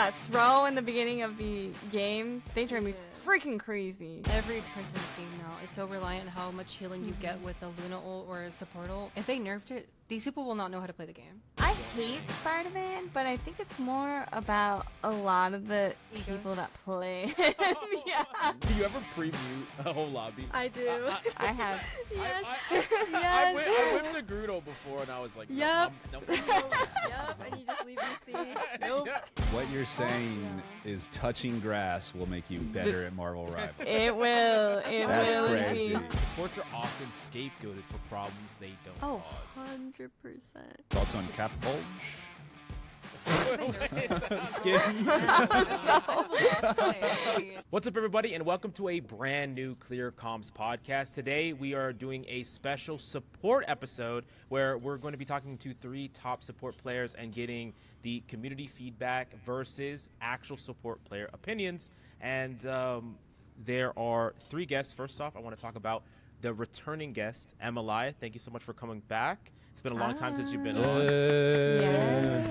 that throw in the beginning of the game, they drive me freaking crazy. Every person's game now is so reliant on how much healing you get with a Luna ult or a support ult. If they nerfed it, these people will not know how to play the game. I hate Spiderman, but I think it's more about a lot of the people that play. Yeah. Do you ever preview a whole lobby? I do. I have. Yes. I whipped a Grudo before and I was like, Yep. Nope. Yep, and you just leave the scene. Nope. What you're saying is touching grass will make you better at Marvel Rivals. It will. It That's will crazy. indeed. Supports are often scapegoated for problems they don't Oh, cause. 100%. Thoughts on Cap Bulge? Skin? What's up, everybody, and welcome to a brand new Clear Comms podcast. Today, we are doing a special support episode where we're going to be talking to 3 top support players and getting the community feedback versus actual support player opinions. And there are 3 guests. First off, I want to talk about the returning guest, Emiliath. Thank you so much for coming back. It's been a long time since you've been on. Yes.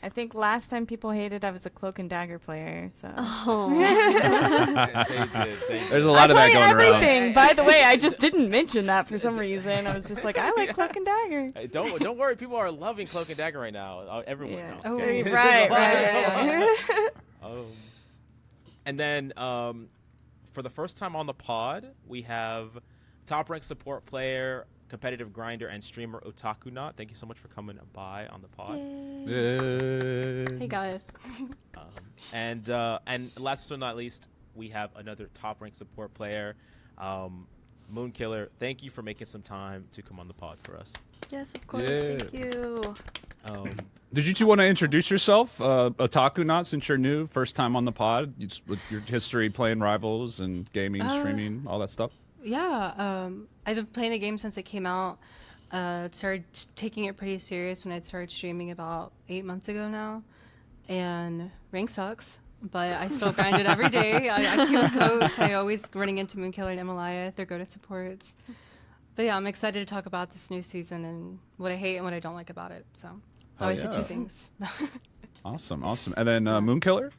I think last time people hated I was a Cloak and Dagger player, so. Oh. They did. There's a lot of that going everything. around. By the way, I just didn't mention that for some reason. I was just like, I like Cloak and Dagger. Hey, don't worry, people are loving Cloak and Dagger right now. Everyone Yeah. knows. Oh, Okay? right. And then for the first time on the pod, we have top-ranked support player, competitive grinder, and streamer Otakunot. Thank you so much for coming by on the pod. Hey guys. And last but not least, we have another top-ranked support player, Moonkiller. Thank you for making some time to come on the pod for us. Yes, of course. Yeah. Thank you. Did you two want to introduce yourself, Otakunot, since you're new, first time on the pod, with your history playing Rivals and gaming, streaming, all that stuff? Yeah, I've been playing the game since it came out. Started taking it pretty serious when I started streaming about 8 months ago now. And rank sucks, but I still grind it every day. I keep a coach. I always running into Moonkiller and Emiliath. They're good at supports. But yeah, I'm excited to talk about this new season and what I hate and what I don't like about it. So always the 2 things. Awesome. And then Moonkiller?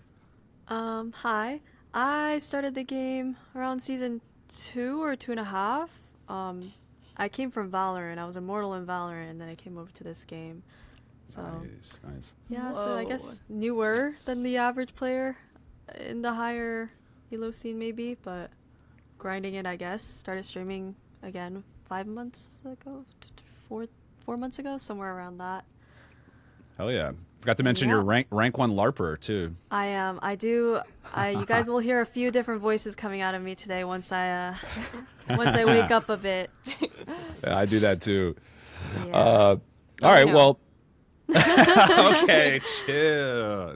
Hi. I started the game around season 2 or 2.5. I came from Valorant. I was immortal in Valorant, and then I came over to this game. So Nice. yeah, so I guess newer than the average player in the higher elo scene maybe, but grinding it, I guess. Started streaming again 5 months ago, 4 months ago, somewhere around that. Hell yeah. Forgot to mention your rank 1 LARPer, too. I am. I do. You guys will hear a few different voices coming out of me today once I wake up a bit. Yeah, I do that, too. Yeah. All right, well... Okay, chill.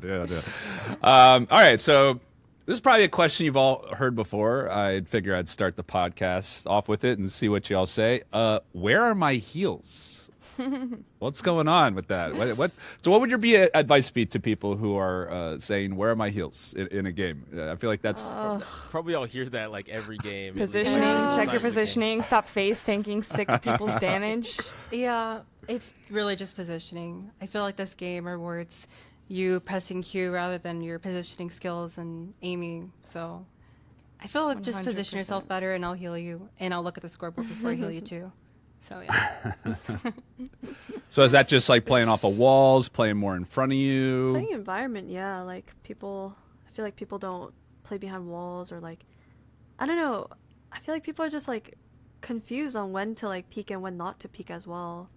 All right, so this is probably a question you've all heard before. I figure I'd start the podcast off with it and see what y'all say. Where are my heels? What's going on with that? So what would your advice be to people who are saying, where are my heals in a game? I feel like that's... Probably all hear that like every game. Positioning, check your positioning, stop face tanking 6 people's damage. Yeah, it's really just positioning. I feel like this game rewards you pressing Q rather than your positioning skills and aiming. So I feel like just position yourself 100%. better and I'll heal you. And I'll look at the scoreboard before I heal you too. So yeah. So is that just like playing off of walls, playing more in front of you? Playing environment, yeah. Like people, I feel like people don't play behind walls or like, I don't know. I feel like people are just like confused on when to like peek and when not to peek as well.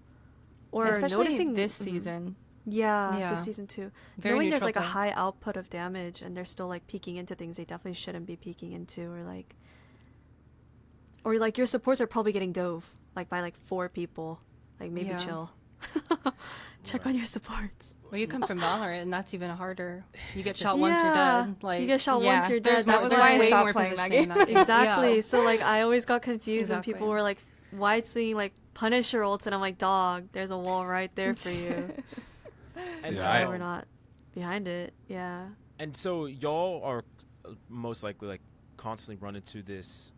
Or Especially noticing this season. Yeah, this season too. Very Knowing there's neutral like a play. high output of damage and they're still like peeking into things they definitely shouldn't be peeking into, or like your supports are probably getting dove like by like 4 people. Like maybe chill. Check on your supports. Well, you come from Valorant, and that's even harder. You get shot once, you're dead. Like you get shot once, you're dead. That's why I stopped playing that game. Exactly. Yeah. So like I always got confused when Exactly. people were like wide swinging like Punisher ults, and I'm like, dog, there's a wall right there for you. And Yeah, we're not behind it. Yeah. And so y'all are most likely like constantly run into this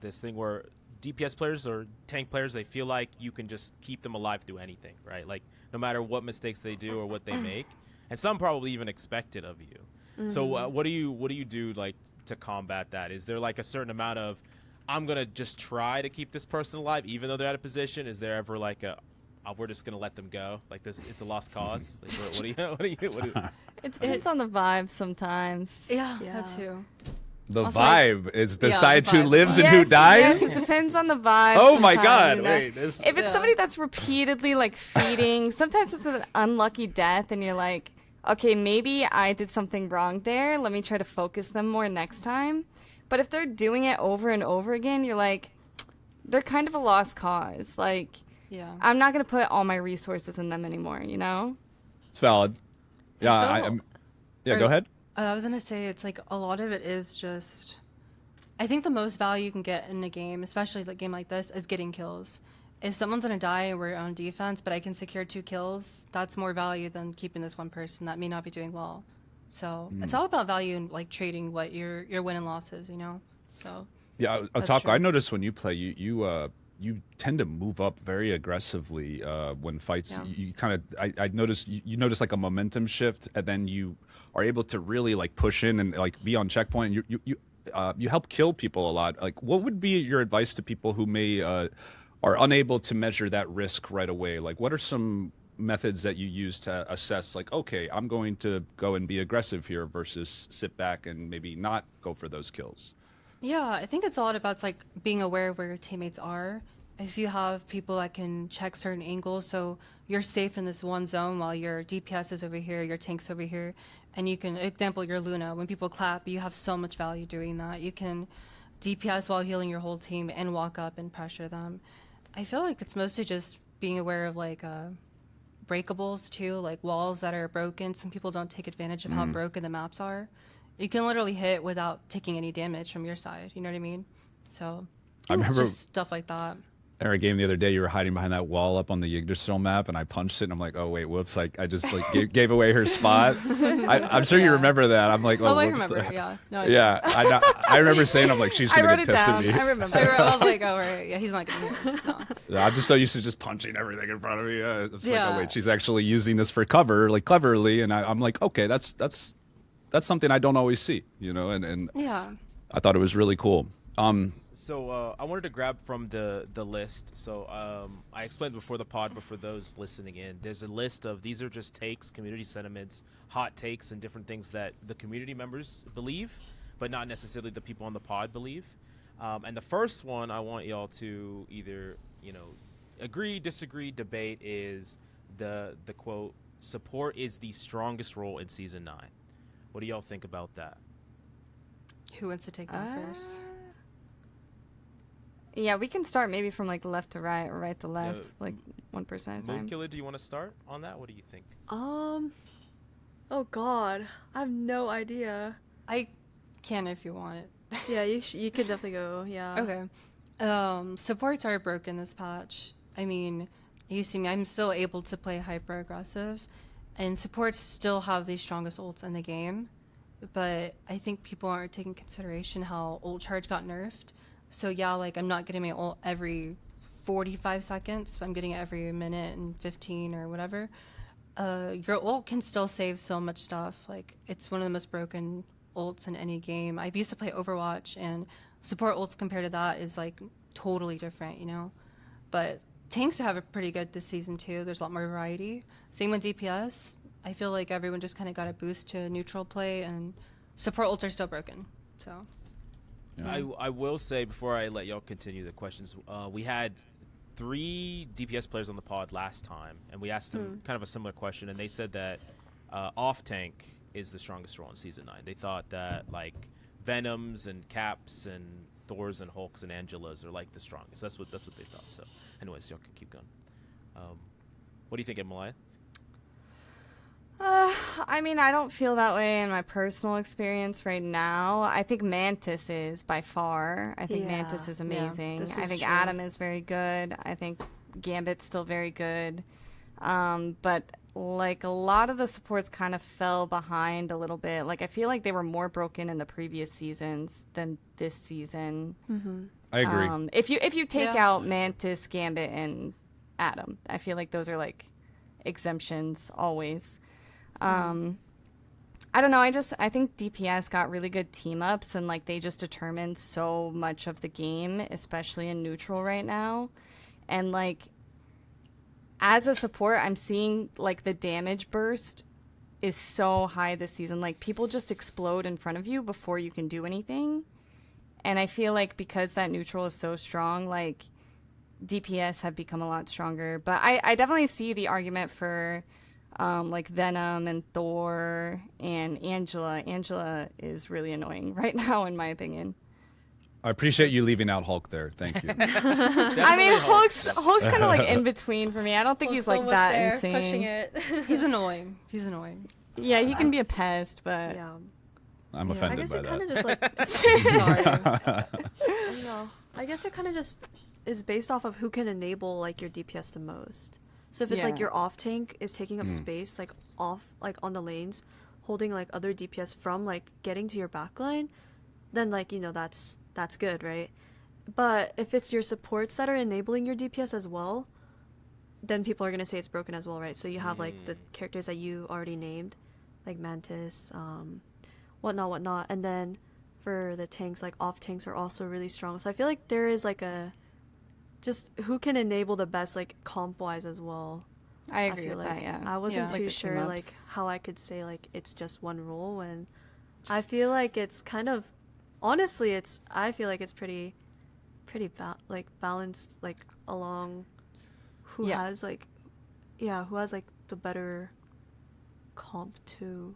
thing where DPS players or tank players, they feel like you can just keep them alive through anything, right? Like no matter what mistakes they do or what they make. and some probably even expect it of you. So what do you do like to combat that? Is there like a certain amount of I'm gonna just try to keep this person alive even though they're out of position? Is there ever like a we're just gonna let them go, like this? It's a lost cause. Like, what do you? It depends on the vibe sometimes. Yeah, Yeah. that too. The Also, vibe is the decides who vibe. lives and who dies. Yes, it depends on the vibe. Oh my sometimes, God! you know? Wait, this. If it's somebody that's repeatedly like feeding, sometimes it's an unlucky death, and you're like, okay, maybe I did something wrong there. Let me try to focus them more next time. But if they're doing it over and over again, you're like, they're kind of a lost cause. Like, Yeah. I'm not gonna put all my resources in them anymore. You know? It's valid. Yeah, So- yeah. Go ahead. I was gonna say it's like a lot of it is just. I think the most value you can get in a game, especially like a game like this, is getting kills. If someone's gonna die and we're on defense, but I can secure 2 kills, that's more value than keeping this one person that may not be doing well. So it's all about value and like trading what your win and losses, you know. So Yeah, That's Otaku, true. I noticed when you play, you tend to move up very aggressively when fights. Yeah. You kind of, I noticed you notice like a momentum shift, and then you are able to really like push in and like be on checkpoint. You help kill people a lot. Like, what would be your advice to people who may are unable to measure that risk right away? Like, what are some methods that you use to assess, like, okay, I'm going to go and be aggressive here versus sit back and maybe not go for those kills? yeah, I think it's a lot about like being aware of where your teammates are. If you have people that can check certain angles, so you're safe in this one zone while your DPS is over here, your tank's over here, and you can, example, your Luna, when people clap, you have so much value doing that. You can DPS while healing your whole team and walk up and pressure them. I feel like it's mostly just being aware of like breakables too, like walls that are broken. Some people don't take advantage of how broken the maps are. You can literally hit without taking any damage from your side. You know what I mean? So I it's remember- just stuff like that. In our game the other day, you were hiding behind that wall up on the Yggdrasil map, and I punched it, and I'm like, oh, wait, whoops. Like, I just, like, gave away her spot. I'm sure you Yeah. remember that. I'm like, Oh, I whoops. remember. Yeah. No, I Yeah, I remember saying, I'm like, she's I going wrote to it get pissed down. at me. I remember. I was like, oh, right. Yeah, he's not going to hear. No. Yeah, I'm just so used to just punching everything in front of me. It's like, Yeah. oh, wait, she's actually using this for cover, like, cleverly. And I'm like, okay, that's something I don't always see, you know, and Yeah. I thought it was really cool. So I wanted to grab from the list. So I explained before the pod, but for those listening in, there's a list of these are just takes, community sentiments, hot takes, and different things that the community members believe, but not necessarily the people on the pod believe. And the first one I want y'all to either agree, disagree, debate is the quote: "Support is the strongest role in season 9." What do y'all think about that? Who wants to take that first? Yeah, we can start maybe from like left to right or right to left, Yeah. like 1% at a time. Moonkiller, do you want to start on that? What do you think? Oh God, I have no idea. I can if you want it. Yeah, you could definitely go. Yeah. Okay. Supports are broken this patch. I mean, you see me, I'm still able to play hyper aggressive, and supports still have the strongest ults in the game. But I think people aren't taking consideration how ult charge got nerfed. So yeah, like I'm not getting my ult every 45 seconds. I'm getting it every minute and 15 or whatever. Your ult can still save so much stuff. Like it's one of the most broken ults in any game. I used to play Overwatch, and support ults compared to that is like totally different, you know. But tanks have it pretty good this season too. There's a lot more variety. Same with DPS. I feel like everyone just kind of got a boost to neutral play, and support ults are still broken. So. I will say before I let y'all continue the questions, we had 3 DPS players on the pod last time, and we asked them kind of a similar question, and they said that off tank is the strongest role in season 9. They thought that like Venoms and Caps and Thors and Hulks and Angelas are like the strongest. That's what they thought. So, anyways, y'all can keep going. What do you think, Emiliath? I mean, I don't feel that way in my personal experience right now. I think Mantis is by far. I think Yeah. Mantis is amazing. this I is think true. Adam is very good. I think Gambit's still very good. But like a lot of the supports kind of fell behind a little bit. Like I feel like they were more broken in the previous seasons than this season. I agree. If you take Yeah. out Mantis, Gambit, and Adam, I feel like those are like exemptions always. I don't know. I think DPS got really good team ups, and like they just determined so much of the game, especially in neutral right now. And like as a support, I'm seeing like the damage burst is so high this season. Like people just explode in front of you before you can do anything. And I feel like because that neutral is so strong, like DPS have become a lot stronger. But I definitely see the argument for like Venom and Thor and Angela. Angela is really annoying right now, in my opinion. I appreciate you leaving out Hulk there. Thank you. I mean, Hulk's kind of like in between for me. I don't think he's like that there, insane. pushing it. He's annoying. He's annoying. Yeah, he can be a pest, but Yeah. I'm I offended guess by it kind of that. just like Sorry. I don't know. I guess it kind of just is based off of who can enable like your DPS the most. So if it's like Yeah. your off tank is taking up space like off like on the lanes, holding like other DPS from like getting to your backline, then like that's good, right? But if it's your supports that are enabling your DPS as well, then people are gonna say it's broken as well, right? So you have like the characters that you already named, like Mantis, whatnot, and then for the tanks, like off tanks are also really strong. So I feel like there is like a just who can enable the best like comp wise as well. I agree feel with like that. Yeah, I wasn't Like too the sure like team-ups. how I could say like it's just one rule when I feel like it's kind of honestly I feel like it's pretty balanced like along who Yeah. has like who has like the better comp too.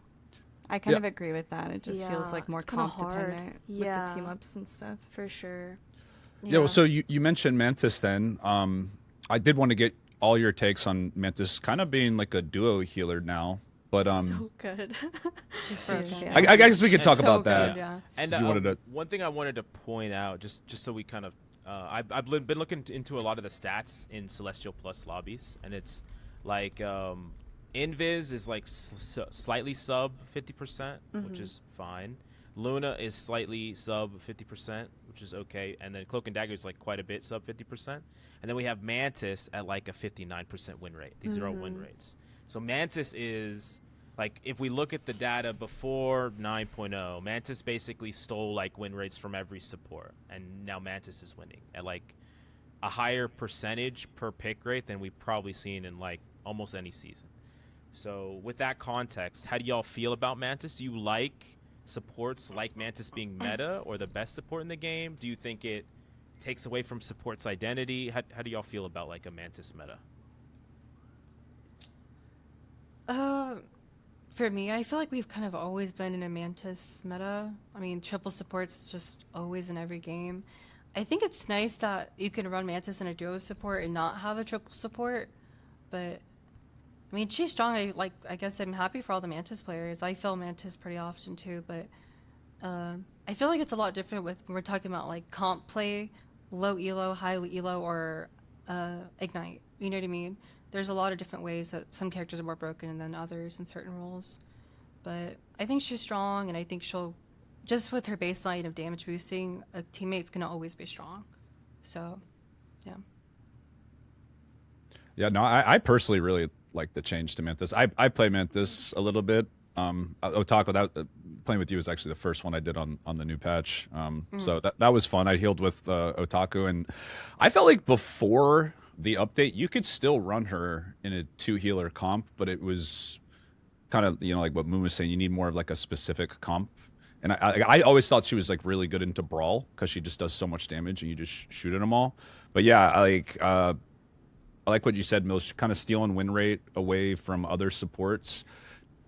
I kind Yeah. of agree with that. It just feels Yeah, like more it's kinda comp hard. dependent with Yeah. the team ups and stuff. For sure. Yeah. Well, so you mentioned Mantis then. I did want to get all your takes on Mantis kind of being like a duo healer now. But So good. Yeah. I guess we could talk So about good, that. yeah. And You wanted to- one thing I wanted to point out, just so we kind of, I've been looking into a lot of the stats in Celestial Plus lobbies, and it's like Invis is like slightly sub 50%, which is fine. Luna is slightly sub 50%, which is okay, and then Cloak and Dagger is like quite a bit sub 50%, and then we have Mantis at like a 59% win rate. These are our win rates. So Mantis is like, if we look at the data before 9.0, Mantis basically stole like win rates from every support, and now Mantis is winning at like a higher percentage per pick rate than we've probably seen in like almost any season. So with that context, how do y'all feel about Mantis? Do you like supports like Mantis being meta or the best support in the game? Do you think it takes away from support's identity? How do y'all feel about like a Mantis meta? For me, I feel like we've kind of always been in a Mantis meta. I mean, triple support's just always in every game. I think it's nice that you can run Mantis in a duo support and not have a triple support, but I mean, she's strong. I guess I'm happy for all the Mantis players. I feel Mantis pretty often too, but I feel like it's a lot different when we're talking about like comp play, low elo, high elo, or ignite. You know what I mean? There's a lot of different ways that some characters are more broken than others in certain roles. But I think she's strong, and I think she'll, just with her baseline of damage boosting, a teammate's going to always be strong. So, yeah. Yeah, no, I personally really like the change to Mantis. I play Mantis a little bit. Otaku, that playing with you was actually the first one I did on the new patch. So that was fun. I healed with Otaku, and I felt like before the update, you could still run her in a 2-healer comp, but it was kind of, like what Moon was saying, you need more of like a specific comp. And I always thought she was like really good into Brawl because she just does so much damage and you just shoot at them all. But yeah, I like what you said, Mills, kind of stealing win rate away from other supports.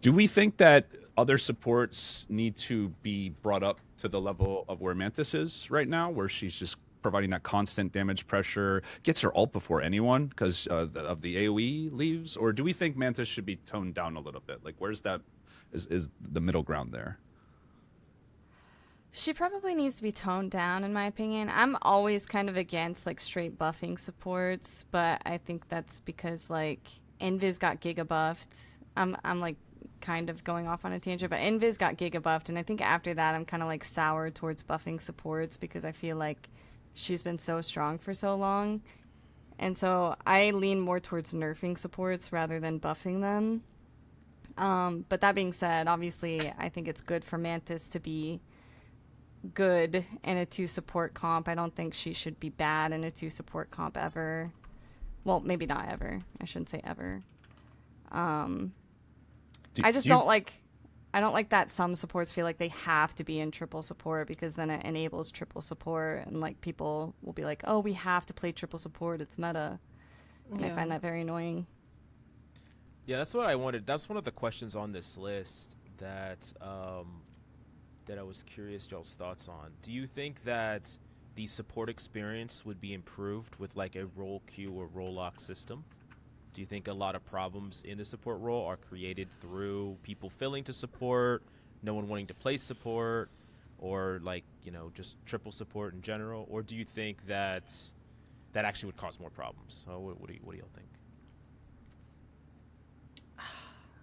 Do we think that other supports need to be brought up to the level of where Mantis is right now, where she's just providing that constant damage pressure, gets her ult before anyone because of the AoE leaves? Or do we think Mantis should be toned down a little bit? Like, where's that, is the middle ground there? She probably needs to be toned down, in my opinion. I'm always kind of against like straight buffing supports, but I think that's because like Invis got giga buffed. I'm like kind of going off on a tangent, but Invis got giga buffed, and I think after that I'm kind of like sour towards buffing supports because I feel like she's been so strong for so long. And so I lean more towards nerfing supports rather than buffing them. But that being said, obviously, I think it's good for Mantis to be good in a 2 support comp. I don't think she should be bad in a 2 support comp ever. Well, maybe not ever. I shouldn't say ever. I don't like that some supports feel like they have to be in triple support, because then it enables triple support, and like people will be like, oh, we have to play triple support, it's meta. And I find that very annoying. Yeah, that's what I wanted. That's one of the questions on this list that that I was curious y'all's thoughts on. Do you think that the support experience would be improved with like a role queue or role lock system? Do you think a lot of problems in the support role are created through people failing to support, no one wanting to play support, or like, you know, just triple support in general? Or do you think that that actually would cause more problems? What do y'all think?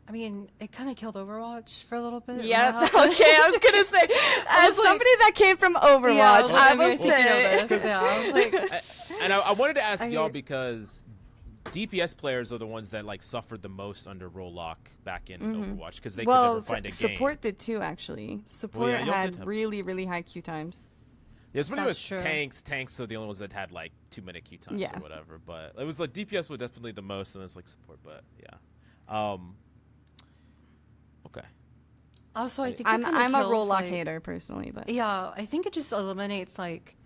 I mean, it kind of killed Overwatch for a little bit. Yeah, okay, I was going to say, as somebody that came from Overwatch, I will say. I was like, And I wanted to ask y'all because DPS players are the ones that like suffered the most under role lock back in Overwatch, because they could never find a game. Support did too, actually. Support had really, really high queue times. Yeah, especially with tanks. Tanks are the only ones that had like 2-minute queue times or whatever. But it was like DPS was definitely the most, and it's like support. But yeah. Okay. Also, I think I'm a role lock hater personally, but yeah, I think it just eliminates like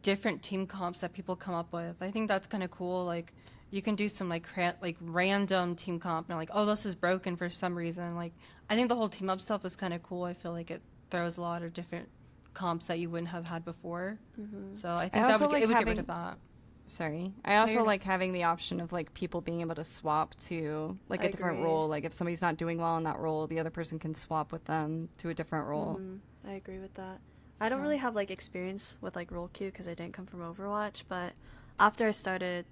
different team comps that people come up with. I think that's kind of cool. Like you can do some like random team comp and like, oh, this is broken for some reason. Like I think the whole team up stuff is kind of cool. I feel like it throws a lot of different comps that you wouldn't have had before. So I think it would get rid of that. Sorry. I also like having the option of like people being able to swap to like a different role. Like if somebody's not doing well in that role, the other person can swap with them to a different role. I agree with that. I don't really have like experience with like role queue because I didn't come from Overwatch, but after I started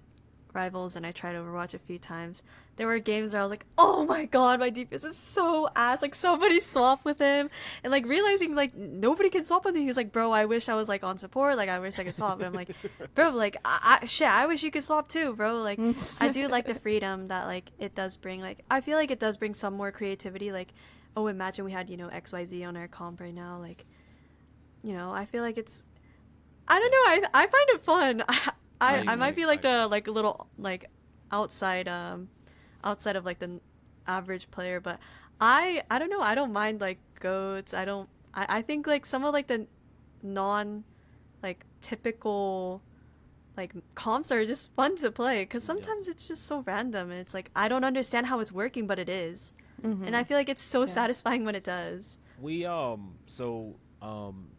Rivals and I tried Overwatch a few times, there were games where I was like, oh my god, my DPS is so ass, like somebody swap with him, and like realizing like nobody can swap with him. He was like, bro, I wish I was like on support, like I wish I could swap. And I'm like, bro, like I wish you could swap too, bro. Like I do like the freedom that like it does bring. Like I feel like it does bring some more creativity. Like, oh, imagine we had, you know, XYZ on our comp right now. Like, you know, I feel like it's, I don't know, I find it fun. I might be like the like little like outside of like the average player, but I don't know, I don't mind like goats. I think like some of like the non like typical like comps are just fun to play because sometimes it's just so random and it's like I don't understand how it's working, but it is. And I feel like it's so satisfying when it does. We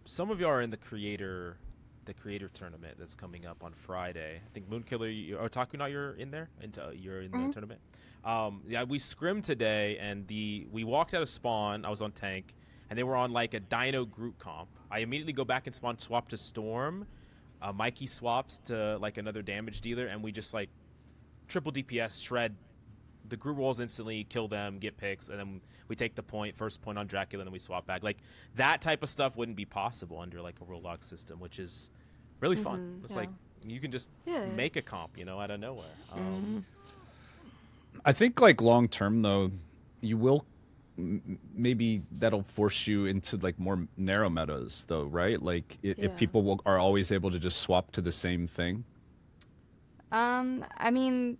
some of y'all are in the creator tournament that's coming up on Friday. I think Moonkiller or Otakunot, you're in there, you're in the tournament. Yeah, we scrimmed today, and we walked out of spawn. I was on tank, and they were on like a Dino group comp. I immediately go back and swap to Storm. Mikey swaps to like another damage dealer, and we just like triple DPS shred the group rolls instantly, kill them, get picks, and then we take the first point on Dracula, and then we swap back. Like that type of stuff wouldn't be possible under like a role lock system, which is really fun. It's like you can just make a comp, you know, out of nowhere. I think like long term though, you will maybe that'll force you into like more narrow metas though, right? Like if people are always able to just swap to the same thing. I mean,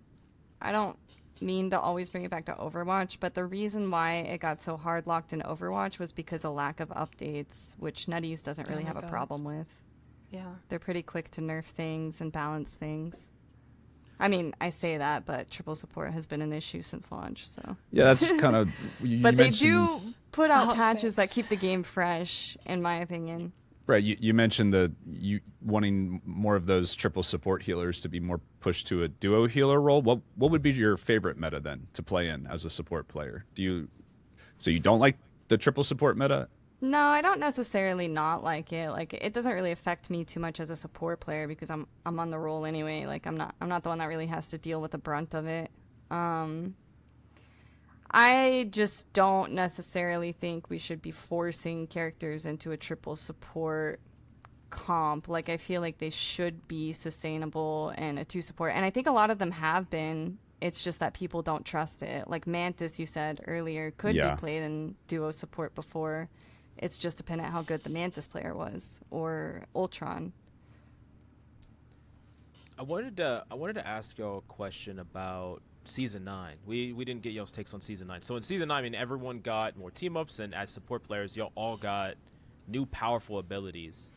I don't mean to always bring it back to Overwatch, but the reason why it got so hard locked in Overwatch was because of lack of updates, which Nutties doesn't really have a problem with. Yeah. They're pretty quick to nerf things and balance things. I mean, I say that, but triple support has been an issue since launch, so. Yeah, that's kind of. But they do put out patches that keep the game fresh, in my opinion. Right, you mentioned you wanting more of those triple support healers to be more pushed to a duo healer role. What would be your favorite meta then to play in as a support player? So you don't like the triple support meta? No, I don't necessarily not like it. Like it doesn't really affect me too much as a support player because I'm on the role anyway. Like I'm not the one that really has to deal with the brunt of it. I just don't necessarily think we should be forcing characters into a triple support comp. Like I feel like they should be sustainable and a 2 support, and I think a lot of them have been It's just that people don't trust it. Like Mantis, you said earlier, could be played in duo support before. It's just dependent on how good the Mantis player was, or Ultron. I wanted to ask y'all a question about Season 9. We didn't get y'all's takes on Season 9. So in Season 9, I mean, everyone got more team-ups, and as support players, y'all all got new powerful abilities.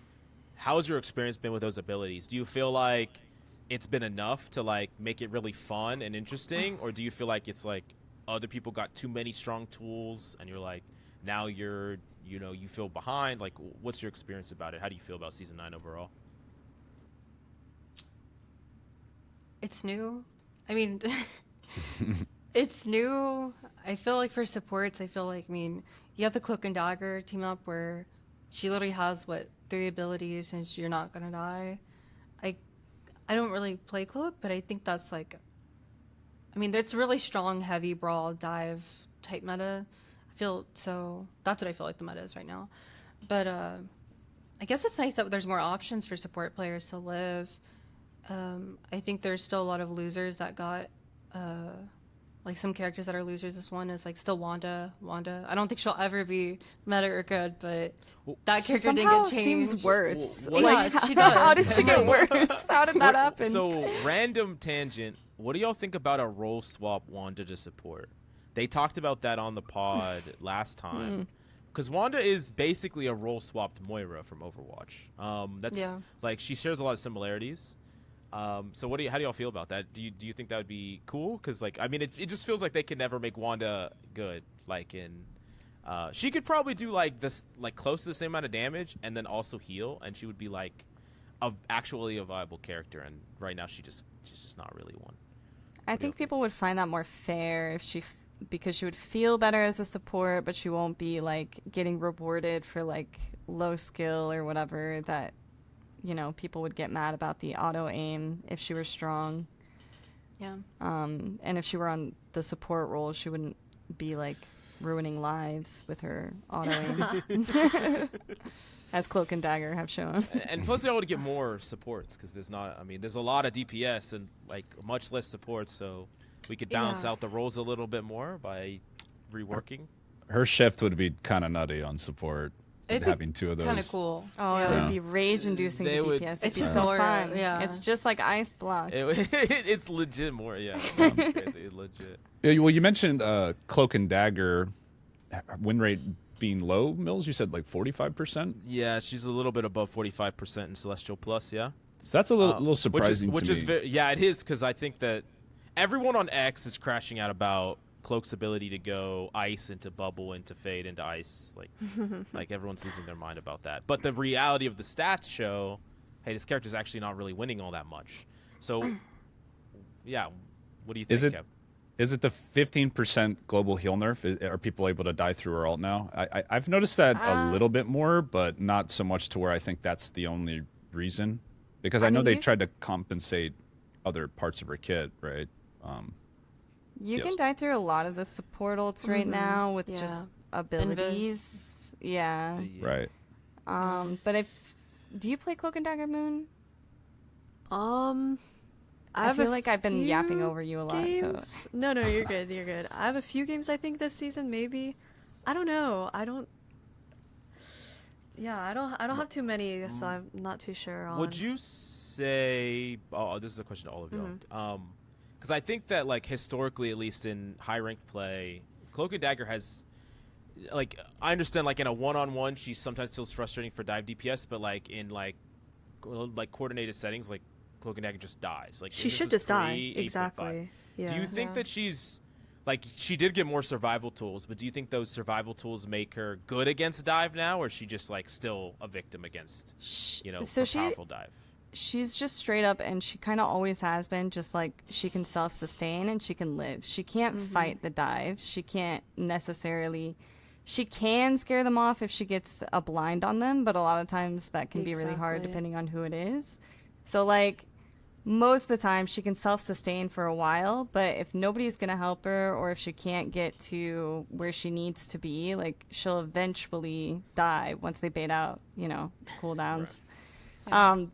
How's your experience been with those abilities? Do you feel like it's been enough to like make it really fun and interesting, or do you feel like it's like other people got too many strong tools and you're like, now you feel behind? Like, what's your experience about it? How do you feel about Season 9 overall? It's new. I mean, it's new. I feel like for supports, I mean, you have the Cloak and Dagger team up where she literally has, 3 abilities and you're not going to die. I don't really play Cloak, but I think that's like, I mean, it's really strong, heavy brawl, dive type meta. That's what I feel like the meta is right now. But I guess it's nice that there's more options for support players to live. I think there's still a lot of losers that got, like some characters that are losers. This one is like still Wanda. I don't think she'll ever be meta or good, but that character didn't get changed. Seems worse. Yeah, she does. How did she get worse? How did that happen? So, random tangent. What do y'all think about a role swap Wanda to support? They talked about that on the pod last time. Because Wanda is basically a role swapped Moira from Overwatch. Like, she shares a lot of similarities. So how do y'all feel about that? Do you think that would be cool? Because like, I mean, it just feels like they could never make Wanda good. Like she could probably do like this, like close to the same amount of damage and then also heal, and she would be like actually a viable character. And right now she's just not really one. I think people would find that more fair if because she would feel better as a support, but she won't be like getting rewarded for like low skill or whatever that. People would get mad about the auto aim if she were strong. Yeah. And if she were on the support role, she wouldn't be like ruining lives with her auto aim, as Cloak and Dagger have shown. And plus, they would get more supports because there's a lot of DPS and like much less support, so we could balance out the roles a little bit more by reworking. Her shift would be kind of nutty on support. Having 2 of those. Kind of cool. Oh, it would be rage-inducing to DPS. It'd be so fun. Yeah. It's just like Ice Block. It's legit more, yeah. It's legit. Yeah, well, you mentioned Cloak and Dagger win rate being low, Mills. You said like 45%? Yeah, she's a little bit above 45% in Celestial Plus, yeah. So that's a little surprising to me. Yeah, it is, because I think that everyone on X is crashing out about Cloak's ability to go ice into bubble into fade into ice, like everyone's losing their mind about that. But the reality of the stats show, hey, this character's actually not really winning all that much. So, yeah, what do you think, Kev? Is it the 15% global heal nerf? Are people able to die through her ult now? I've noticed that a little bit more, but not so much to where I think that's the only reason. Because I know they tried to compensate other parts of her kit, right? You can die through a lot of the support ults right now with just abilities. Yeah. Right. But do you play Cloak and Dagger, Moon? I feel like I've been yapping over you a lot. Games? So No, you're good. You're good. I have a few games I think this season. Maybe. I don't know. I don't have too many, so I'm not too sure on. Would you say? Oh, this is a question to all of y'all. Because I think that, like, historically, at least in high-ranked play, Cloak and Dagger has, like, I understand, like, in a one-on-one, she sometimes feels frustrating for dive DPS, but, like, in, like coordinated settings, like, Cloak and Dagger just dies. Like, she should just die. Exactly. Yeah. Do you think that she's, like, she did get more survival tools, but do you think those survival tools make her good against dive now, or is she just, like, still a victim against, powerful dive? She's just straight up, and she kind of always has been, just like she can self-sustain and she can live. She can't fight the dive. She can't necessarily... She can scare them off if she gets a blind on them, but a lot of times that can be really hard depending on who it is. So, like, most of the time she can self-sustain for a while, but if nobody's going to help her or if she can't get to where she needs to be, like, she'll eventually die once they bait out, cooldowns.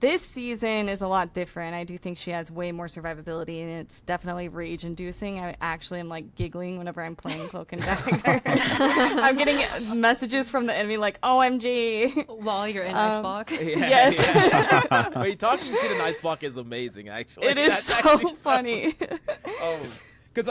This season is a lot different. I do think she has way more survivability, and it's definitely rage-inducing. I actually am like giggling whenever I'm playing Cloak and Dagger. I'm getting messages from the enemy like, "OMG!" While you're in Iceblock. Yes. Wait, talking shit in Iceblock is amazing. Actually, It is That's so actually funny. Because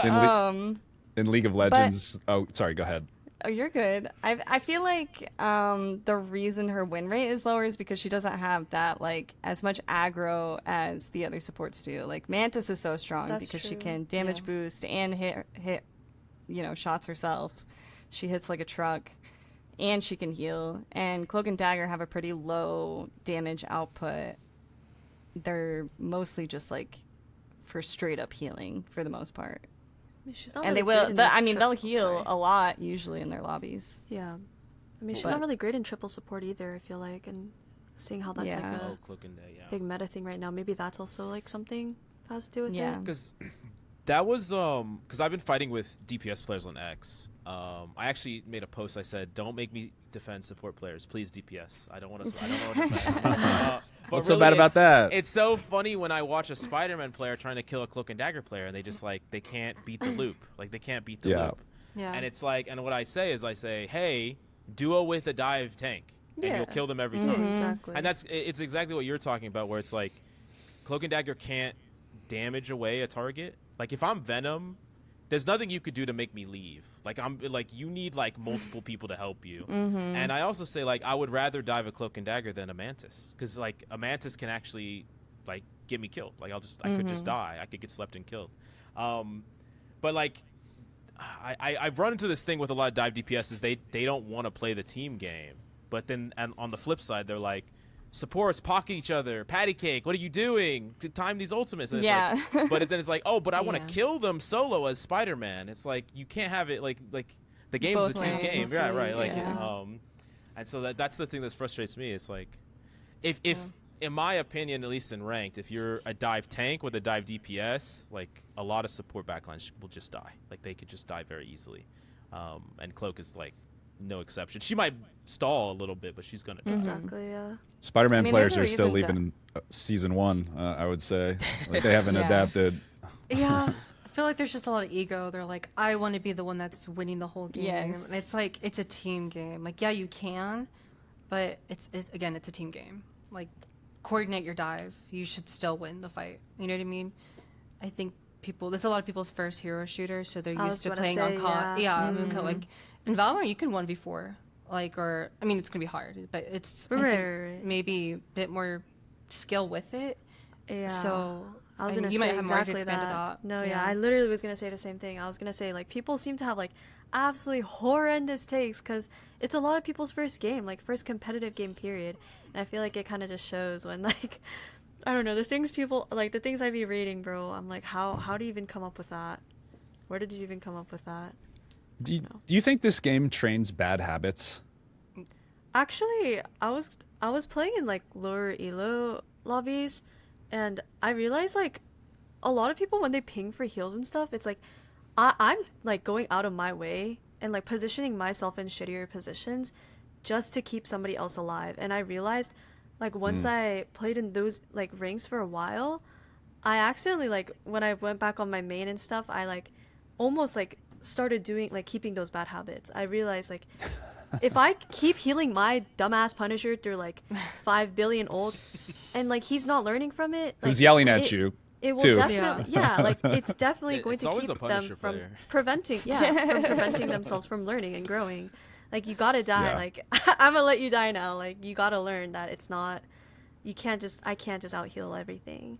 In League of Legends. Oh, sorry. Go ahead. Oh, you're good. I feel like the reason her win rate is lower is because she doesn't have that like as much aggro as the other supports do. Like Mantis is so strong That's because she true. can damage boost and hit shots herself. She hits like a truck, and she can heal. And Cloak and Dagger have a pretty low damage output. They're mostly just like for straight up healing for the most part. She's not And really they will. great in They'll heal sorry. a lot usually in their lobbies. Yeah. I mean, she's But- not really great in triple support either, I feel like. And seeing how that's like Yeah. a Cloak and Dagger, yeah. big meta thing right now, maybe that's also like something that has to do with Yeah. it. Because that was because I've been fighting with DPS players on X. I actually made a post. I said, "Don't make me defend support players, please DPS. I don't want to. I don't know what defend." But What's so bad about that? It's so funny when I watch a Spiderman player trying to kill a Cloak and Dagger player, and they just like they can't beat the loop. Like they can't beat the Yeah. loop. Yeah. And it's like, and what I say is, I say, "Hey, duo with a dive tank, and Yeah. you'll kill them every Mm-hmm. time." Exactly. And it's exactly what you're talking about, where it's like Cloak and Dagger can't damage away a target. Like if I'm Venom, there's nothing you could do to make me leave. Like I'm like you need like multiple people to help you. And I also say like I would rather dive a Cloak and Dagger than a Mantis, because like a Mantis can actually like get me killed. Like I could just die. I could get slept and killed. But like I've run into this thing with a lot of dive DPSs. They don't want to play the team game, but then and on the flip side they're like, supports pocket each other, patty cake, what are you doing to time these ultimates? And it's Yeah. like, but then it's like, oh, but I want Yeah. to kill them solo as Spider-Man. It's like you can't have it like the game's a Both team ways. game. Yeah, right. Like Yeah. and so that's the thing that frustrates me. It's like if in my opinion, at least in ranked, if you're a dive tank with a dive DPS, like a lot of support backlines will just die. Like they could just die very easily. And Cloak is like no exception. She might stall a little bit, but she's gonna die. Exactly, yeah. Spider-Man I mean, players there's a are still reason to- leaving season 1. I would say like they haven't Yeah. adapted. Yeah. I feel like there's just a lot of ego. They're like, I want to be the one that's winning the whole game. Yes. And it's like, it's a team game. Like, yeah, you can, but it's again, it's a team game. Like, coordinate your dive. You should still win the fight. You know what I mean? I think there's a lot of people's first hero shooter, so they're I was used to about to playing say, on COD. yeah. Moonkill. Like, in Valorant, you can 1v4. Like, or, I mean, it's going to be hard, but it's I think Right. maybe a bit more skill with it. Yeah. So, I was and gonna you say might have more to exactly expand that. about. No, yeah, I literally was gonna say the same thing. I was gonna say like people seem to have like absolutely horrendous takes because it's a lot of people's first game, like first competitive game period, and I feel like it kind of just shows when like I don't know the things people like the things I be reading, bro. I'm like, how do you even come up with that? Where did you even come up with that? Do you think this game trains bad habits? Actually, I was playing in like lower elo lobbies, and I realized like a lot of people when they ping for heals and stuff, it's like I'm like going out of my way and like positioning myself in shittier positions just to keep somebody else alive. And I realized like once I played in those like ranks for a while, I accidentally like when I went back on my main and stuff, I like almost like started doing like keeping those bad habits. I realized like if I keep healing my dumbass Punisher through like 5 billion ults and like he's not learning from it, like, Who's yelling at you? it will too. definitely yeah, like it's definitely going It's to always keep a Punisher them from player. preventing from preventing themselves from learning and growing. Like you gotta die. Yeah. Like I'm gonna let you die now. Like you gotta learn that it's not. I can't just out heal everything.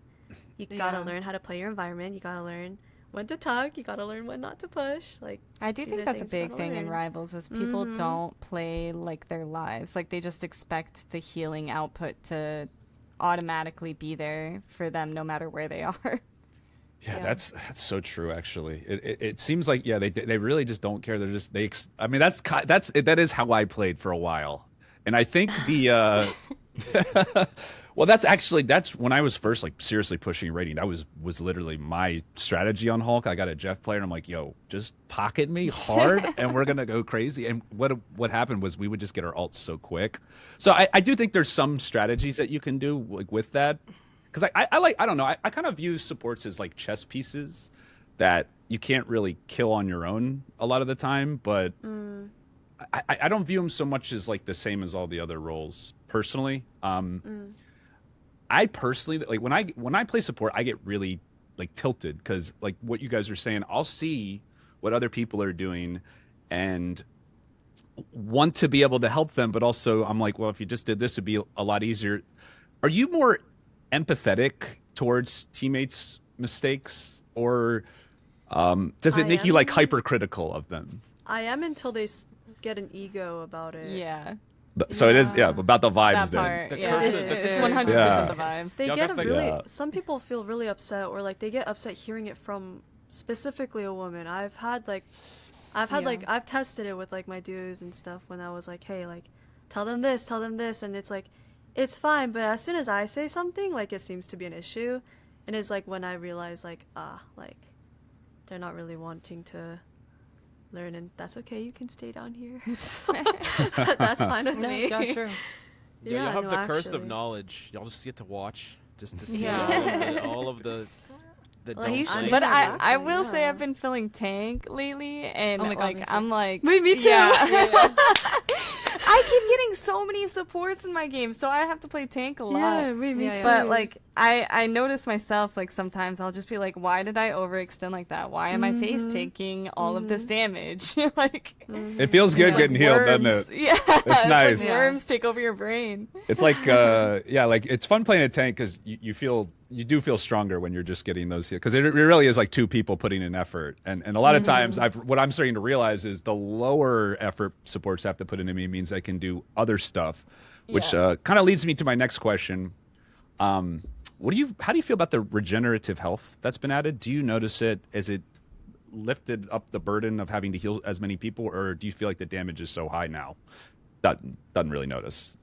You gotta Yeah. learn how to play your environment. You gotta learn when to talk. You gotta learn when not to push. Like I do these think are that's a things you big gotta thing in learn. Rivals is people don't play like their lives. Like they just expect the healing output to automatically be there for them no matter where they are. Yeah, that's so true. Actually, it seems like they really just don't care. They're just I mean that is how I played for a while, and I think the Well, that's when I was first like seriously pushing rating. That was literally my strategy on Hulk. I got a Jeff player, and I'm like, yo, just pocket me hard, and we're gonna go crazy. And what happened was we would just get our ults so quick. So I do think there's some strategies that you can do like with that, because I don't know. I kind of view supports as like chess pieces that you can't really kill on your own a lot of the time, but I don't view them so much as like the same as all the other roles personally. I personally like when I play support, I get really like tilted because like what you guys are saying, I'll see what other people are doing and want to be able to help them, but also I'm like, well, if you just did this, it'd be a lot easier. Are you more empathetic towards teammates' mistakes, or does it make you like hypercritical of them? I am until they get an ego about it. Yeah. So it is, about the vibes That part, The yeah. curses, It's the 100% curses. the vibes. They Y'all get got a the- really. Yeah. Some people feel really upset, or like they get upset hearing it from specifically a woman. I've tested it with like my duos and stuff when I was like, hey, like, tell them this, and it's like, it's fine. But as soon as I say something, like it seems to be an issue, and it's like when I realize like they're not really wanting to learn, and that's okay. You can stay down here. That's fine with me. Yeah, true. Yeah, y'all have no, the curse of actually. knowledge. Y'all just get to watch, just to see Yeah. all of the Well, you don't should- play. But I Exactly, will say yeah. I've been feeling tank lately, and Oh my God, like me too. I'm like, Me too. Yeah. I keep getting so many supports in my game, so I have to play tank a lot. Yeah, me Yeah, too. yeah. But like I notice myself, like sometimes I'll just be like, why did I overextend like that? Why am I face taking all of this damage? Like It feels good like getting healed, doesn't worms. it? Yeah, It's nice. Like worms take over your brain. It's like like it's fun playing a tank because you do feel stronger when you're just getting those because it really is like two people putting in effort, and a lot of times what I'm starting to realize is the lower effort supports have to put into me means I can do other stuff, which Yeah. kind of leads me to my next question. How do you feel about the regenerative health that's been added? Do you notice it? Is it lifted up the burden of having to heal as many people, or do you feel like the damage is so high now that doesn't really notice?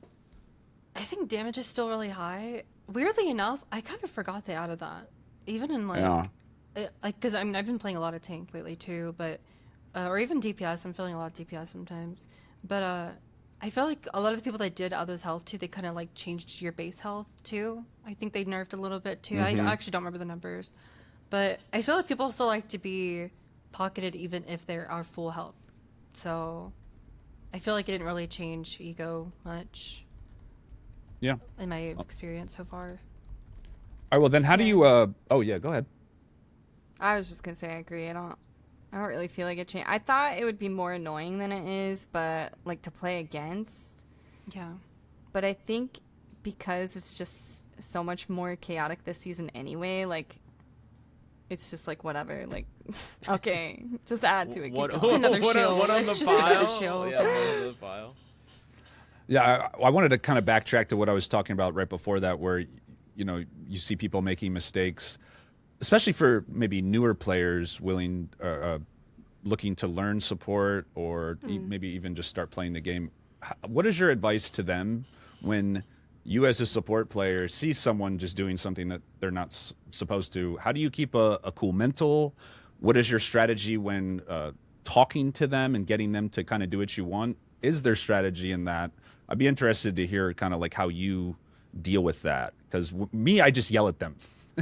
I think damage is still really high. Weirdly enough, I kind of forgot they added that. Even in like, Yeah. because I mean I've been playing a lot of tank lately too, but or even DPS. I'm feeling a lot of DPS sometimes, but I feel like a lot of the people that did add those health too, they kind of like changed your base health too. I think they nerfed a little bit too. I actually don't remember the numbers, but I feel like people still like to be pocketed even if they are full health. So I feel like it didn't really change ego much. Yeah. In my experience so far. All right. Well, then how do you? Oh yeah, go ahead. I was just gonna say I agree. I don't really feel like it changed. I thought it would be more annoying than it is, but like to play against. Yeah. But I think because it's just so much more chaotic this season anyway, like it's just like whatever. Like okay, just add to it. keep What, going. It's another shield. What on It's the just another file? shield. Yeah, one on the file. Yeah, I wanted to kind of backtrack to what I was talking about right before that, where you see people making mistakes, especially for maybe newer players looking to learn support or maybe even just start playing the game. What is your advice to them when you as a support player see someone just doing something that they're not supposed to? How do you keep a cool mental? What is your strategy when talking to them and getting them to kind of do what you want? Is there strategy in that? I'd be interested to hear kind of like how you deal with that, because me, I just yell at them,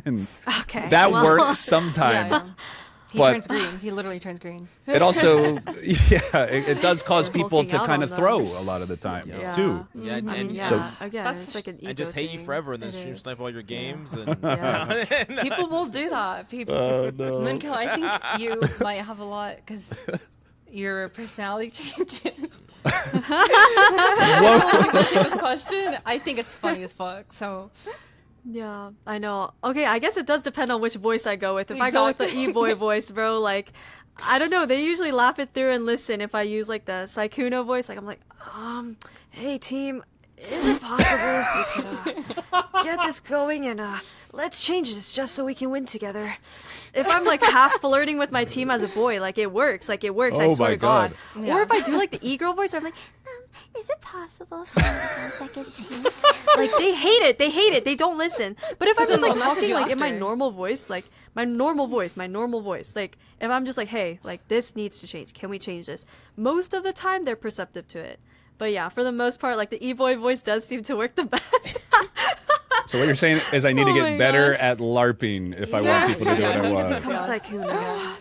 and Okay. that well, works sometimes. He But- turns green. He literally turns green. It also, it does cause people Hulking to out kind on of them. throw a lot of the time Yeah. too. Yeah, I mean, and, yeah. So- Again, That's- it's like an ego and just hate you thing. forever and then It stream is. snipe all your games. And Yeah. People will do that. People. Moonkiller, I think you might have a lot because your personality changes. This question, I think it's funny as fuck. So Yeah, I know. Okay, I guess it does depend on which voice I go with. If I go with the Exactly. E-boy voice, bro, like, I don't know. They usually laugh it through and listen. If I use, like, the Sykkuno voice, like, I'm like, hey, team, is it possible if we could get this going and let's change this just so we can win together? If I'm, like, half flirting with my team as a boy, like, it works. Like, it works, I Oh swear my to God. God. Yeah. Or if I do, like, the E-girl voice, I'm like, is it possible for me to go second team? Like, they hate it. They don't listen. But if I'm just like They'll message talking you like in my after. normal voice, like my normal voice, like if I'm just like, hey, like this needs to change. Can we change this? Most of the time they're perceptive to it. But yeah, for the most part, like the e-boy voice does seem to work the best. So what you're saying is I need to Oh get my better gosh. at LARPing if I want people to do what I want. Come Sykkuno.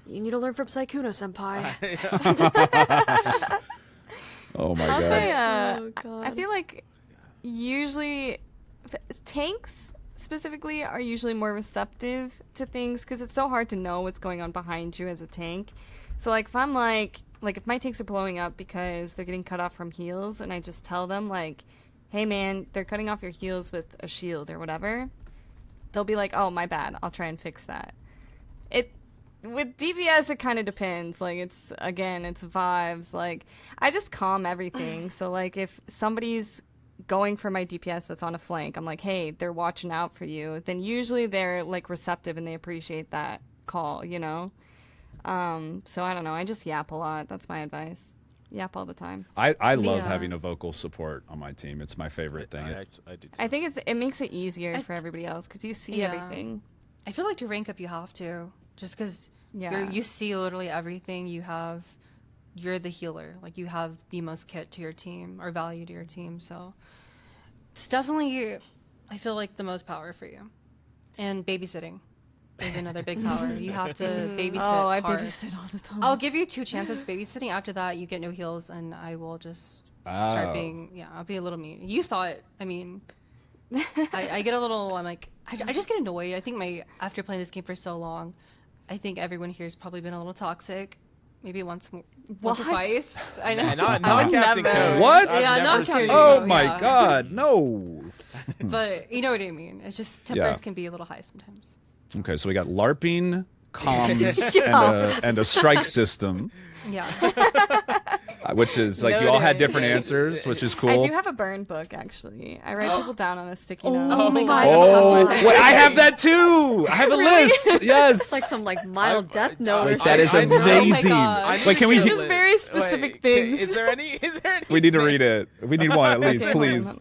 You need to learn from Sykkuno, senpai. Oh my I'll god. say, Oh, God. I feel like usually tanks specifically are usually more receptive to things because it's so hard to know what's going on behind you as a tank. So like if I'm like if my tanks are blowing up because they're getting cut off from heals and I just tell them like, hey man, they're cutting off your heals with a shield or whatever, they'll be like, oh my bad, I'll try and fix that. With DPS, it kind of depends. Like, it's vibes. Like, I just calm everything. So, like, if somebody's going for my DPS that's on a flank, I'm like, hey, they're watching out for you. Then usually they're, like, receptive and they appreciate that call, you know? So, I don't know. I just yap a lot. That's my advice. Yap all the time. I love Yeah. having a vocal support on my team. It's my favorite thing. I do too. I think it makes it easier for everybody else because you see Yeah. everything. I feel like to rank up you have to, just because Yeah. you see literally everything. You're the healer. Like you have the most kit to your team or value to your team. So it's definitely, I feel like the most power for you. And babysitting is another big power. You have to babysit. Oh, I hard. babysit all the time. I'll give you 2 chances babysitting. After that, you get no heals, and I will just start Oh. being. Yeah, I'll be a little mean. You saw it. I mean, I get a little. I'm like, I just get annoyed. I think after playing this game for so long, I think everyone here has probably been a little toxic. Maybe once or What? twice. I know. Not would Captain never. Code. What? I've Yeah, never not seen Captain it. Oh Yeah. my Yeah. god, no. But you know what I mean. It's just tempers can be a little high sometimes. Okay, so we got LARPing, comms, and a strike system, Yeah. which is like you all had Noted. different answers, which is I cool. do have a burn book, actually. I write people down on a sticky note. Oh my god. Oh, Have to wait, say. I have that too. I have a list. Yes. It's like some like mild death note or Like, something. that is I know. amazing. Oh my God. I need Wait, to can we? get a Just list. very specific Wait, things. Is there any? We need to read it. We need one at least, Okay, please.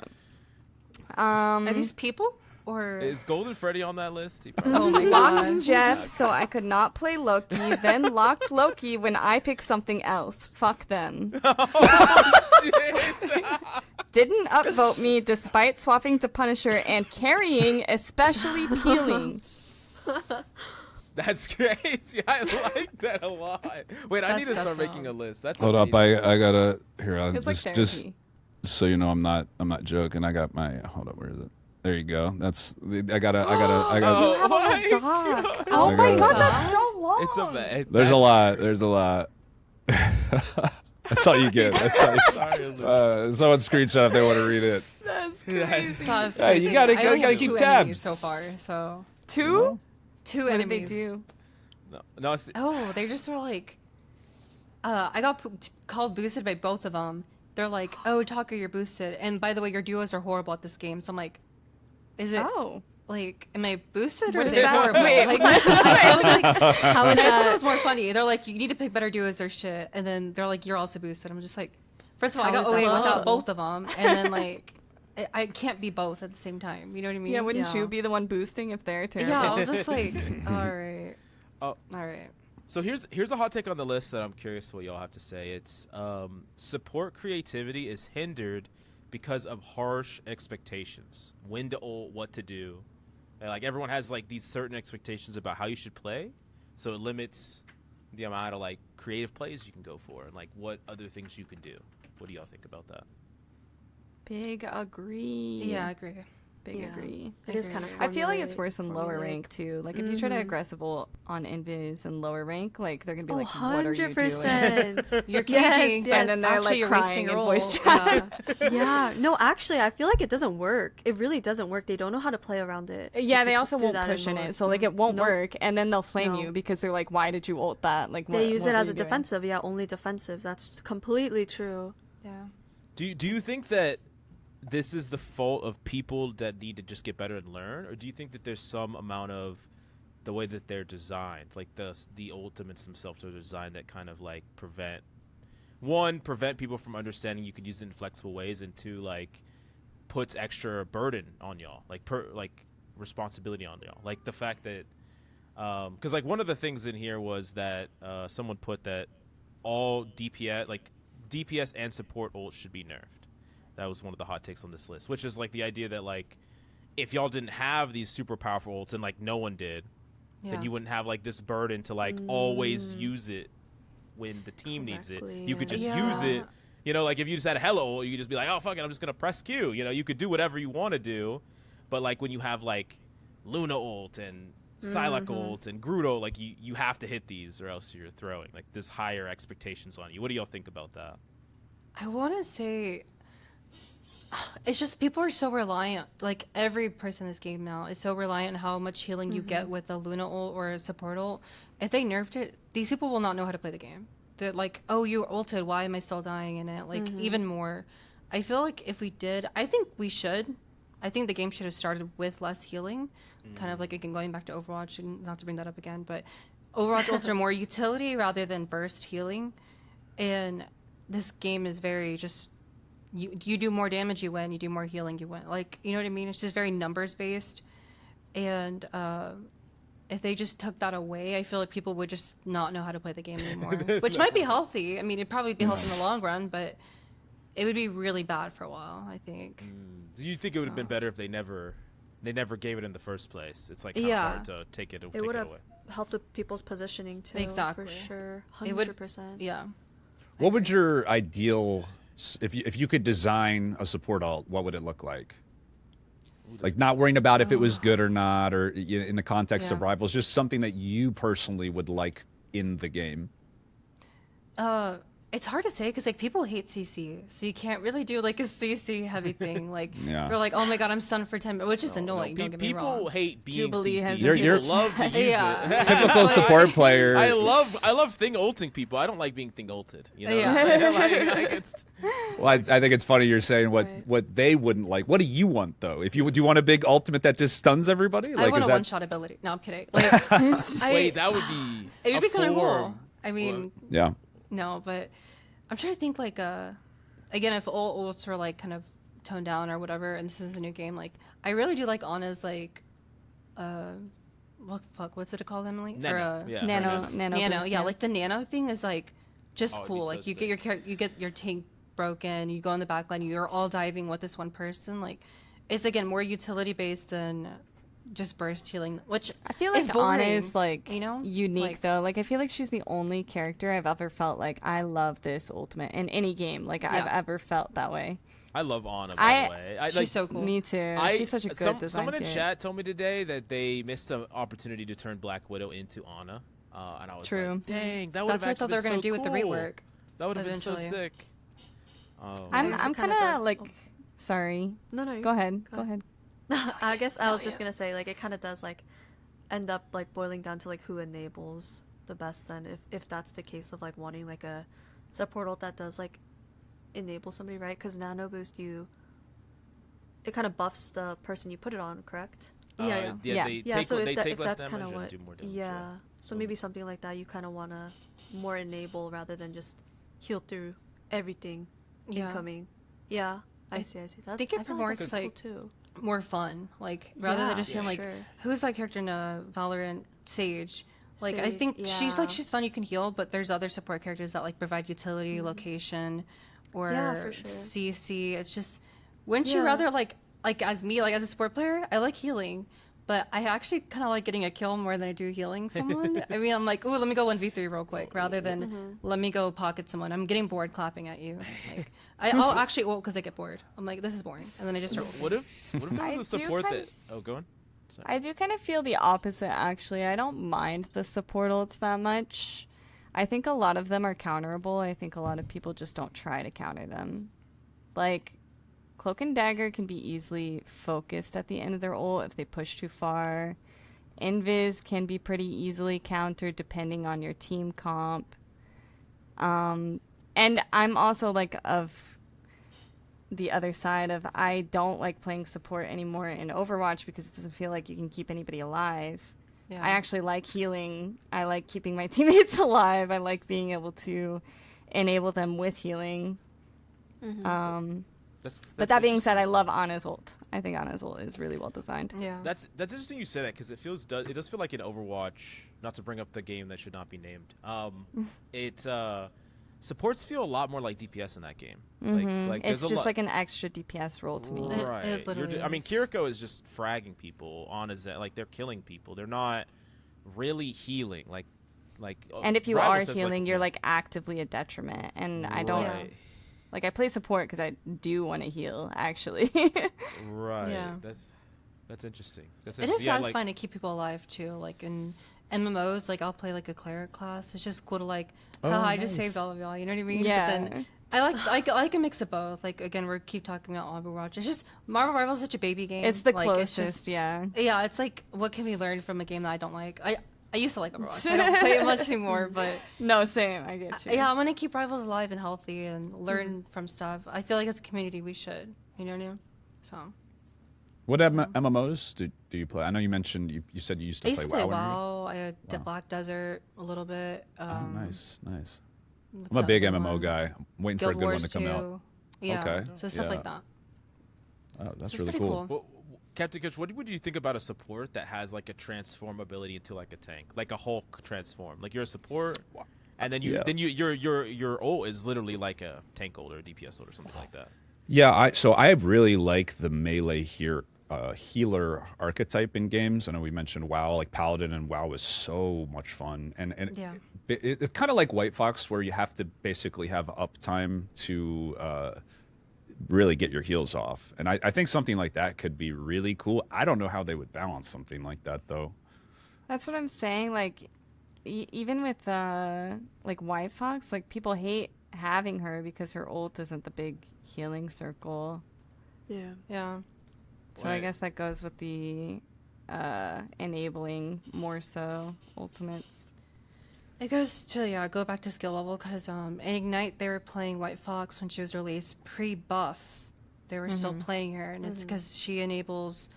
Are these people or? Is Golden Freddy on that list? He Oh my Locked god. Jeff so I could not play Loki, then locked Loki when I pick something else. Fuck them. Didn't upvote me despite swapping to Punisher and carrying, especially peeling. That's crazy. I like that a lot. Wait, I That's need to start tough, making though. a list. That's Hold up, amazing. I gotta here. I'll It's like just therapy. so you know, I'm not joking. I got my hold up. Where is it? There you go. That's I gotta. Oh, You have my a doc. Oh I my got god, it. that's so long. It's a. There's a lot. There's a lot. That's all you get. That's all you, Sorry, Elizabeth. someone screenshot if they want to read it. That's crazy. That's Yeah, you crazy. gotta- I you only gotta have keep 2 enemies tabs. so far. So 2? 2 What did enemies. they do? No, it's, Oh, they just were like, I got called boosted by both of them. They're like, oh, Tucker, you're boosted. And by the way, your duos are horrible at this game. So I'm like, is it Oh. like, am I boosted or What are is they that? horrible? Wait, Like, I was like, How is and I thought it that? was more funny. They're like, you need to pick better duos. They're shit. And then they're like, you're also boosted. I'm just like, first of all, How I got is that away without possible? both of them. And then like, I can't be both at the same time. You know what I mean? Yeah, wouldn't Yeah. you be the one boosting if they're terrible? Yeah, I was just like, all right. Oh. All right. So here's a hot take on the list that I'm curious what y'all have to say. It's support creativity is hindered because of harsh expectations. When to ult, what to do. And, like everyone has like these certain expectations about how you should play, so it limits the amount of like creative plays you can go for and like what other things you can do. What do y'all think about that? Big agree. Yeah, I agree. Big Yeah. agree. It is kind of. I feel like it's worse in lower formulaic. rank too. Like if you try to aggressive ult on invis in lower rank, like they're gonna be Oh, like, "What are you doing?" 100%. You're Yes, caging, yes. And then they're, actually like, you're crying wasting in your voice ult. chat. Yeah. Yeah, no, actually, I feel like it doesn't work. It really doesn't work. They don't know how to play around it. Yeah, If they you also do won't that push in lower- it, so like it won't Nope. work, and then they'll flame No. you because they're like, "Why did you ult that?" Like They use what it were as you a doing? defensive. Yeah, only defensive. That's completely true. Yeah. Do you think that this is the fault of people that need to just get better and learn, or do you think that there's some amount of the way that they're designed, like the ultimates themselves are designed that kind of like prevent one, prevent people from understanding you could use it in flexible ways, and two, like puts extra burden on y'all, like responsibility on y'all, like the fact that because like one of the things in here was that someone put that all DPS and support ults should be nerfed. That was one of the hot takes on this list, which is like the idea that like if y'all didn't have these super powerful ults and like no one did, then you wouldn't have like this burden to like always use it when the team needs it. You could just use it, you know, like if you just had a hello, you could just be like, oh fuck it, I'm just gonna press Q. You know, you could do whatever you want to do, but like when you have like Luna ult and Psylocke ult and Groot ult, like you have to hit these or else you're throwing. Like there's higher expectations on you. What do y'all think about that? I want to say it's just people are so reliant. Like every person in this game now is so reliant on how much healing you get with a Luna ult or a support ult. If they nerfed it, these people will not know how to play the game. They're like, oh, you ulted. Why am I still dying in it? Like even more. I feel like if we did, I think we should. I think the game should have started with less healing. Kind of like again going back to Overwatch, and not to bring that up again, but Overwatch ults are more utility rather than burst healing. And this game is very just you do more damage, you win. You do more healing, you win. Like, you know what I mean? It's just very numbers based. And if they just took that away, I feel like people would just not know how to play the game anymore, which might be healthy. I mean, it'd probably be healthy in the long run, but it would be really bad for a while, I think. Do you think it would have been better if they never gave it in the first place? It's like kind of hard to take it It would have away. helped with people's positioning too. Exactly. For sure. It would- 100%. Yeah. What would your ideal, if you could design a support alt, what would it look like? Like not worrying about if it was good or not, or you know, in the context of rivals, just something that you personally would like in the game. It's hard to say because like people hate CC, so you can't really do like a CC heavy thing. Like you're like, oh my god, I'm stunned for 10 minutes, which is annoying. Don't get me wrong. People hate being Jubilee CC. has People love to use it. Typical support player. I love thing ulting people. I don't like being thing ulted. You know? Yeah. like it's, Well, I think it's funny you're saying what they wouldn't like. What do you want though? Do you want a big ultimate that just stuns everybody? Like, I want is a that... one-shot ability. No, I'm kidding. Like, wait, that would be. it would be kind of cool. form. I mean, Yeah. no, but I'm trying to think like again, if all ults are like kind of toned down or whatever, and this is a new game, like I really do like Anna's like what's it called, Emily? Nano. Or, Yeah, Nano nano, boost, yeah, like the nano thing is like just Oh, it'd cool. be Like so you get your tank broken, you go in the back line, you're all diving with this one person. Like it's again more utility based than just burst healing, which I feel is like boring, Anna is like you know, unique like, though. Like I feel like she's the only character I've ever felt like I love this ultimate in any game. Like I've ever felt that way. I love Anna, by the way. She's so cool. Me too. She's such a good design Someone in kit. chat told me today that they missed an opportunity to turn Black Widow into Anna, and I was True. like, "Dang, that would have That's what I actually thought they were been gonna so do with the cool. rework. That would have been so eventually. sick." I'm It kind kinda of does- like, sorry. No. Go ahead. Go ahead. I guess I was just gonna say like it kind of does like end up like boiling down to like who enables the best then if that's the case of like wanting like a support ult that does like enable somebody, right? Because nano boost it kind of buffs the person you put it on, correct? Yeah. They Yeah, take, so they if, take if less that's damage kind of and what do more damage. yeah, so maybe something like that you kind of want to more enable rather than just heal through everything incoming. Yeah, I see. That, think it I feel promotes, that's cool like, too. more fun, like rather than just Yeah, being like, sure. who's that character in Valorant? Sage. Like I Sage, think yeah. she's fun. You can heal, but there's other support characters that like provide utility, location, or Yeah, for sure. CC. It's just wouldn't you Yeah. rather like as me like as a support player, I like healing, but I actually kind of like getting a kill more than I do healing someone. I mean, I'm like, ooh, let me go 1v3 real quick, rather than let me go pocket someone. I'm getting bored clapping at you. Like I'll actually because I get bored. I'm like, this is boring, and then I just start. What if there was I a do support kind that? Oh, go on. Sorry. I do kind of feel the opposite, actually. I don't mind the support ults that much. I think a lot of them are counterable. I think a lot of people just don't try to counter them. Like, Cloak and Dagger can be easily focused at the end of their ult if they push too far. Invis can be pretty easily countered depending on your team comp. And I'm also, like, of the other side of I don't like playing support anymore in Overwatch because it doesn't feel like you can keep anybody alive. Yeah. I actually like healing. I like keeping my teammates alive. I like being able to enable them with healing. That's But that being interesting. said, I love Ana's ult. I think Ana's ult is really well designed. Yeah. That's interesting you say that because it does feel like in Overwatch. Not to bring up the game that should not be named. Supports feel a lot more like DPS in that game. Like It's there's a just lot- like an extra DPS role to me. Right. It literally I mean, is. Kiriko is just fragging people on his like they're killing people. They're not really healing. Like. And if you Rival are says, healing, you're like actively a detriment. And I don't Right. like. I play support because I do want to heal. Actually. Right. Yeah. That's interesting. That's It is interesting. Yeah, satisfying to keep people alive too. Like in MMOs, like I'll play like a cleric class. It's just cool to like, I just saved all of y'all. You know what I mean? Yeah. But then I like a mix of both. Like again, we keep talking about Overwatch. It's just Marvel Rivals is such a baby game. It's the like, closest. It's just, Yeah. yeah, it's like what can we learn from a game that I don't like? I used to like Overwatch. I don't play it much anymore, but No, same. I get you. yeah, I'm gonna keep Rivals alive and healthy and learn from stuff. I feel like as a community we should. You know what I mean? So. What MMOs do you play? I know you mentioned you said you used I to used play to play WoW. WoW. I did Black Desert a little bit. Oh, nice. what's I'm a that big other MMO one? guy. I'm waiting Guild for a good Wars one to come 2. out. Yeah. Okay. So stuff Yeah. like that. Oh, that's It's really pretty cool. Well, Captain Coach, what would you think about a support that has like a transform ability into like a tank, like a Hulk transform? Like you're a support, and then your ult is literally like a tank ult or a DPS ult or something like that. Yeah, I really like the melee healer archetype in games. I know we mentioned WoW, like Paladin and WoW is so much fun, and Yeah. it's kind of like White Fox where you have to basically have uptime to really get your heals off. And I think something like that could be really cool. I don't know how they would balance something like that though. That's what I'm saying. Like, even with like White Fox, like people hate having her because her ult isn't the big healing circle. Yeah. Yeah. So I guess that goes with the enabling more so ultimates. It goes to go back to skill level because in Ignite they were playing White Fox when she was released pre-buff. They were still playing her, and it's because she enables.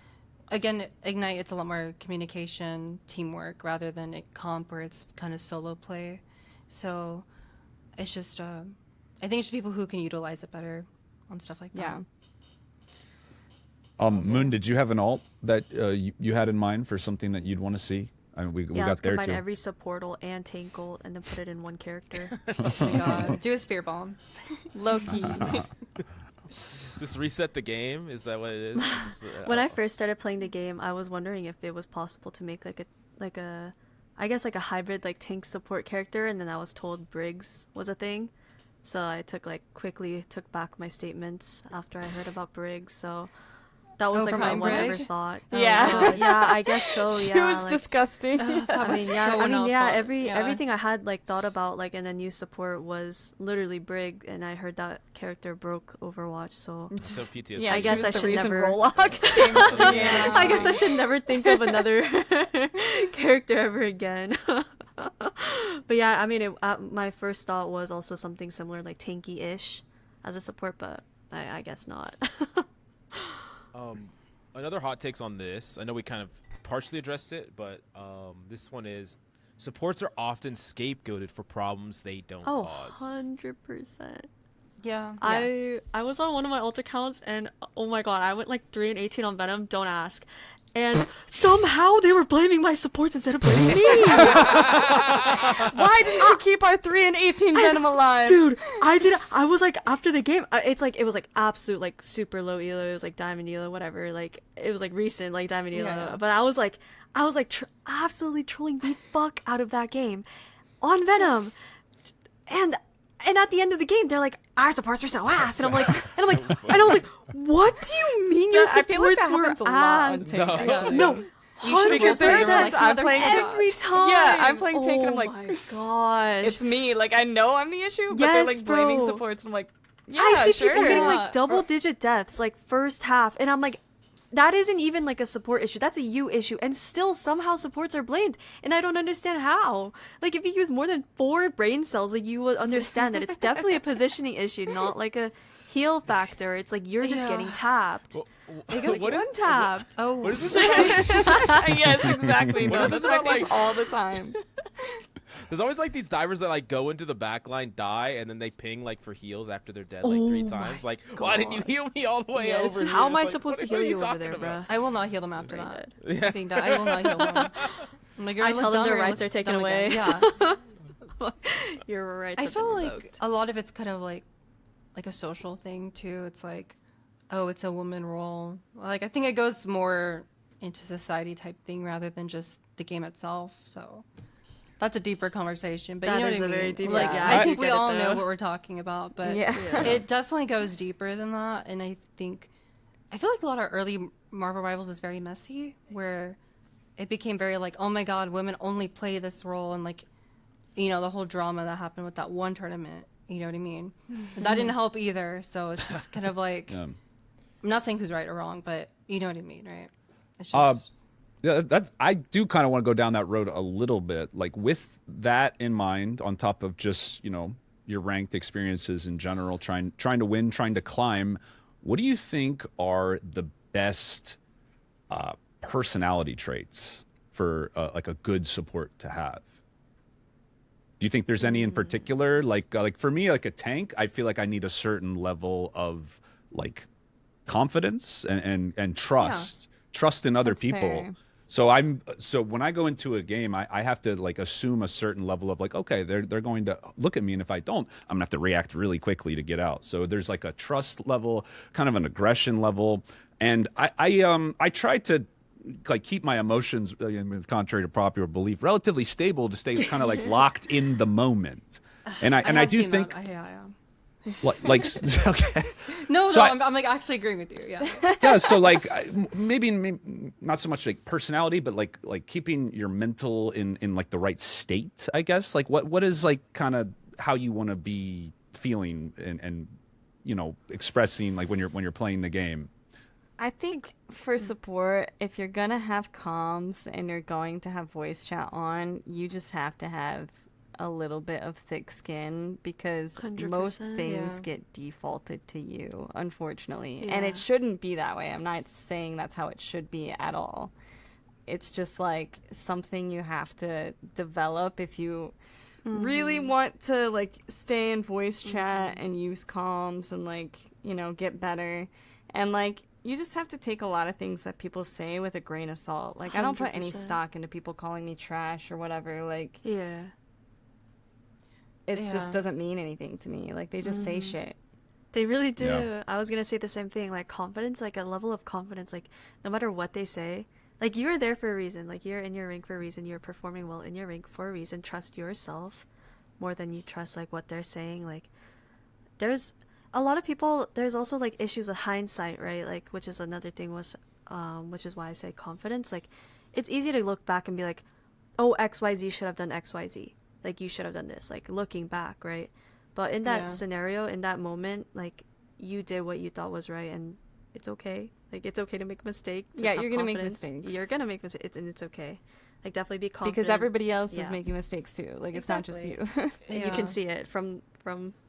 Again, Ignite it's a lot more communication, teamwork rather than a comp where it's kind of solo play. So it's just I think it's just people who can utilize it better on stuff like that. Yeah. Moon, did you have an alt that you had in mind for something that you'd want to see? I mean, we Yeah, got let's there combine too. every support ult and tank ult and then put it in one character. Oh my God. Do a spear bomb. Loki. Just reset the game. Is that what it is? Just, When I first started playing the game, I was wondering if it was possible to make like a I guess like a hybrid like tank support character, and then I was told Briggs was a thing. So I quickly took back my statements after I heard about Briggs. So that was Oh, like for my Mine one ever Brig? thought. Yeah. Yeah, I guess so. She Yeah, was like, disgusting. I mean, yeah, so not fun. everything I had like thought about like in a new support was literally Brig, and I heard that character broke Overwatch, so So PTSD. Yeah, I she guess was I the should reason never- Rollock came into the game. I guess I should never think of another character ever again. But yeah, I mean, my first thought was also something similar, like tanky-ish as a support, but I guess not. Another hot takes on this. I know we kind of partially addressed it, but this one is supports are often scapegoated for problems they don't Oh, cause. 100%. Yeah. I was on one of my alt accounts, and oh my god, I went like 3-18 on Venom. Don't ask. And somehow they were blaming my supports instead of blaming me. Why didn't you keep our 3-18 Venom alive? Dude, I was like, after the game, it was like absolute like super low elo. It was like diamond elo, whatever. Like it was like recent like diamond elo. Yeah. But I was like absolutely trolling the fuck out of that game on Venom, and at the end of the game, they're like, our supports were so ass, and I was like, what do you mean your I feel like supports that were happens a lot on ass? Tank, actually. No. Because there are 100%. times I'm playing Every time. Yeah, I'm playing tank and I'm like, oh my gosh. it's me. Like, I know I'm the issue, but they're Yes, like blaming bro. supports. And I'm like, yeah, I see sure. people getting Yeah. like double-digit deaths, like first half, and I'm like, that isn't even like a support issue. That's a you issue, and still somehow supports are blamed, and I don't understand how. Like, if you use more than 4 brain cells, like you would understand that it's definitely a positioning issue, not like a heal factor. It's like you're just Yeah. getting tapped. What is Untapped. Oh. What is this? Yes, exactly. What No, is that's this my about, face like- all the time. There's always like these divers that like go into the back line, die, and then they ping like for heals after they're dead like 3 times. Like, why didn't you heal me all the way Yes. over? How here? am I Like, supposed to what are heal you over talking there, about? bruh? I will not heal them after that. Yeah. Being done, I will not heal them. I'm like, you're I gonna tell look them their dumb, you're rights gonna are look taken dumb away. again. Yeah. Your rights I have been feel like revoked. a lot of it's kind of like a social thing too. It's like, oh, it's a woman role. Like I think it goes more into society type thing rather than just the game itself. So that's a deeper conversation. But That you know is what I a very mean? deep Like one. Yeah, I I think do we get it, all know though. what we're talking about, but Yeah. it definitely goes deeper than that. And I feel like a lot of early Marvel Rivals is very messy, where it became very like, oh my god, women only play this role, and like, you know, the whole drama that happened with that one tournament. You know what I mean? And that didn't help either. So it's just kind of like, Yeah. I'm not saying who's right or wrong, but you know what I mean, right? It's Uh, just Yeah, I do kind of want to go down that road a little bit. Like with that in mind, on top of just, you know, your ranked experiences in general, trying to win, trying to climb, what do you think are the best personality traits for like a good support to have? Do you think there's any in particular? Like for me, like a tank, I feel like I need a certain level of like confidence and trust in other That's people. fair. So when I go into a game, I have to like assume a certain level of like, okay, they're going to look at me, and if I don't, I'm gonna have to react really quickly to get out. So there's like a trust level, kind of an aggression level, and I try to like keep my emotions, contrary to popular belief, relatively stable to stay kind of like locked in the moment. And I have do seen think that. Yeah. like okay. No, So I'm like actually agreeing with you. Yeah. Yeah, so like maybe not so much like personality, but like keeping your mental in like the right state, I guess. Like what is like kind of how you want to be feeling and you know, expressing like when you're playing the game. I think for support, if you're gonna have comms and you're going to have voice chat on, you just have to have a little bit of thick skin, because 100%, most things yeah. get defaulted to you, unfortunately. And Yeah. it shouldn't be that way. I'm not saying that's how it should be at all. It's just like something you have to develop if you really want to like stay in voice chat and use comms and like, you know, get better. And like you just have to take a lot of things that people say with a grain of salt. Like I don't put any 100%. stock into people calling me trash or whatever. Like Yeah. it Yeah. just doesn't mean anything to me. Like they just say shit. They really do. Yeah. I was gonna say the same thing. Like confidence, like a level of confidence. Like no matter what they say, like you are there for a reason. Like you're in your rank for a reason. You're performing well in your rank for a reason. Trust yourself more than you trust like what they're saying. Like there's a lot of people. There's also like issues with hindsight, right? Like which is another thing was, which is why I say confidence. Like it's easy to look back and be like, oh, XYZ should have done XYZ. Like you should have done this. Like looking back, right? But in that Yeah. scenario, in that moment, like you did what you thought was right, and it's okay. Like it's okay to make a mistake. Just Yeah, have you're gonna make confidence. mistakes. You're gonna make mistakes, and it's okay. Like definitely be confident Because everybody else Yeah. is making mistakes too. Like it's not just you. And you Yeah. can see it from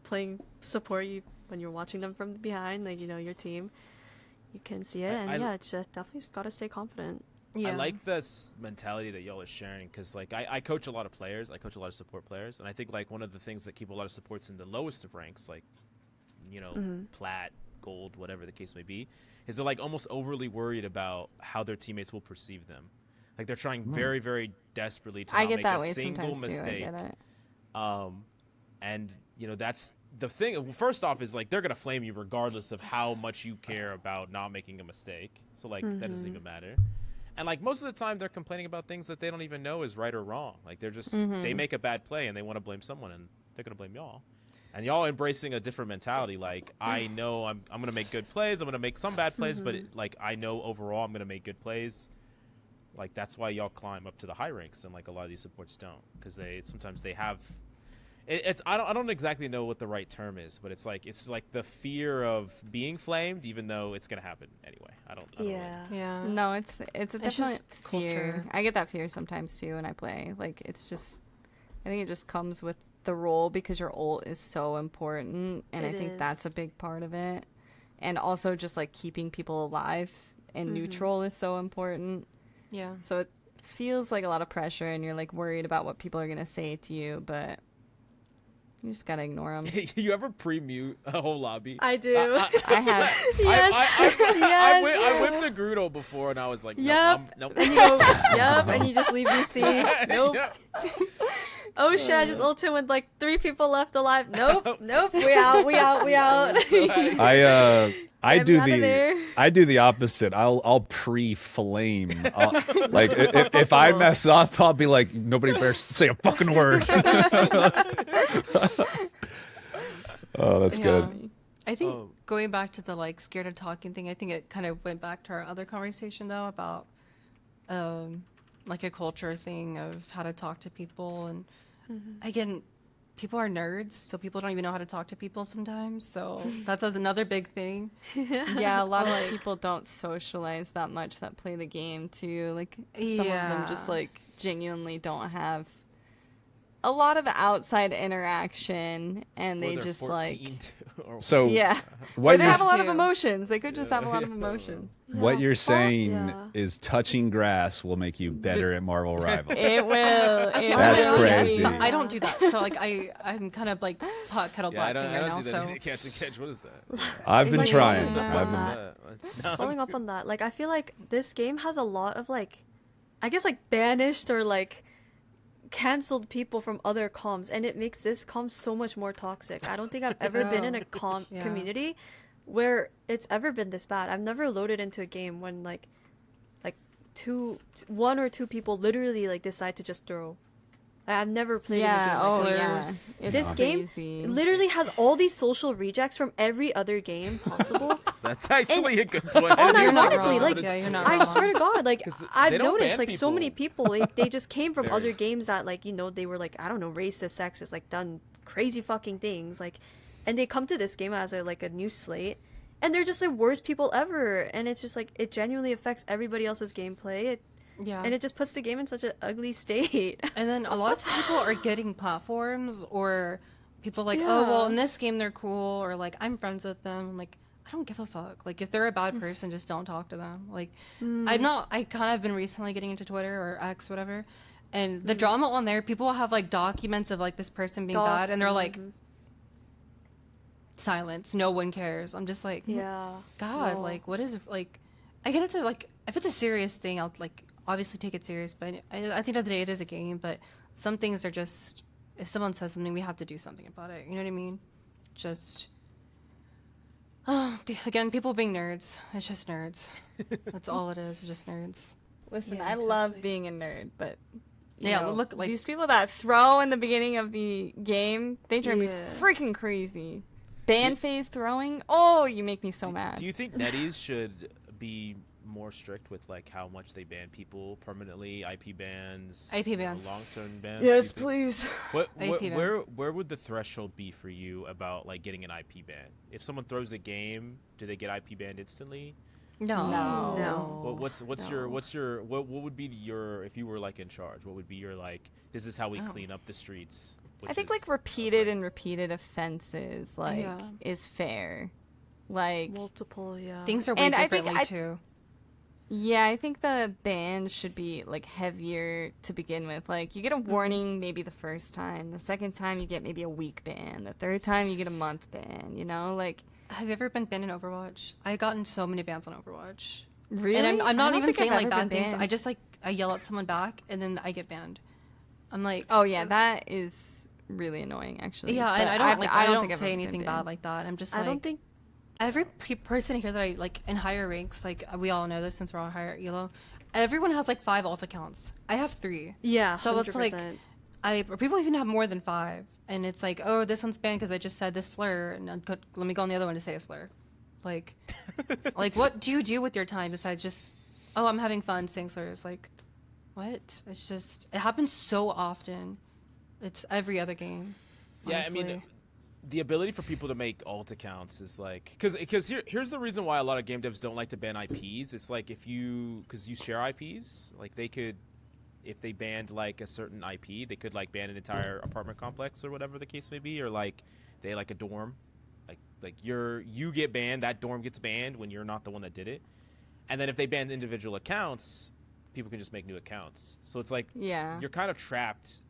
playing support. You when you're watching them from behind, like you know your team, you can see it, and I- yeah, it's just definitely gotta stay confident. Yeah. I like this mentality that y'all are sharing, because like I coach a lot of players, I coach a lot of support players, and I think like one of the things that keep a lot of supports in the lowest of ranks, like, you know, plat, gold, whatever the case may be, is they're like almost overly worried about how their teammates will perceive them. Like they're trying very, very desperately to I not get make that a way single sometimes too. I mistake. get it. And you know, that's the thing. First off is like they're gonna flame you regardless of how much you care about not making a mistake. So like that doesn't even matter. And like most of the time they're complaining about things that they don't even know is right or wrong. Like they're just they make a bad play and they want to blame someone, and they're gonna blame y'all. And y'all embracing a different mentality. Like I know I'm gonna make good plays. I'm gonna make some bad plays, but like I know overall I'm gonna make good plays. Like that's why y'all climb up to the high ranks, and like a lot of these supports don't, because sometimes they have. It's I don't exactly know what the right term is, but it's like the fear of being flamed, even though it's gonna happen anyway. I don't really- Yeah. No, it's a It's definite just fear. culture. I get that fear sometimes too when I play. Like it's just, I think it just comes with the role, because your ult is so important, and I It think that's a is. big part of it. And also just like keeping people alive and neutral is so important. Yeah. So feels like a lot of pressure, and you're like worried about what people are gonna say to you, but you just gotta ignore them. You ever pre-mute a whole lobby? I do. I have. Yes. I whipped a Grudo before, and I was like, Yep. nope. And you go, yep, and you just leave VC. Nope. Yep. Oh shit, I just ulted with like 3 people left alive. Nope, nope, we out. I Get do me outta there. the opposite. I'll pre-flame. Like if I mess up, I'll be like, nobody better say a fucking word. Oh, that's good. I think going back to the like scared of talking thing, I think it kind of went back to our other conversation though about like a culture thing of how to talk to people, and again, people are nerds, so people don't even know how to talk to people sometimes. So that's another big thing. Yeah, a lot of people don't socialize that much that play the game too. Like some of them just like genuinely don't have a lot of outside interaction, and Or they they're just 14 like So yeah. what They you're have a lot of too. emotions. They could just have a lot of emotions. what you're fuck saying yeah. is touching grass will make you better at Marvel Rivals. It will. It That's will. crazy. I don't do that. So like I'm kind of like pot kettle Yeah, I black don't, thing right I now. don't do that. So Catch and catch. What is that? I've been Like, trying. yeah. I've been- No. Following up on that, like I feel like this game has a lot of like, I guess like banished or like canceled people from other comms, and it makes this comm so much more toxic. I don't think I've ever been in a Yeah. community where it's ever been this bad. I've never loaded into a game when like one or two people literally like decide to just throw. I've never played Yeah. in a game Oh like yeah. this. It's This game crazy. literally has all these social rejects from every other game possible. That's actually a good point. Unironically, wrong. like Yeah, you're not I wrong. swear to God, like 'Cause I've they don't noticed, ban like so many people. people, like they just came from Very. other games that, like they were like I don't know, racist, sexist, like done crazy fucking things, like, and they come to this game as a new slate, and they're just the worst people ever, and it's just like it genuinely affects everybody else's gameplay, and it just puts the game in such an ugly state. And then a lot of times people are getting platforms, or people like, Yeah. oh, well, in this game they're cool, or like, I'm friends with them. I'm like, I don't give a fuck. Like, if they're a bad person, just don't talk to them. Like, I kind of been recently getting into Twitter or X, whatever. And the drama on there, people will have like documents of like this person being bad, and they're like, silence, no one cares. I'm just like, Yeah. God, No. like, what is, like, I get into, like, if it's a serious thing, I'll, like, obviously take it serious, but I think at the day it is a game, but some things are just, if someone says something, we have to do something about it, you know what I mean? Just, again, people being nerds, it's just nerds. That's all it is, it's just nerds. Listen, Yeah, I love exactly. being a nerd, but you Yeah, know, look, like- these people that throw in the beginning of the game, they drive me Yeah. freaking crazy. Ban phase throwing, oh, you make me so mad. Do you think netties should be more strict with like how much they ban people permanently, IP bans, IP bans. long-term bans? Yes, Do you think- please. IP ban. Where would the threshold be for you about like getting an IP ban? If someone throws a game, do they get IP banned instantly? No. No. What's what would be your, if you were like in charge, what would be your like, this is how we clean up the streets? I which think is- like repeated offenses like Yeah. is fair. Like Multiple, yeah. Things are way And I think differently, too. yeah, I think the bans should be like heavier to begin with. Like you get a warning maybe the first time, the second time you get maybe a week ban, the third time you get a month ban, you know? Like Have you ever been banned in Overwatch? I gotten so many bans on Overwatch. really? And I'm I not don't even think I've saying like ever bad been things. I banned. just like I yell at someone back and then I get banned. I'm like, Oh yeah, that is really annoying actually. yeah, But and I don't like I don't think I've say ever been anything banned. bad like that. I'm just I like don't think every person here that I like in higher ranks, like we all know this since we're all higher elo. Everyone has like 5 alt accounts. I have 3. yeah. So it's like 100%. or people even have more than 5, and it's like, oh, this one's banned because I just said this slur, and let me go on the other one to say a slur. Like, like what do you do with your time besides just, oh, I'm having fun saying slurs? Like, what? It's just it happens so often. It's every other game. Yeah, I mean, honestly. the ability for people to make alt accounts is like, because here's the reason why a lot of game devs don't like to ban IPs. It's like because you share IPs, like they could, if they banned like a certain IP, they could like ban an entire apartment complex or whatever the case may be, or like they like a dorm, like you get banned, that dorm gets banned when you're not the one that did it, and then if they banned individual accounts, people can just make new accounts. So it's like Yeah. you're kind of trapped.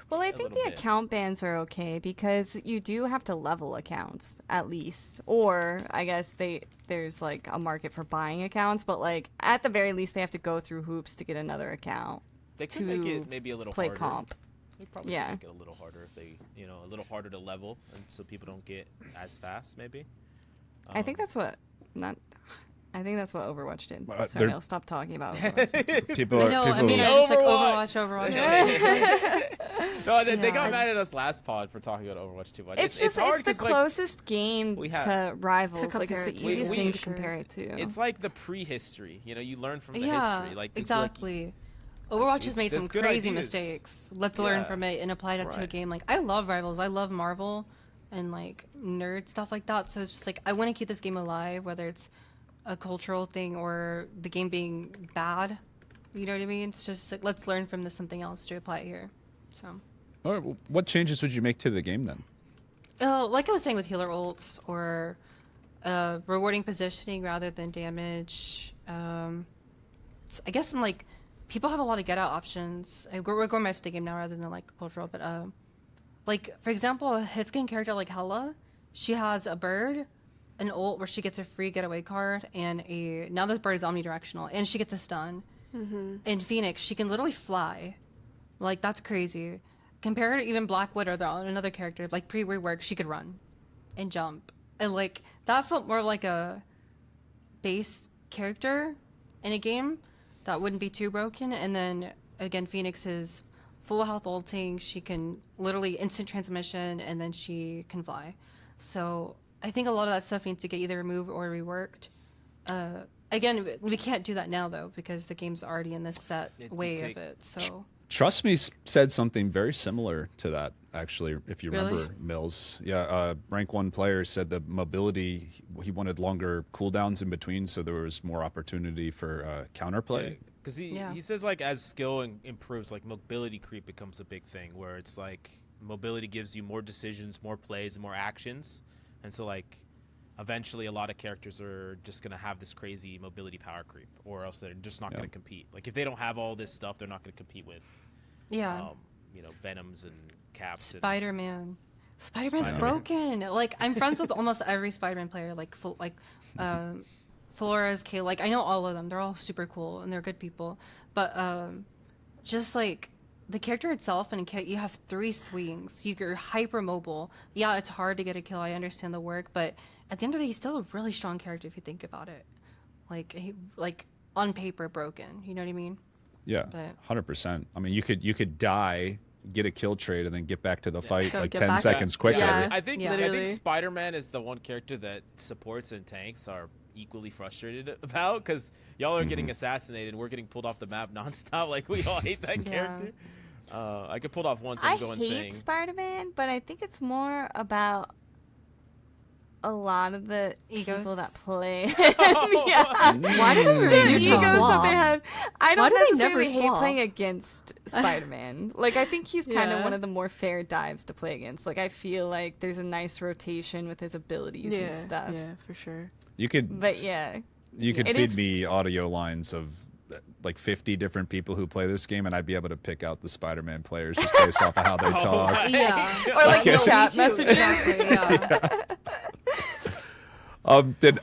Well, I a think little the bit. account bans are okay because you do have to level accounts at least, or I guess there's like a market for buying accounts, but like at the very least they have to go through hoops to get another account They could to make it maybe a little play harder. comp. They probably Yeah. could make it a little harder if they, a little harder to level, and so people don't get as fast. Maybe. I think that's what I think that's what Overwatch did. But Sorry, they're- I'll stop talking about Overwatch. People I are. know. people I mean, are- I just like Overwatch. Overwatch. No, they Yeah. got mad at us last pod for talking about Overwatch too much. It's hard the 'cause, like, closest game we have- to Rivals. To Like it's compare the it to. easiest We- thing we- to compare it to. It's like the prehistory. You learn from the Yeah, history. Like it's like- exactly. Overwatch has made there's some good crazy ideas. mistakes. Let's learn Yeah. from it and apply that to a Right. game. Like I love Rivals. I love Marvel and like nerd stuff like that. So it's just like I want to keep this game alive, whether it's a cultural thing or the game being bad. You know what I mean? It's just like let's learn from this something else to apply it here. So, All right, what changes would you make to the game then? like I was saying with healer ults or rewarding positioning rather than damage. I guess I'm like people have a lot of get out options. We're going back to the game now rather than like cultural, but like for example, a hitscan character like Hella, she has a bird, an ult where she gets a free getaway card, and now this bird is omnidirectional, and she gets a stun. In Phoenix, she can literally fly, like that's crazy. Compared to even Black Widow, another character like pre-rework, she could run and jump, and like that felt more like a base character in a game that wouldn't be too broken. And then again, Phoenix is full health ulting. She can literally instant transmission, and then she can fly. So I think a lot of that stuff needs to get either removed or reworked. Again, we can't do that now though because the game's already in this set way of it. So Trust Me said something very similar to that, actually, if you remember, Really? Mills. Yeah, rank 1 player said the mobility, he wanted longer cooldowns in between, so there was more opportunity for counterplay. Because Yeah. he says like as skill improves, like mobility creep becomes a big thing where it's like mobility gives you more decisions, more plays, and more actions, and so like eventually a lot of characters are just gonna have this crazy mobility power creep, or else they're just not Yeah. gonna compete. Like if they don't have all this stuff, they're not gonna compete with yeah. Venoms and Caps. Spider-Man. Spider-Man's Spider-Man. broken. Like I'm friends with almost every Spider-Man player. Like Flores, Kay. Like I know all of them. They're all super cool and they're good people. But just like the character itself, and you have 3 swings. You're hyper mobile. Yeah, it's hard to get a kill. I understand the work, but at the end of the day, he's still a really strong character if you think about it. Like on paper, broken. You know what I mean? Yeah, But- 100%. I mean, you could die, get a kill trade, and then get back to the fight Go like get 10 back. seconds quicker. Yeah. I think Literally. Spider-Man is the one character that supports and tanks are equally frustrated about because y'all are getting assassinated and we're getting pulled off the map nonstop. Like we all hate that Yeah. character. I get pulled off once. I I'm going hate thing. Spider-Man, but I think it's more about a lot of the Egos? people that play. Why do The they do egos so? that they have. I Why don't do they necessarily never hate swap? playing against Spider-Man. Like I think he's kind of Yeah. one of the more fair dives to play against. Like I feel like there's a nice rotation with his abilities and stuff. Yeah, for sure. You could But yeah, you could It feed is- me audio lines of like 50 different people who play this game, and I'd be able to pick out the Spider-Man players just based off of how they talk. Yeah. or like the Yeah. chat Me too, messages. exactly, yeah. Did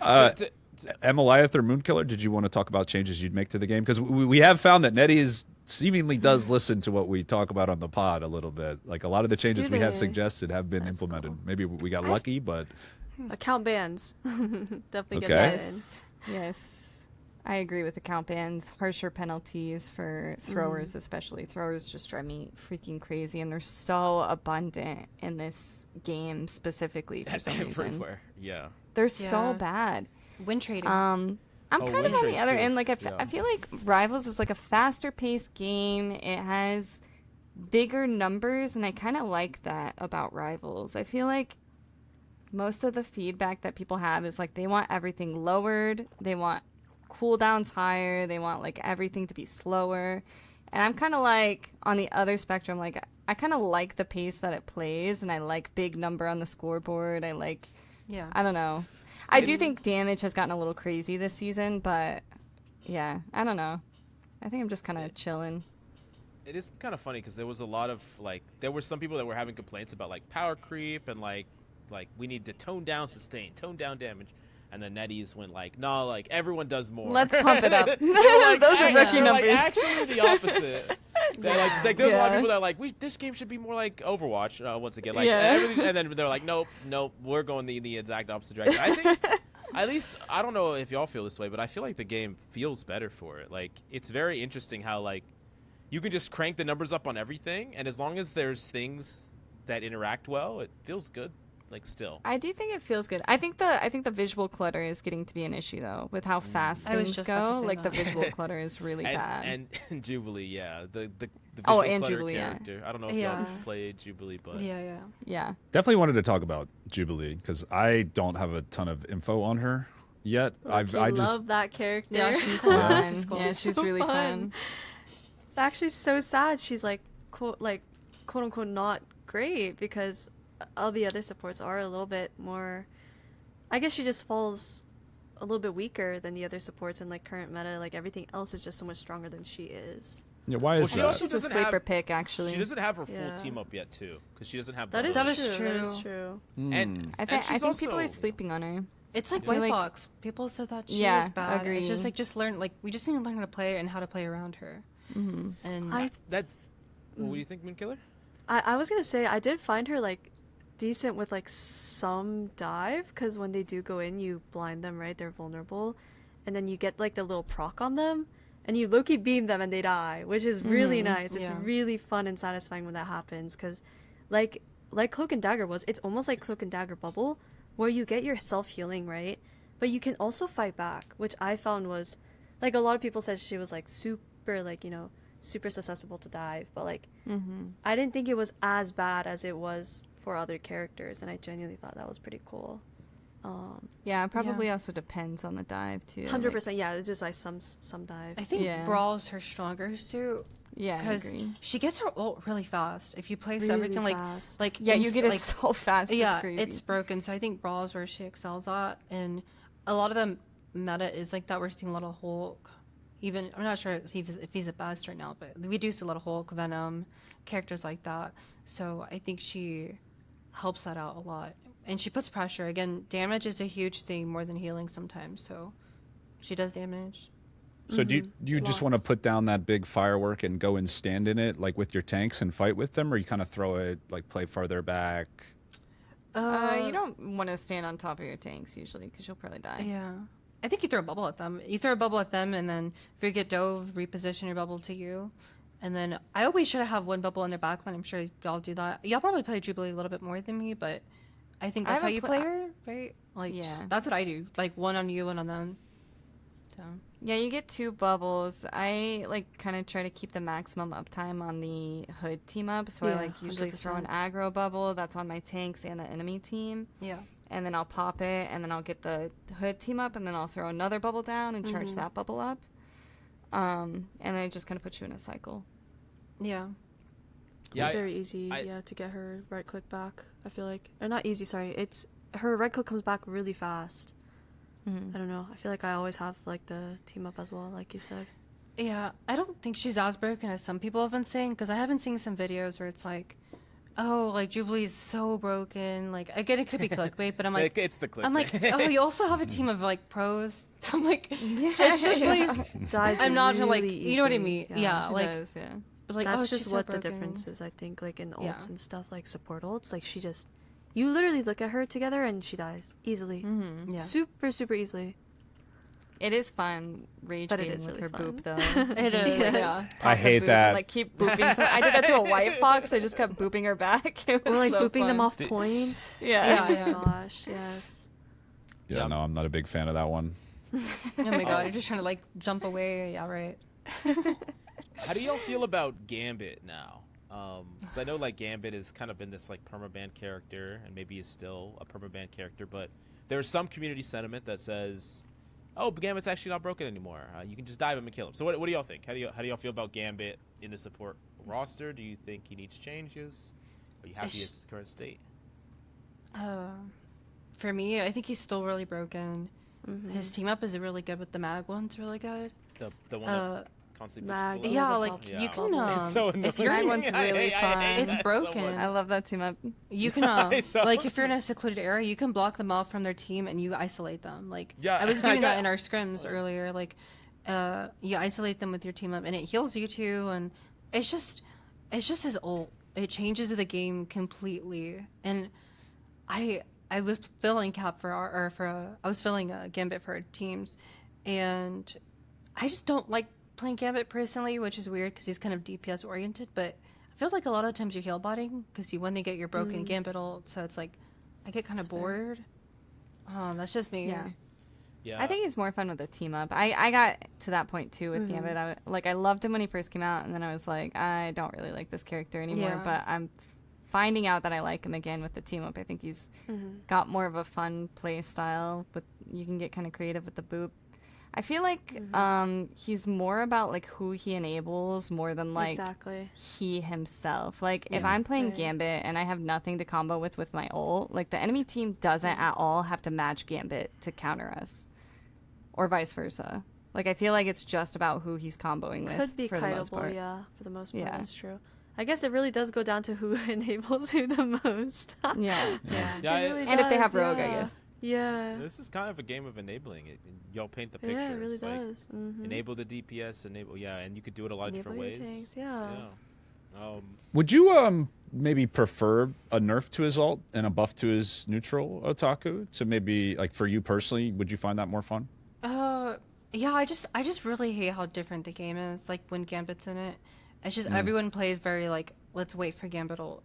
Emiliath or Moonkiller, did you want to talk about changes you'd make to the game? Because we have found that Nettie seemingly does listen to what we talk about on the pod a little bit. Like a lot of the changes we have they? suggested have been That's implemented. cool. Maybe we got lucky, but Account bans. Definitely get Okay. that in. Yes. I agree with the count bans. Harsher penalties for throwers, especially. Throwers just drive me freaking crazy, and they're so abundant in this game specifically for some reason. Everywhere. Yeah. They're so Yeah. bad. Win trading. I'm Oh, kind of win on the rates other too. end. Like Yeah. I feel like Rivals is like a faster paced game. It has bigger numbers, and I kind of like that about Rivals. I feel like most of the feedback that people have is like they want everything lowered. They want cooldowns higher. They want like everything to be slower. And I'm kind of like on the other spectrum. Like I kind of like the pace that it plays, and I like big number on the scoreboard. I like. yeah. I don't know. I do think damage has gotten a little crazy this season, but yeah, I don't know. I think I'm just kind of chilling. It is kind of funny because there was a lot of there were some people that were having complaints about power creep and like we need to tone down sustain, tone down damage, and the netties went no, everyone does more. Let's pump it up. Those are rookie numbers. Actually, the opposite. There's a lot of people that are this game should be more like Overwatch. Once again, and then they're like, nope, we're going the exact opposite direction. I think. At least, I don't know if y'all feel this way, but I feel like the game feels better for it. It's very interesting how, you can just crank the numbers up on everything, and as long as there's things that interact well, it feels good, still. I do think it feels good. I think the visual clutter is getting to be an issue, though, with how fast I was things just about go. to say The that. visual clutter is really bad. And Jubilee, yeah. The Oh, visual and clutter Jubilee, character. yeah. I don't know if y'all played Jubilee, but... Yeah. Definitely wanted to talk about Jubilee because I don't have a ton of info on her yet. I love that character. Yeah, She's cool. fun. She's cool. Yeah, she's so really fun. It's actually so sad. She's quote unquote not great because all the other supports are a little bit more. I guess she just falls a little bit weaker than the other supports in current meta. Everything else is just so much stronger than she is. Yeah, why is she that? also She's a doesn't sleeper have- pick, actually. She doesn't have her full Yeah. team up yet, too, because she doesn't have That is the- true. That is true. true. And I and think she's people are also- sleeping on her. It's like I feel White like- Fox. People said that she Yeah, was bad. agree. It's just learn. We just need to learn how to play and how to play around her. Mm-hmm. And What do you think, Moonkiller? I was gonna say I did find her decent with some dive because when they do go in, you blind them, right? They're vulnerable, and then you get the little proc on them. And you low-key beam them and they die, which is really nice. It's Yeah. really fun and satisfying when that happens. Because, like Cloak and Dagger was, it's almost like Cloak and Dagger Bubble, where you get your self-healing, right? But you can also fight back, which I found was, a lot of people said she was, super, super susceptible to dive. But, I didn't think it was as bad as it was for other characters. And I genuinely thought that was pretty cool. Yeah, it probably also depends on the dive, too. 100%, yeah, it's just some dive. I think Yeah. Brawl's her stronger suit Yeah, I because agree. she gets her ult really fast. If you place Really everything fast. Yeah, you get it so fast. yeah, it's crazy. it's broken. So I think Brawl is where she excels at, and a lot of the meta is that. We're seeing a lot of Hulk. Even I'm not sure if he's the best right now, but we do see a lot of Hulk, Venom, characters like that. So I think she helps that out a lot, and she puts pressure. Again, damage is a huge thing more than healing sometimes. So she does damage. So do you just want to Lots. put down that big firework and go and stand in it with your tanks and fight with them, or you kind of throw it play farther back? You don't want to stand on top of your tanks usually because you'll probably die. Yeah. I think you throw a bubble at them. You throw a bubble at them, and then if you get dove, reposition your bubble to you. And then I always try to have one bubble in their backline. I'm sure y'all do that. Y'all probably play Jubilee a little bit more than me, but I think I that's how haven't you pla- play her, right? Yeah. That's what I do. One on you, one on them. So. Yeah, you get 2 bubbles. I kind of try to keep the maximum uptime on the hood team up, so Yeah, I usually throw an 100%. aggro bubble that's on my tanks and the enemy team, Yeah. and then I'll pop it, and then I'll get the hood team up, and then I'll throw another bubble down and charge that bubble up, and then it just kind of puts you in a cycle. Yeah. Yeah, It's very easy, to get her right click back. I feel like, or not easy. Sorry, it's her right click comes back really fast. I don't know. I feel like I always have the team up as well, like you said. Yeah. I don't think she's as broken as some people have been saying, because I have been seeing some videos where it's Jubilee's so broken. I get it could be clickbait, but I'm like, it's the clip. I'm like, oh, you also have a team of pros. So I'm like, it's just Dies I'm not really you know what I easily. mean? Yeah, Yeah, She does, yeah. but that's oh, she's just so what the broken. difference is. I think in ults Yeah. and stuff support ults. She just, you literally look at her together and she dies easily. Yeah. Super easily. It is fun rage But it baiting is with really her fun. boop though. It is, Yes. yeah. Pop I the hate boop that. And, keep booping. I did that to a white fox. I just kept booping her back. It was Or so booping them fun. off point. Yeah. Yeah. Oh my gosh, yes. Yeah, no, I'm not a big fan of that one. Oh my god, you're just trying to jump away. Yeah, right. How do y'all feel about Gambit now? Because I know Gambit has kind of been this permaban character, and maybe is still a permaban character, but there's some community sentiment that says, "Oh, Gambit's actually not broken anymore. You can just dive him and kill him." So what do y'all think? How do y'all feel about Gambit in the support roster? Do you think he needs changes? Are you happy with his current state? For me, I think he's still really broken. His team up is really good with the mag one's really good. The one that constantly Mag. puts Yeah, the like bubble. Yeah. you can. It's so If annoying. you're, That one's really I fun. hate It's that so broken. much. I love that team up. you can It's so- like if you're in a secluded area, you can block them off from their team and you isolate them. Like Yeah, I was I doing got- that in our scrims earlier. Like you isolate them with your team up and it heals you too. And it's just his ult. It changes the game completely. And I was filling I was filling Gambit for our teams, and I just don't like playing Gambit personally, which is weird because he's kind of DPS oriented. But I feel like a lot of times you're heal botting because you want to get your broken Gambit ult, so it's like I get kind of bored. Oh, that's just me. Yeah. Yeah. I think he's more fun with a team up. I got to that point too with Mm-hmm. Gambit. I loved him when he first came out, and then I was like, I don't really like this character anymore. Yeah. But I'm finding out that I like him again with the team up. I think he's got more of a fun play style, but you can get kind of creative with the boop. I feel like he's more about like who he enables more than like Exactly. he himself. Like if Yeah. I'm playing Right. Gambit and I have nothing to combo with my ult, like the enemy team doesn't at all have to match Gambit to counter us, or vice versa. Like I feel like it's just about who he's comboing with. Could be for the most kiteable, part. yeah. For the most part, Yeah. that's true. I guess it really does go down to who enables who the most. Yeah. Yeah. Yeah, It really And if they have does, rogue, I yeah. guess. Yeah. This is kind of a game of enabling it. Y'all paint the picture. Yeah, it really It's like, does. Mhm. enable the DPS, and you could do it a lot of different Enable your ways. tanks, yeah. Would you maybe prefer a nerf to his ult and a buff to his neutral, Otaku? So maybe like for you personally, would you find that more fun? Yeah, I just really hate how different the game is. Like when Gambit's in it, it's just everyone plays very like let's wait for Gambit ult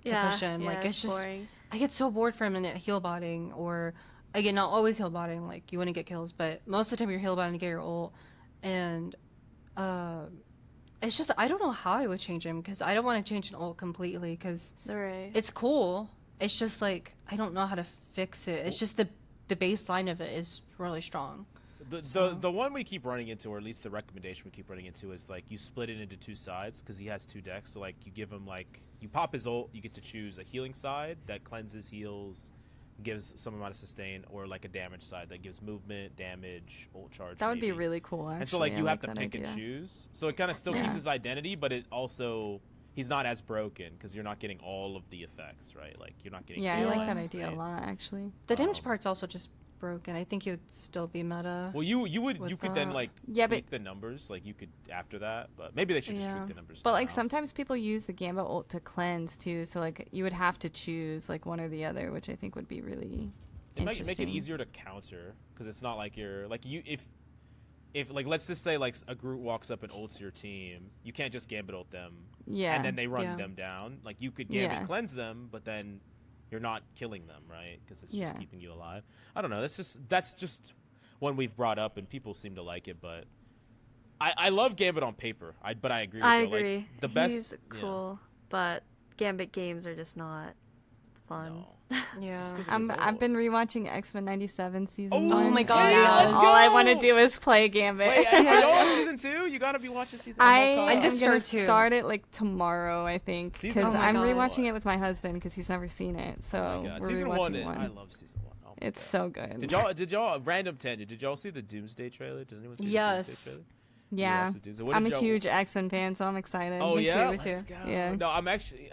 to Yeah, push in. yeah, Like it's just boring. I get so bored from it heal botting, or again not always heal botting. Like you want to get kills, but most of the time you're heal botting to get your ult, and it's just I don't know how I would change him because I don't want to change an ult completely because Right. it's cool. It's just like I don't know how to fix it. It's just the baseline of it is really strong. The one we keep running into, or at least the recommendation we keep running into, is like you split it into two sides because he has two decks. So like you give him like you pop his ult, you get to choose a healing side that cleanses, heals, gives some amount of sustain, or like a damage side that gives movement, damage, ult charge. That would be maybe. really cool, actually. And so like I you have like to that pick idea. and choose. So it kind of still keeps his identity, but it also he's not as broken because you're not getting all of the effects, right? Like you're not getting. Yeah, I heal like and that idea a sustain. lot, actually. The damage part's also just broken. I think it would still be meta. Well, you with could then that. like Yeah, tweak the numbers, like you could after that, but maybe they should just Yeah. tweak the numbers. But like now. sometimes people use the Gambit ult to cleanse too, so like you would have to choose like one or the other, which I think would be really it might interesting. make it easier to counter because it's not like you're like you if like let's just say like a group walks up and ults your team, you can't just Gambit ult them Yeah. and then they run Yeah. them down. Like you could Gambit Yeah. cleanse them, but then you're not killing them, right? Because it's Yeah. just keeping you alive. I don't know. That's just one we've brought up and people seem to like it, but I love Gambit on paper. But I agree with I you. Like, agree. the best He's yeah, cool, but Gambit games are just not fun. no. Yeah. Just 'cause of his I've been ults. rewatching X-Men 97 season Oh 1. my God, and yeah, now let's all I go! want to do is play Gambit. Wait, are y'all on season 2? You gotta be watching season 2. I I am just gonna start to. start it like tomorrow, I think, Season because Oh my I'm God. rewatching it with my husband because he's never seen it. So Oh my God. we're Season rewatching 1, one. I love season 1. Oh my It's God. so good. Did y'all random tangent? Did y'all see the Doomsday trailer? Did anyone see Yes. the Doomsday trailer? Yeah, watched the Doomsday. What I'm did a y'all- huge X-Men fan, so I'm excited. Oh Me yeah, too, me let's too. go. Yeah. No, I'm actually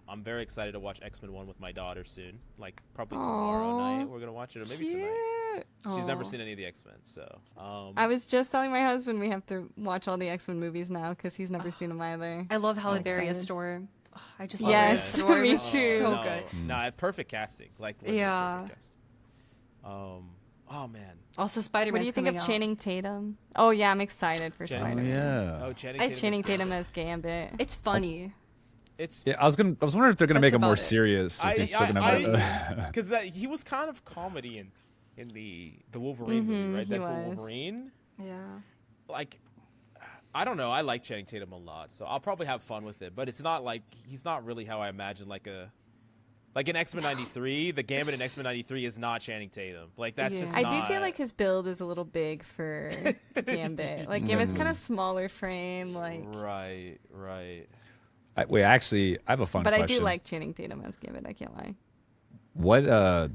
I'm very excited to watch X-Men 1 with my daughter soon. Like probably tomorrow Aw, night we're gonna watch it, or maybe tonight. Cute. She's never Aw. seen any of the X-Men, so I was just telling my husband we have to watch all the X-Men movies now because he's never seen them either. I love Halle I'm Berry as excited. Storm. Ugh, I just Oh, love Yes, her as Storm. me It's too. So no, good. No, perfect casting. Like legit Yeah. perfect casting. Oh man. Also, Spider-Man's What do you think of coming out. Channing Tatum? Oh yeah, I'm excited for Channing- Oh, Spider-Man. yeah. Oh, Channing I- Tatum. Channing is good. Tatum as Gambit. It's funny. It's Yeah, I was wondering if they're gonna That's make it more about it. serious. If he's still gonna have because that he was kind of comedy in the Wolverine movie, right? he That was. Wolverine. Yeah. Like I don't know. I like Channing Tatum a lot, so I'll probably have fun with it. But it's not like he's not really how I imagine like in X-Men '93. The Gambit in X-Men '93 is not Channing Tatum. Like that's Yeah. just. I do not- feel like his build is a little big for Gambit. Like Gambit's kind of smaller frame, like. Right. Wait, actually, I have a fun But question. I do like Channing Tatum as Gambit. I can't lie. What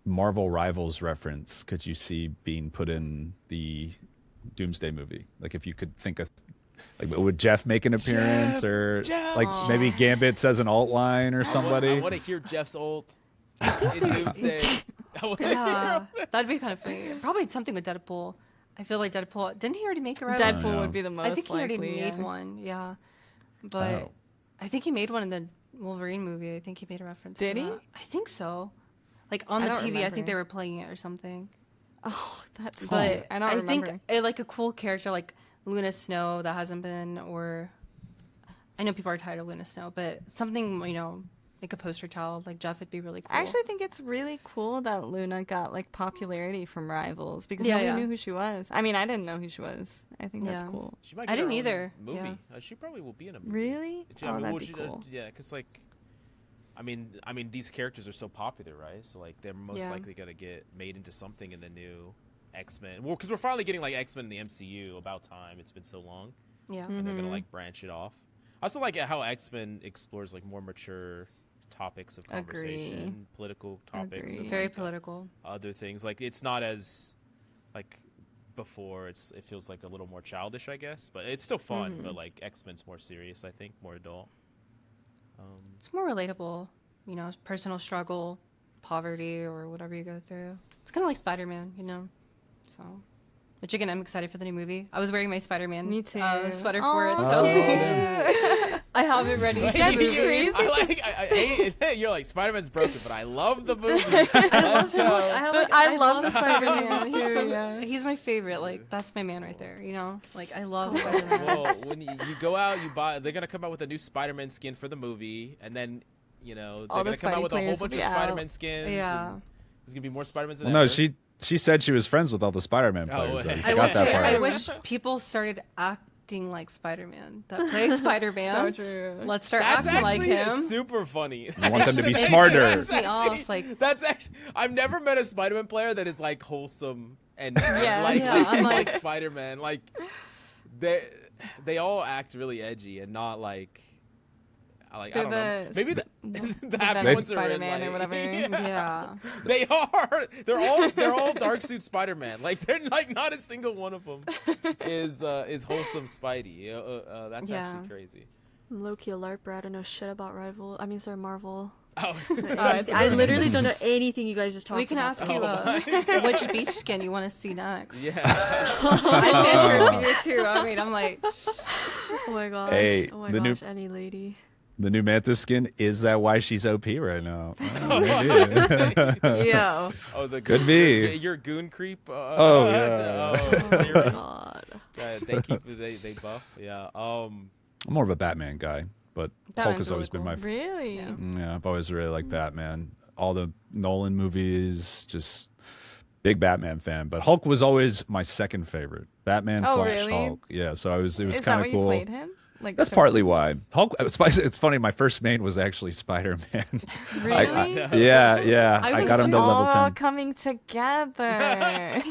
Marvel Rivals reference could you see being put in the Doomsday movie? Like, if you could think of, like, would Jeff make an appearance, or like maybe Gambit says an alt line or somebody? I want to hear Jeff's ult in Doomsday. Yeah, that'd be kind of funny. Probably something with Deadpool. I feel like Deadpool. Didn't he already make a reference? Deadpool would be the most I think he already likely, made yeah. one. Yeah, but Oh. I think he made one in the Wolverine movie. I think he made a reference. Did to he? that. I think so. Like on I the don't TV, I remember. think they were playing it or something. Oh, that's But I don't remember. think like a cool character like Luna Snow that hasn't been, or I know people are tired of Luna Snow, but something, like a poster child like Jeff would be really cool. I actually think it's really cool that Luna got like popularity from Rivals because Yeah, nobody yeah. knew who she was. I mean, I didn't know who she was. I think that's Yeah. cool. She might I get her didn't own either, Movie. yeah. She probably will be in a movie. Really? Yeah, Oh, that'd well, be cool. Yeah, because like, I mean, these characters are so popular, right? So like, they're most Yeah. likely gonna get made into something in the new X-Men. Well, because we're finally getting like X-Men in the MCU. About time. It's been so long, Yeah. and they're Mm-hmm. gonna like branch it off. I also like how X-Men explores like more mature topics of conversation, Agree. political topics, Agree. and, Very like, political. other things. Like, it's not as like before. It feels like a little more childish, I guess, but it's still fun. Mm-hmm. But like X-Men's more serious, I think, more adult. It's more relatable, personal struggle, poverty, or whatever you go through. It's kind of like Spider-Man, So, which again, I'm excited for the new movie. I was wearing my Spider-Man Me too. Sweater for it, Aw, so cute. I have it ready. That's for the movie. crazy. I like. I hate, you're like Spider-Man's broken, but I love the movie. I love the Spider-Man Spider-Man. too, He's my favorite. Like, that's my man right there. Like, I love Spider-Man. Well, when you go out, you buy. They're gonna come out with a new Spider-Man skin for the movie, and then they're All the gonna come out Spidey with a whole players will bunch of be out. Spider-Man skins. Yeah. and there's gonna be more Spider-Mans than Well, no, ever. she said she was friends with all the Spider-Man Oh, players. though. I You I forgot wish, that part. I wish people started acting like Spider-Man. That plays Spider-Man. So true. Let's start That's acting like actually him. super funny. You want them to be It smarter. pisses me off, like- That's actually. I've never met a Spider-Man player that is like wholesome and Yeah. like, Yeah, I'm like like- Spider-Man. Like they all act really edgy and not like. I They're don't know. Maybe the the happy Venom ones are in, Spider-Man or like- whatever. Yeah. They are. They're all dark suit Spider-Man. Like, they're like not a single one of them is wholesome Spidey. That's Yeah. actually crazy. I'm low-key a LARPer. I don't know shit about Marvel. Oh, I literally don't know anything you guys just talked We can about. ask you which beach skin you want to see next. yeah. I'd answer for you too. I mean, I'm like, Oh my gosh. Hey, oh my the gosh, new- any lady. The new Mantis skin, is that why she's OP right now? Oh, maybe. Yo. Oh, the Could be. your goon creep. Oh, yeah. Oh my you're- god. they buff. Yeah. I'm more of a Batman guy, but Hulk Batman's has always really been my cool. Really? Yeah. Yeah, I've always really liked Batman. All the Nolan movies, just big Batman fan. But Hulk was always my second favorite. Batman Oh, Flash really? Hulk. Yeah, so it was Is that kind why of you cool. played him? Like That's partly why. Hulk. It's funny. My first main was actually Spider-Man. Really? Yeah. I I was got him to too. level All 10. coming together.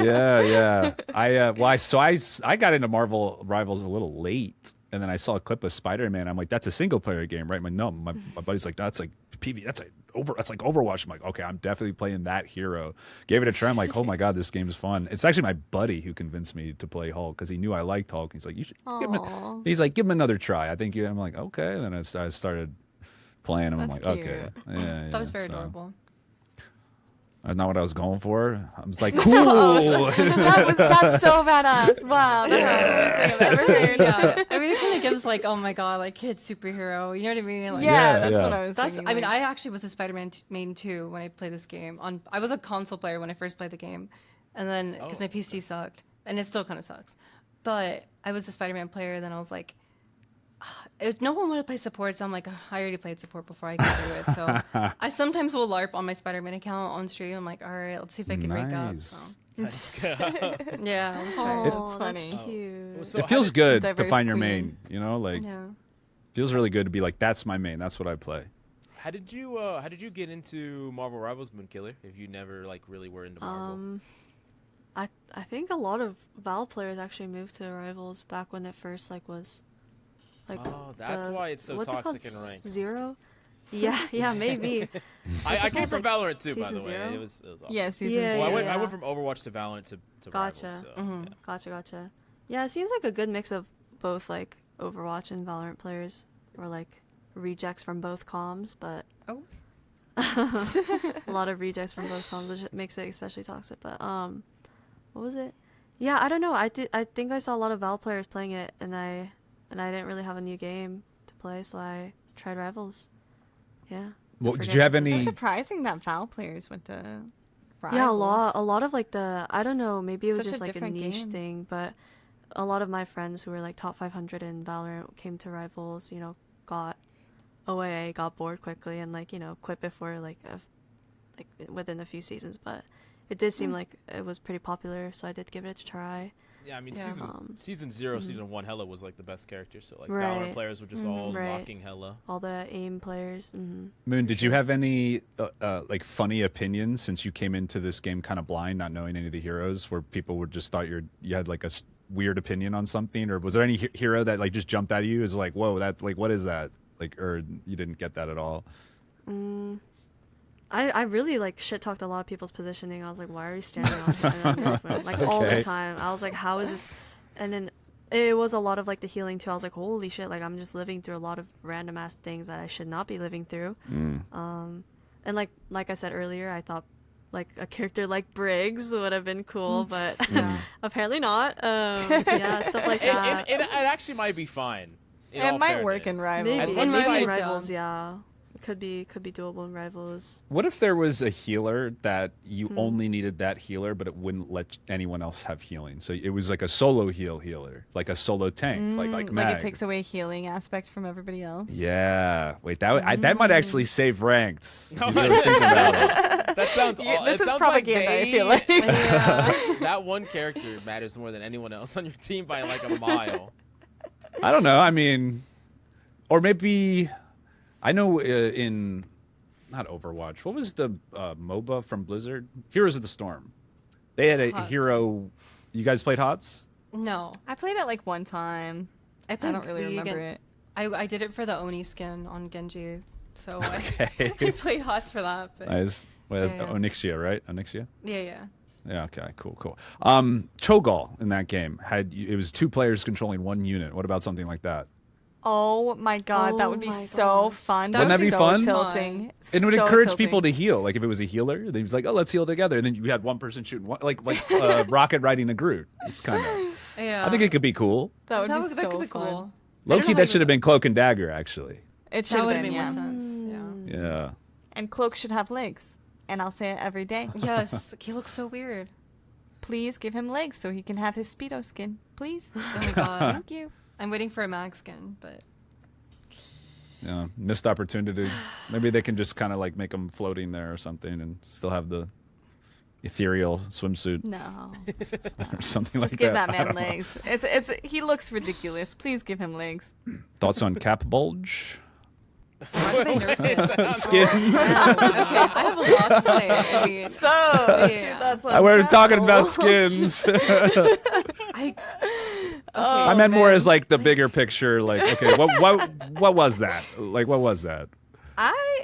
Yeah. I got into Marvel Rivals a little late, and then I saw a clip of Spider-Man. I'm like, that's a single player game, right? I'm like, no. My buddy's like, that's like PV. That's like Overwatch. I'm like, okay, I'm definitely playing that hero. Gave it a try. I'm like, oh my god, this game is fun. It's actually my buddy who convinced me to play Hulk because he knew I liked Hulk. He's like, you should. Aw. He's like, give him another try. I think you. I'm like, okay. And then I started playing him. I'm That's like, okay. cute. Yeah, that was very so. adorable. That's not what I was going for. I was like, cool. That's so badass. Wow, that's the coolest thing I've ever heard. Yeah, I mean, it kind of gives like, oh my god, like kid superhero. You know what I mean? Like, Yeah, Yeah, that's yeah. what I was That's. thinking. I mean, like- I actually was a Spider-Man main too when I played this game. I was a console player when I first played the game, and then because my PC sucked, and it still kind of sucks, but I was a Spider-Man player. Then I was like, no one wanted to play support, so I'm like, I already played support before I got through it. So I sometimes will LARP on my Spider-Man account on stream. I'm like, all right, let's see if I can rank up. Nice. So. Yeah, let's try it. Oh, It's funny. that's cute. So It feels good to Diverse find your queen. main. You know, like Yeah. feels really good to be like, that's my main. That's what I play. How did you get into Marvel Rivals Moonkiller if you never like really were into Marvel? I think a lot of Valve players actually moved to Rivals back when it first was like Oh, that's why it's so what's it called? toxic and ranked. Zero. Yeah, maybe. I came called, from like, Valorant too, by the Season way. Zero? It was awesome. Yeah, season Yeah, Well, zero. I went from Overwatch to Valorant to Gotcha. Rivals, so, yeah. Gotcha. Yeah, it seems like a good mix of both, like Overwatch and Valorant players, or like rejects from both comms, but Oh. a lot of rejects from both comms, which makes it especially toxic. But what was it? Yeah, I don't know. I think I saw a lot of Val players playing it, and I didn't really have a new game to play, so I tried Rivals. Yeah. Well, I did forget you have the any? It's surprising that Val players went to Rivals. Yeah, a lot of like I don't know, maybe it was Such a just like a different niche game. thing, but a lot of my friends who were like top 500 in Valorant came to Rivals, got OAA, got bored quickly, and like, quit before like within a few seasons, but it did seem like it was pretty popular, so I did give it a try. Yeah, I mean, Yeah. season 0, season 1, Hella was like the best character. So like Right. Valorant players were just all Right. locking Hella. All the aim players. Moon, did you have any like funny opinions since you came into this game kind of blind, not knowing any of the heroes, where people would just thought you had like a weird opinion on something, or was there any hero that like just jumped at you as like, whoa, that like what is that, like, or you didn't get that at all? I really like shit talked a lot of people's positioning. I was like, why are you standing on movement? Like all Okay. the time. I was like, how is this? And then it was a lot of like the healing too. I was like, holy shit! Like I'm just living through a lot of random ass things that I should not be living through. And like I said earlier, I thought like a character like Briggs would have been cool, but apparently not. Yeah, stuff like that. It actually might be fine. in It all might work in fairness. Rivals. As Maybe much In as in I- Rivals, yeah. Could be doable in Rivals. What if there was a healer that you only needed that healer, but it wouldn't let anyone else have healing? So it was like a solo healer, like a solo tank, like Like Mag. it takes away healing aspect from everybody else. Yeah, wait, that might actually save ranked. No, You really think about it. That sounds. This it is sounds propaganda, Like I feel like. that one character matters more than anyone else on your team by like a mile. I don't know. I mean, or maybe I know in not Overwatch. What was the MOBA from Blizzard? Heroes of the Storm. They had a Hots. hero. You guys played HOTS? No, I played it like one time. I I played don't really League remember and- it. I did it for the Oni skin on Genji, so I Okay. played HOTS for that. But Nice. Well, that's Yeah. Onyxia, right? Onyxia. yeah. Yeah. Okay. Cool. Cho'Gall in that game it was 2 players controlling 1 unit. What about something like that? Oh my god, that Oh would be my so gosh. fun. Wouldn't that would be so fun? Tilting. It would So encourage tilting. people to heal. Like if it was a healer, then he was like, "Oh, let's heal together." And then you had one person shooting one, like Rocket riding a Groot. It's kind of. Yeah. I think it could be cool. That would be that so could be fun. cool. I don't Low know key, how that you should have would- been Cloak and Dagger, actually. It should That have would have been, made yeah. more sense. Yeah. Yeah. And Cloak should have legs. And I'll say it every day. Yes, he looks so weird. Please give him legs so he can have his Speedo skin. Please. Oh my god. Thank you. I'm waiting for a mag skin, but Yeah. Missed opportunity. Maybe they can just kind of like make him floating there or something, and still have the ethereal swimsuit No. or something like Just give that. that I man don't know. legs. He looks ridiculous. Please give him legs. Thoughts on Cap Bulge why did they nerf it? skin? Okay, I have a lot to say. I mean, So, Yeah. that's We're talking about skins. I I meant more as like the bigger picture. Like, okay, what was that? Like, what was that?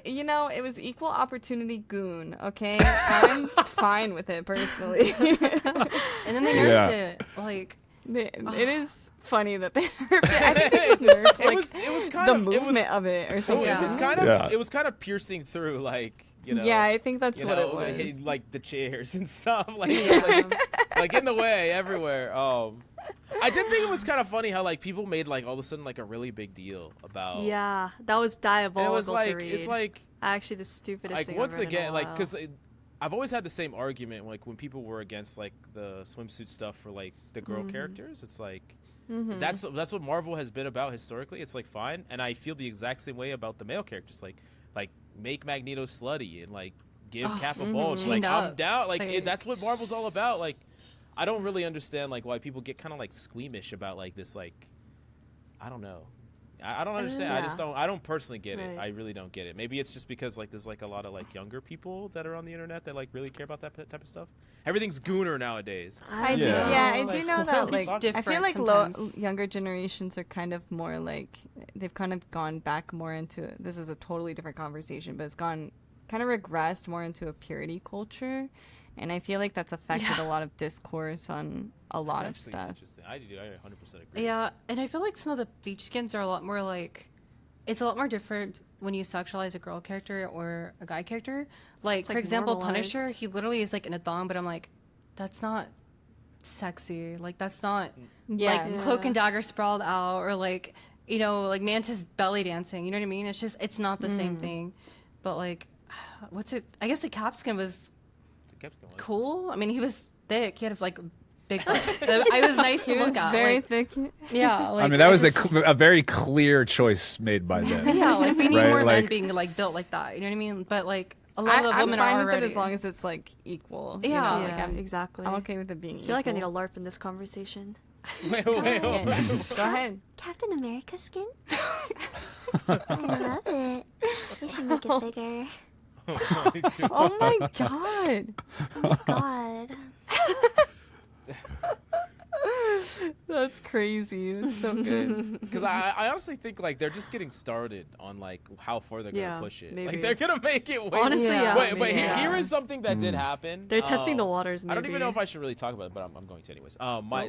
It was equal opportunity goon, okay? I'm fine with it personally. and then they nerfed Yeah. it. Like It is funny that they nerfed it. I think they just nerfed like It was kind the of movement of it or something. Yeah. It was kind of Yeah. it was kind of piercing through like Yeah, I think that's you what know, it was. like the chairs and stuff like, Yeah. like in the way everywhere. I did think it was kind of funny how like people made like all of a sudden like a really big deal about Yeah, that was and diabolical it was like to read. it's like actually the stupidest like thing once I've read again in a like while. because I've always had the same argument like when people were against like the swimsuit stuff for like the girl characters. It's like that's what Marvel has been about historically. It's like fine, and I feel the exact same way about the male characters. Like make Magneto slutty and like give Cap a bulge. Like Chained I'm up. down. Like Like- that's what Marvel's all about. Like I don't really understand like why people get kind of like squeamish about like this like I don't know. I don't understand. Yeah. I don't personally get it. Right. I really don't get it. Maybe it's just because like there's like a lot of like younger people that are on the internet that like really care about that type of stuff. Everything's gooner nowadays. I do. Yeah. Yeah, I Like, do know what that. are we Like, talking- I feel different like sometimes. younger generations are kind of more like they've kind of gone back more into. This is a totally different conversation, but it's gone kind of regressed more into a purity culture, and I feel like that's affected a lot of discourse on a lot of That's actually stuff. interesting. I 100% agree. Yeah, and I feel like some of the beach skins are a lot more like, it's a lot more different when you sexualize a girl character or a guy character. Like, for like, example, normalized. Punisher, he literally is like in a thong, but I'm like, that's not sexy. Like, that's not Yeah. like Cloak and Dagger sprawled out, or like, you know, like Mantis belly dancing. You know what I mean? It's just, it's not the same thing. But like, what's it? I guess the cap skin was cool. I mean, he was thick. He had like big butt. I was nice to He look was at. very like, thick. yeah. Like, I mean, that was it's just- a very clear choice made by them. yeah, like we need Right, more men like- being like built like that. You know what I mean? But like a lot of the I'm women fine are with already. it as long as it's like equal. you Yeah. know, Yeah, like, I'm exactly. I'm okay with it being. I feel like I need a LARP in this conversation. Wait. Go ahead. Captain America skin? I love it. We should make it bigger. Oh my god. God. That's crazy. That's so good. Because I honestly think like they're just getting started on like how far they're gonna Yeah, push it. maybe. Like they're gonna make it way. Honestly, Yeah. yeah. Wait. maybe. Here is something that did happen. They're testing the waters. Maybe. I don't even know if I should really talk about it, but I'm going to anyways.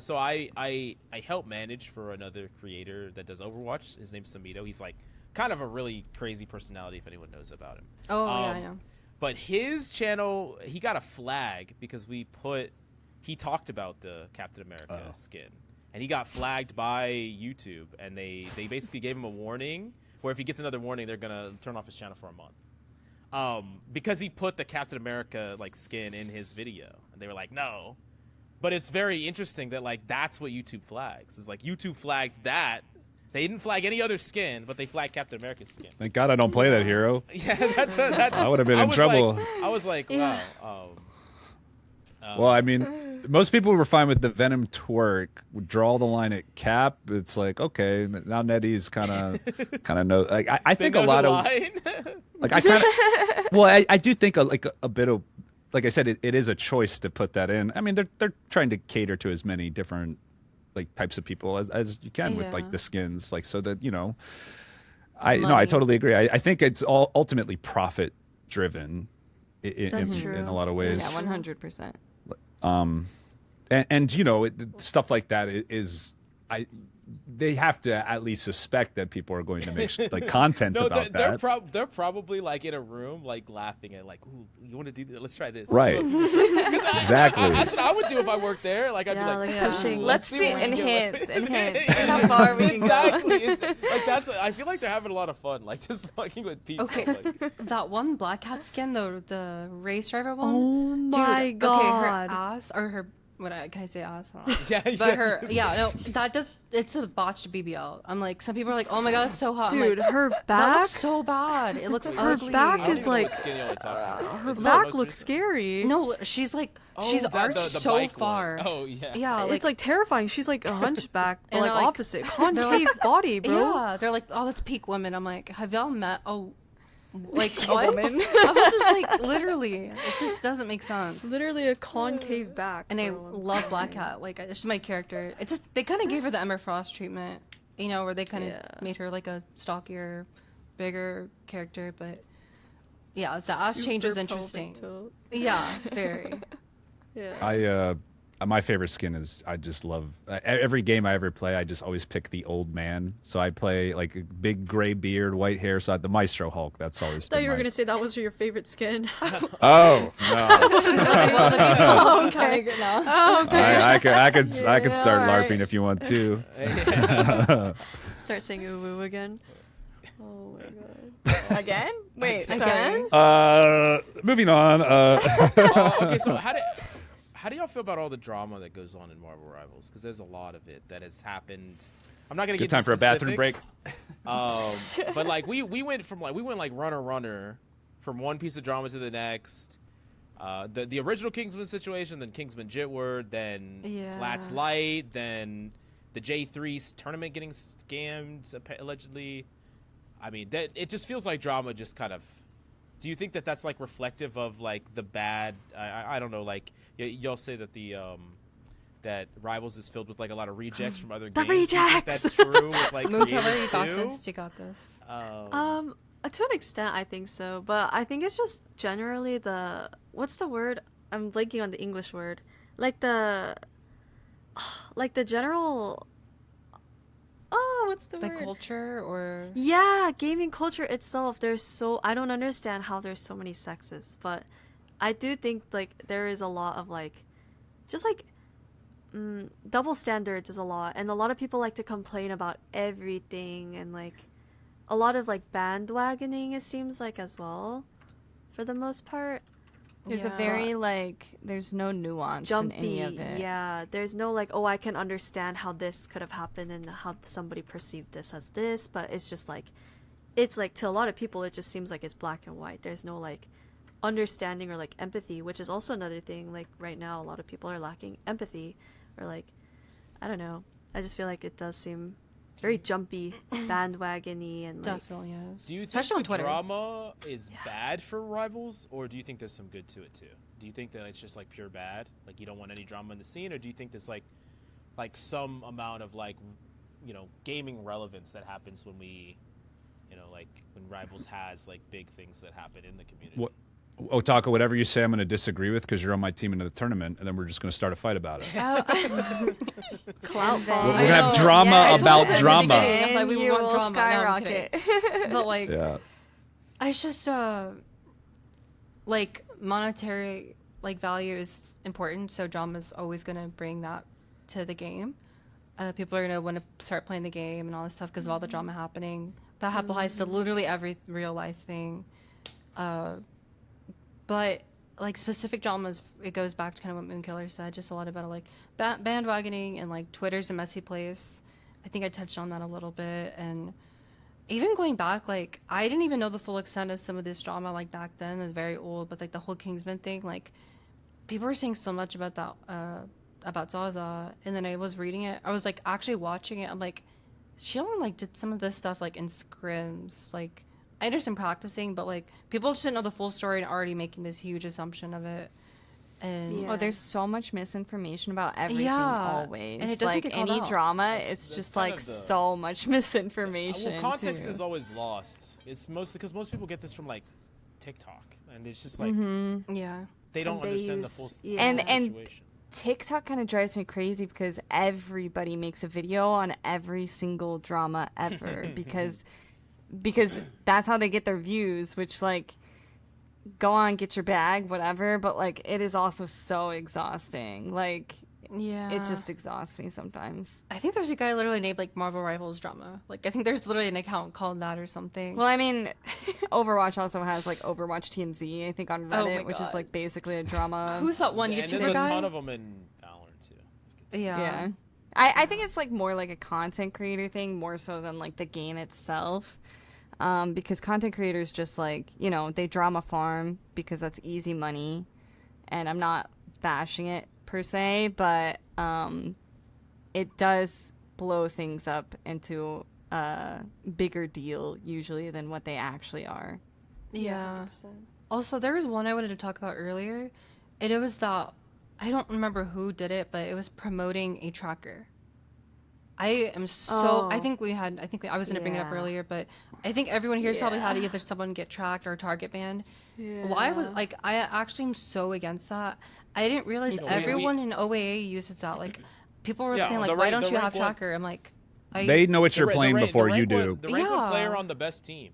So I help manage for another creator that does Overwatch. His name's Samito. He's like kind of a really crazy personality if anyone knows about him. Oh yeah, I know. But his channel, he got a flag because he talked about the Captain America skin, and he got flagged by YouTube, and they basically gave him a warning where if he gets another warning, they're gonna turn off his channel for a month. Because he put the Captain America like skin in his video, and they were like, no. But it's very interesting that like that's what YouTube flags. It's like YouTube flagged that. They didn't flag any other skin, but they flagged Captain America's skin. Thank God I don't play that hero. Yeah, that's. I would have been in was trouble. Like, I was like, wow. Well, I mean, most people were fine with the Venom twerk. Would draw the line at Cap. It's like, okay, now Nettie's kind of know. Like I think a lot of like I kind of. Well, I do think a bit of, like I said, it is a choice to put that in. I mean, they're trying to cater to as many different like types of people as you can with like Yeah. the skins, like so that I Money. totally agree. I think it's all ultimately profit driven in That's true. a lot of ways. Yeah, 100%. And stuff like that is they have to at least suspect that people are going to make like content No, about they're that. they're probably like in a room, like laughing at like, ooh, you want to do this? Let's try this. Right. Exactly. That's what I would do if I worked there. Like I'd Yeah, be like, like pushing. Let's see. what we can get. Enhance. See how far we can go. Exactly. Like that's. I feel like they're having a lot of fun, like just fucking with people. Okay. Like, That one Black Cat skin, the race driver one. Oh my Dude, Okay, her God. ass or her. Can I say ass? yeah, But her, no, it's a botched BBL. I'm like, some people are like, oh my god, it's so hot. I'm Dude, like, her that back. looks so bad. It looks Her ugly. back I don't is even know what like- skin y'all are talking about. Her It's back most looks recent- scary. No, she's like, Oh, she's the arched so bike one. far. Oh yeah. Yeah, It's like terrifying. She's like a hunchback, but And like they're like- opposite, concave body, bro. Yeah, they're like, oh, that's peak women. I'm like, have y'all met? Oh, like A what? woman. I was just like, literally, it just doesn't make sense. Literally a concave back. And I bro. love Black Cat. Like, it's just my character. It's just they kind of gave her the Emma Frost treatment, where they kind of Yeah. made her like a stockier, bigger character. But yeah, the ass change was Super interesting. pelvic tilt. Yeah, very. Yeah. My favorite skin is I just love every game I ever play. I just always pick the old man. So I play like a big gray beard, white hair. So the Maestro Hulk. That's always. I thought been you were my- gonna say that was your favorite skin. Oh no! Well, the people Oh, okay. kinda get now. Oh, okay. I could start alright. LARPing if you want to. Start saying ooh woo again. Oh my god. Again? Wait, Again? Moving on. Okay, so how do y'all feel about all the drama that goes on in Marvel Rivals? Because there's a lot of it that has happened. I'm not gonna Good get time into for a bathroom break. specifics, but like we went like runner from one piece of drama to the next. The original Kingsman situation, then Kingsman Jitward, then Yeah. Flats Light, then the J3's tournament getting scammed allegedly. I mean, that it just feels like drama just kind of. Do you think that that's like reflective of like the bad? I don't know. Like y'all say that the that Rivals is filled with like a lot of rejects from other games. Rejects! Do you think that's true with like Moonkiller, you got too? this. You got this. To an extent, I think so, but I think it's just generally what's the word? I'm blanking on the English word. Like the general. Oh, what's the word? The culture or Yeah, gaming culture itself. I don't understand how there's so many sexes, but I do think like there is a lot of like, just like, double standards is a lot, and a lot of people like to complain about everything, and like, a lot of like bandwagoning. It seems like as well, for the most part. There's a very like there's no nuance Jumpy, in any of it. yeah. There's no like, oh, I can understand how this could have happened and how somebody perceived this as this, but it's just like, it's like to a lot of people it just seems like it's black and white. There's no like understanding or like empathy, which is also another thing. Like right now a lot of people are lacking empathy, or like, I don't know. I just feel like it does seem very jumpy, bandwagony, and like, definitely is. Do you think Especially on the Twitter. drama is bad for Rivals, or do you think there's some good to it too? Do you think that it's just like pure bad, like you don't want any drama in the scene, or do you think there's like some amount of like, you know, gaming relevance that happens when we, you know, like when Rivals has like big things that happen in the community? What? Otaka, whatever you say, I'm going to disagree with because you're on my team into the tournament, and then we're just going to start a fight about it. clout We're bomb. going to have drama I told about you at the drama. beginning, like, we You want will drama. No, I'm skyrocket. kidding. But like, Yeah. it's just like monetary like value is important, so drama's always gonna bring that to the game. People are gonna want to start playing the game and all this stuff because of all the drama happening. That applies to literally every real life thing. But like specific dramas, it goes back to kind of what Moonkiller said, just a lot about like bandwagoning, and like Twitter's a messy place. I think I touched on that a little bit, and even going back, like I didn't even know the full extent of some of this drama like back then. It's very old, but like the whole Kingsman thing, like people were saying so much about that about Zaza, and then I was reading it. I was like actually watching it. I'm like, she only like did some of this stuff like in scrims. Like I understand practicing, but like people just didn't know the full story and already making this huge assumption of it. And Yeah. Oh, there's so much misinformation about everything Yeah, always. and it doesn't like get called any out. drama, That's it's just kind like of the- so much misinformation. Well, context too. is always lost. It's mostly because most people get this from like TikTok, and it's just like yeah, they don't And they understand use- the full yeah. And- situation. TikTok kind of drives me crazy because everybody makes a video on every single drama ever because that's how they get their views, which like go on, get your bag, whatever, but like it is also so exhausting. Like yeah. it just exhausts me sometimes. I think there's a guy literally named like Marvel Rivals Drama. Like I think there's literally an account called that or something. Well, I mean, Overwatch also has like Overwatch TMZ, I think, on Oh Reddit, my which is God. like basically a drama. Who's that one And YouTuber there's a guy? ton of them in Valorant too. Yeah. I think it's like more like a content creator thing more so than like the game itself. Because content creators just like, you know, they drama farm because that's easy money. And I'm not bashing it per se, but it does blow things up into a bigger deal usually than what they actually are. Yeah. 100%. Also, there was one I wanted to talk about earlier, and it was that I don't remember who did it, but it was promoting a tracker. I am so. I Oh. think I was gonna bring it up Yeah. earlier, but I think everyone here's probably had Yeah. either someone get tracked or target banned. Yeah. Why was like I actually am so against that. I didn't realize too. everyone in OAA uses that. Like people were Yeah, saying the like, why rank- don't the you have rank one- tracker? I'm like, They know what you're The playing rank- before the you rank one- do. The rank one player Yeah. on the best team,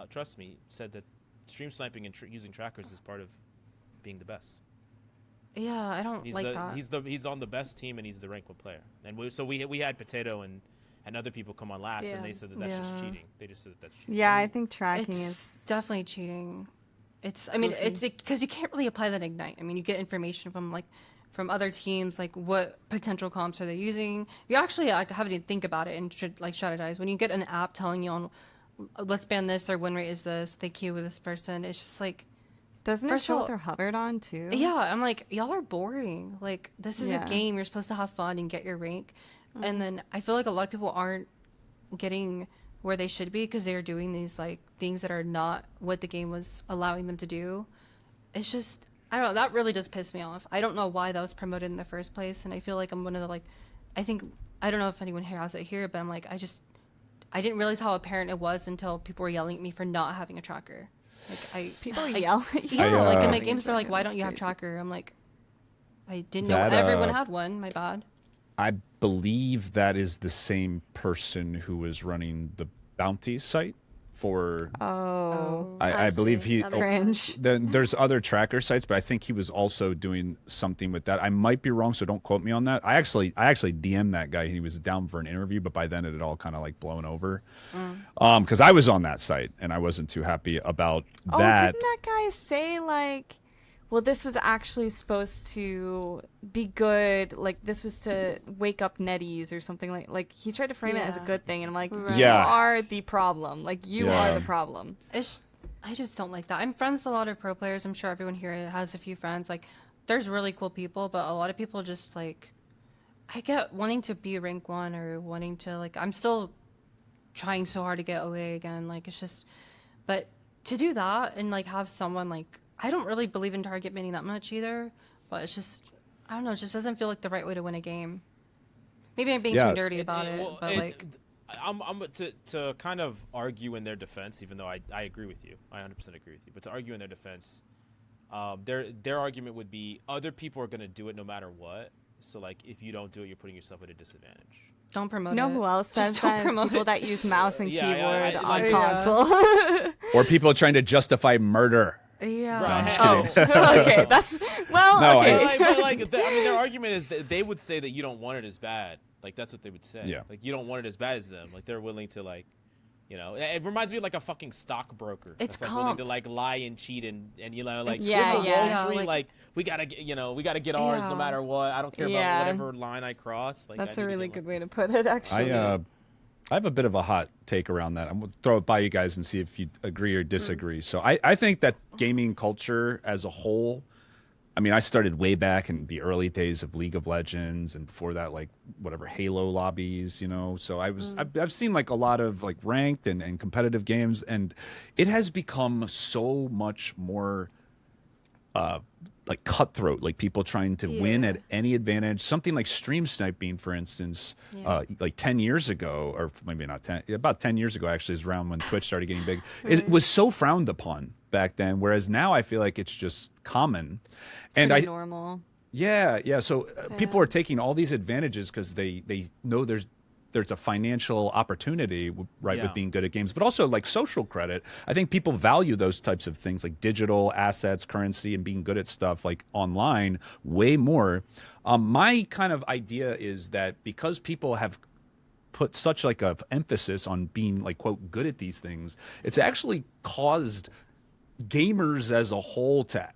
trust me, said that stream sniping and using trackers is part of being the best. yeah, I don't He's like the, that. he's on the best team and he's the rank one player. And we had Potato and other people come on last and Yeah. they said that that's just Yeah. cheating. They just said that that's cheating. Yeah, I think tracking It's is definitely cheating. I mean, it's because you can't really apply that in Ignite. I mean, you get information from other teams, like what potential comps are they using. You actually like have to think about it and should like strategize. When you get an app telling you on, let's ban this, their win rate is this, they queue with this person. It's just like, doesn't it First of show all- what they're hovered on too? yeah, I'm like, y'all are boring. Like, this is Yeah. a game. You're supposed to have fun and get your rank. And then I feel like a lot of people aren't getting where they should be because they're doing these like things that are not what the game was allowing them to do. It's just, I don't know, that really does piss me off. I don't know why that was promoted in the first place, and I feel like I'm one of the like, I don't know if anyone here has it here, but I'm like, I didn't realize how apparent it was until people were yelling at me for not having a tracker. Like People yell at you. yeah, like in my for games they're like, why that's don't you have crazy. tracker? I'm like, I didn't know That, everyone had one. My bad. I believe that is the same person who was running the bounty site for. Oh. I believe see. he. That makes Cringe. Then there's other tracker sites, but I think he was also doing something with that. I might be wrong, so don't quote me on that. I actually DM'd that guy. He was down for an interview, but by then it had all kind of like blown over. Because I was on that site and I wasn't too happy about Oh, that. didn't that guy say like, well, this was actually supposed to be good, like this was to wake up netties or something like he tried to frame it as a Yeah. good thing, and I'm like, Right. you Yeah. are the problem. Like you Yeah. are the problem. I just don't like that. I'm friends with a lot of pro players. I'm sure everyone here has a few friends. Like, there's really cool people, but a lot of people just like, I get wanting to be rank 1 or wanting to like, I'm still trying so hard to get OA again. Like, it's just, but to do that and like have someone like, I don't really believe in target banning that much either, but it's just, I don't know, it just doesn't feel like the right way to win a game. Maybe I'm being Yeah. too dirty about it, well, but like, I'm to kind of argue in their defense, even though I agree with you, I 100% agree with you. But to argue in their defense, their argument would be other people are going to do it no matter what. So like if you don't do it, you're putting yourself at a disadvantage. don't promote You know it. who else Just says don't that? Is promote people it. that use mouse and Yeah, keyboard yeah, on like- console. Or people trying to justify murder. Yeah. Right. I'm just Oh, kidding. okay, that's well. No, okay. But like, their argument is that they would say that you don't want it as bad. Like that's what they would say. Yeah. Like you don't want it as bad as them. Like they're willing to like, you know, it reminds me of like a fucking stockbroker. It's that's like willing comp. to like lie and cheat and you know like Yeah, Wolf of yeah. Wall Yeah, Street, like- like we gotta get we gotta get ours no Yeah. matter what. I don't care Yeah. about whatever line I cross. Like That's I a need to really get good mine. way to put it, actually. I have a bit of a hot take around that. I'm going to throw it by you guys and see if you agree or disagree. So I think that gaming culture as a whole, I mean, I started way back in the early days of League of Legends, and before that, like whatever Halo lobbies, you know. So I've seen like a lot of like ranked and competitive games, and it has become so much more like cutthroat, like people trying to win Yeah. at any advantage. Something like stream sniping, for instance, like 10 years ago, or maybe not 10, about 10 years ago actually, is around when Twitch started getting big. It was so frowned upon back then, whereas now I feel like it's just common. And Pretty normal. yeah. So people are taking all these advantages because they know there's a financial opportunity, right, Yeah. with being good at games, but also like social credit. I think people value those types of things like digital assets, currency, and being good at stuff like online way more. My kind of idea is that because people have put such like a emphasis on being like quote good at these things, it's actually caused gamers as a whole to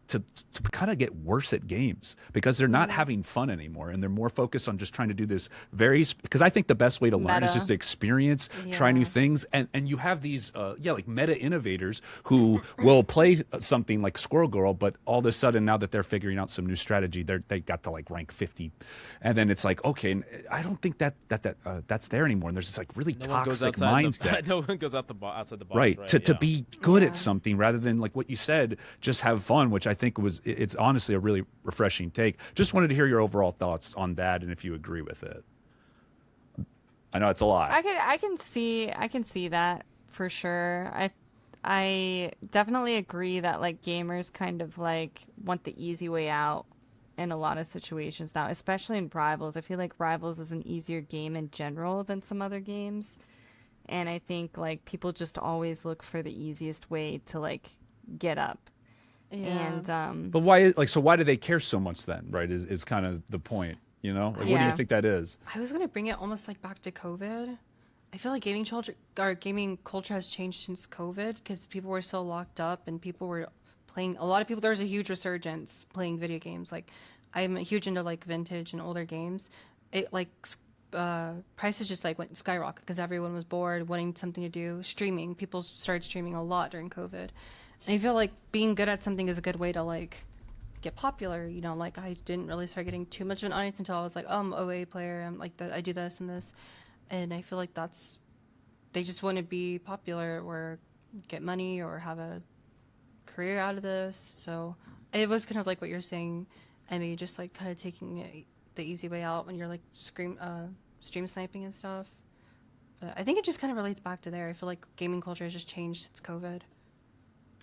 kind of get worse at games because they're not having fun anymore, and they're more focused on just trying to do this because I think the best way to learn is Meta. just to experience, try new Yeah. things, and you have these like meta innovators who will play something like Squirrel Girl, but all of a sudden now that they're figuring out some new strategy, they got to like rank 50, and then it's like, okay, I don't think that's there anymore, and there's this like really No one goes toxic outside mindset. no one goes outside the box. Right, to yeah. be good Yeah. at something rather than like what you said, just have fun, which I think it's honestly a really refreshing take. Just wanted to hear your overall thoughts on that and if you agree with it. I know it's a lot. I can see that for sure. I definitely agree that like gamers kind of like want the easy way out in a lot of situations now, especially in Rivals. I feel like Rivals is an easier game in general than some other games. And I think like people just always look for the easiest way to like get up. Yeah. And But why do they care so much then, right? Is kind of the point, you know? Like, what do you Yeah. think that is? I was gonna bring it almost like back to COVID. I feel like gaming culture has changed since COVID because people were so locked up and people were playing. A lot of people, there was a huge resurgence playing video games. Like I'm huge into like vintage and older games. It like prices just like went skyrocket because everyone was bored, wanting something to do. Streaming, people started streaming a lot during COVID. And I feel like being good at something is a good way to like get popular. You know, like I didn't really start getting too much of an audience until I was like, oh, I'm an OA player. I'm like, I do this and this. And I feel like they just want to be popular or get money or have a career out of this. So it was kind of like what you're saying, Emmy, just like kind of taking it the easy way out when you're like stream sniping and stuff. But I think it just kind of relates back to there. I feel like gaming culture has just changed since COVID.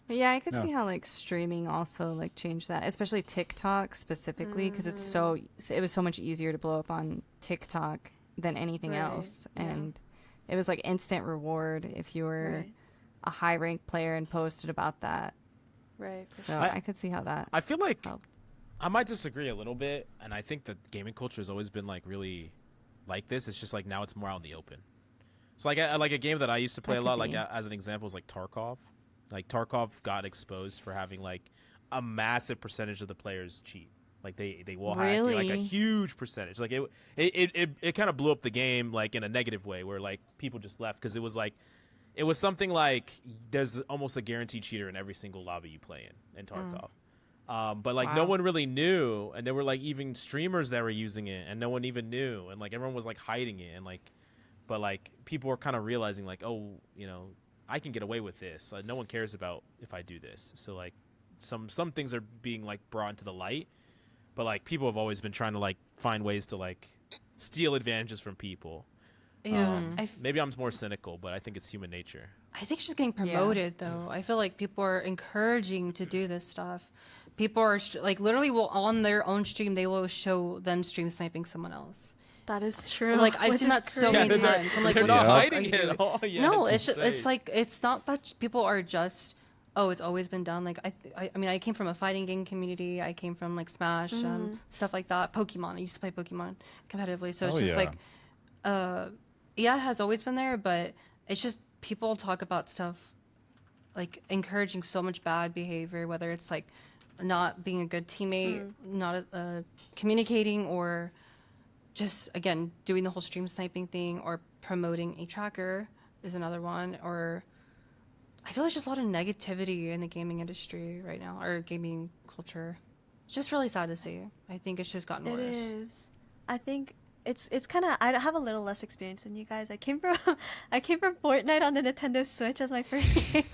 Yeah, I could see how like streaming also like changed that, especially TikTok specifically, because it was so much easier to blow up on TikTok than anything else, and it was like instant reward if you were a high ranked player and posted about that. Right. So I could see how that. I feel like helped. I might disagree a little bit, and I think that gaming culture has always been like really like this. It's just like now it's more out in the open. So like a game that I used to play a lot, like as an example, is like Tarkov. Like Tarkov got exposed for having like a massive percentage of the players cheat. Like they will hack you, like a huge percentage. Like it kind of blew up the game like in a negative way, where like people just left because it was something like there's almost a guaranteed cheater in every single lobby you play in Tarkov. But like no one really knew, and there were like even streamers that were using it, and no one even knew, and like everyone was like hiding it, and like, but like people were kind of realizing like, oh, you know, I can get away with this. No one cares about if I do this. So like some things are being like brought into the light, but like people have always been trying to like find ways to like steal advantages from people. Yeah, maybe I'm more cynical, but I think it's human nature. I think it's just getting promoted though. I feel like people are encouraging to do this stuff. People are like literally will on their own stream they will show them stream sniping someone else. That is true. Like I've seen that so many times. I'm like, they're what not the fuck hiding are you it doing? at all. Yeah, No, it's it's like it's not that people are just. Oh, it's always been done. Like I mean, I came from a fighting game community. I came from like Smash, stuff like that. Pokemon. I used to play Pokemon competitively. So it's just like, it has always been there, but it's just people talk about stuff like encouraging so much bad behavior, whether it's like not being a good teammate, not communicating, or just again doing the whole stream sniping thing, or promoting a tracker is another one, or I feel like there's just a lot of negativity in the gaming industry right now, or gaming culture. It's just really sad to see. I think it's just gotten worse. It is. I think it's kind of. I have a little less experience than you guys. I came from Fortnite on the Nintendo Switch as my first game.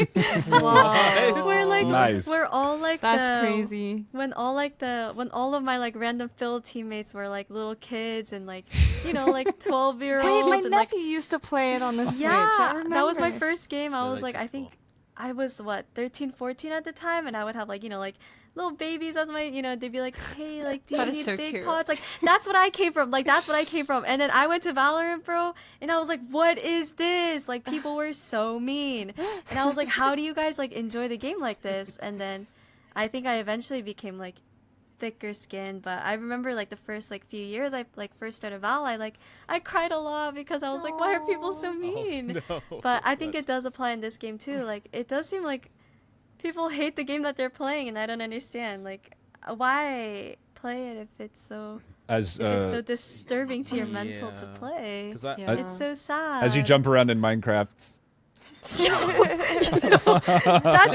Wow. We're like, Nice. we're all like That's crazy. When all of my like random Phil teammates were like little kids and like, you know, like 12-year-olds. Wait, my and, nephew used to play it on the Switch. Yeah, I that was my remember. first game. I Yeah, was that's like, I think cool. I was 13, 14 at the time, and I would have like, you know, like little babies as my, you know, they'd be like, hey, like, do you That is need so big cute. pots? Like, that's what I came from. Like, that's what I came from. And then I went to Valorant, bro, and I was like, what is this? Like, people were so mean. And I was like, how do you guys like enjoy the game like this? And then I think I eventually became like thicker skinned, but I remember like the first like few years I like first started Val, I cried a lot because I was like, why are people so mean? No, But I think it does apply in this game too. Like, it does seem like people hate the game that they're playing, and I don't understand. Like, why play it if it's so disturbing to your mental to play? Yeah. It's so sad. as you jump around in Minecraft. That's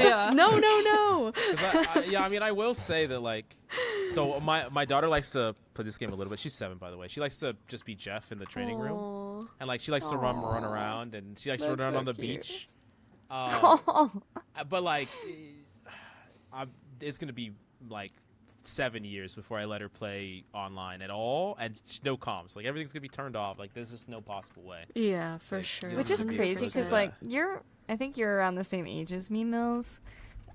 Yeah. no. I mean, I will say that like, so my daughter likes to play this game a little bit. She's 7, by the way. She likes to just be Jeff in the training room, Aw. and like she likes to run around, and she likes to run That's around so on the cute. beach. But like, it's gonna be like 7 years before I let her play online at all, and no comms. Like everything's gonna be turned off. Like there's just no possible way. Yeah, for Like, sure. you Which is 100%. crazy because Yeah. like I think you're around the same age as me, Mills.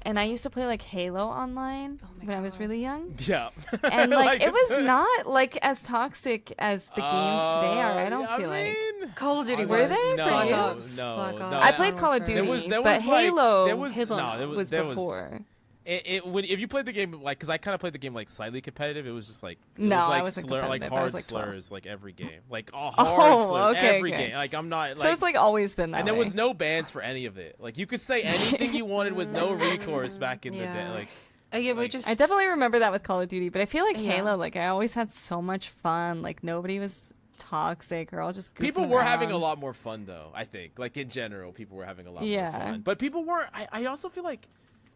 And I used to play like Halo online when I was really young. Yeah. And like it was it's- not like as toxic as the games today are. I don't yeah, feel like. mean, Call of Duty Were was. they? No, Black Ops, no, Black no. Ops, I played Call of Warfare. Duty, there but was like, Halo, there was Halo no, there was there before. If you played the game like, because I kind of played the game like slightly competitive, it was just like it No, was, like, I wasn't like competitive. I hard was, like, 12. slurs like every game, like hard Oh, slurs okay, every okay. game. Like I'm not like, So it's like always been that and there way. was no bans for any of it. Like you could say anything you wanted with no recourse back in the day. Yeah. Like Yeah, we Like- just. I definitely remember that with Call of Duty, but I feel like Yeah. Halo, like I always had so much fun. Like nobody was toxic or all just goofing people were having a around. lot more fun though. I think like in general, people were having a lot Yeah. more fun. But people weren't. I also feel like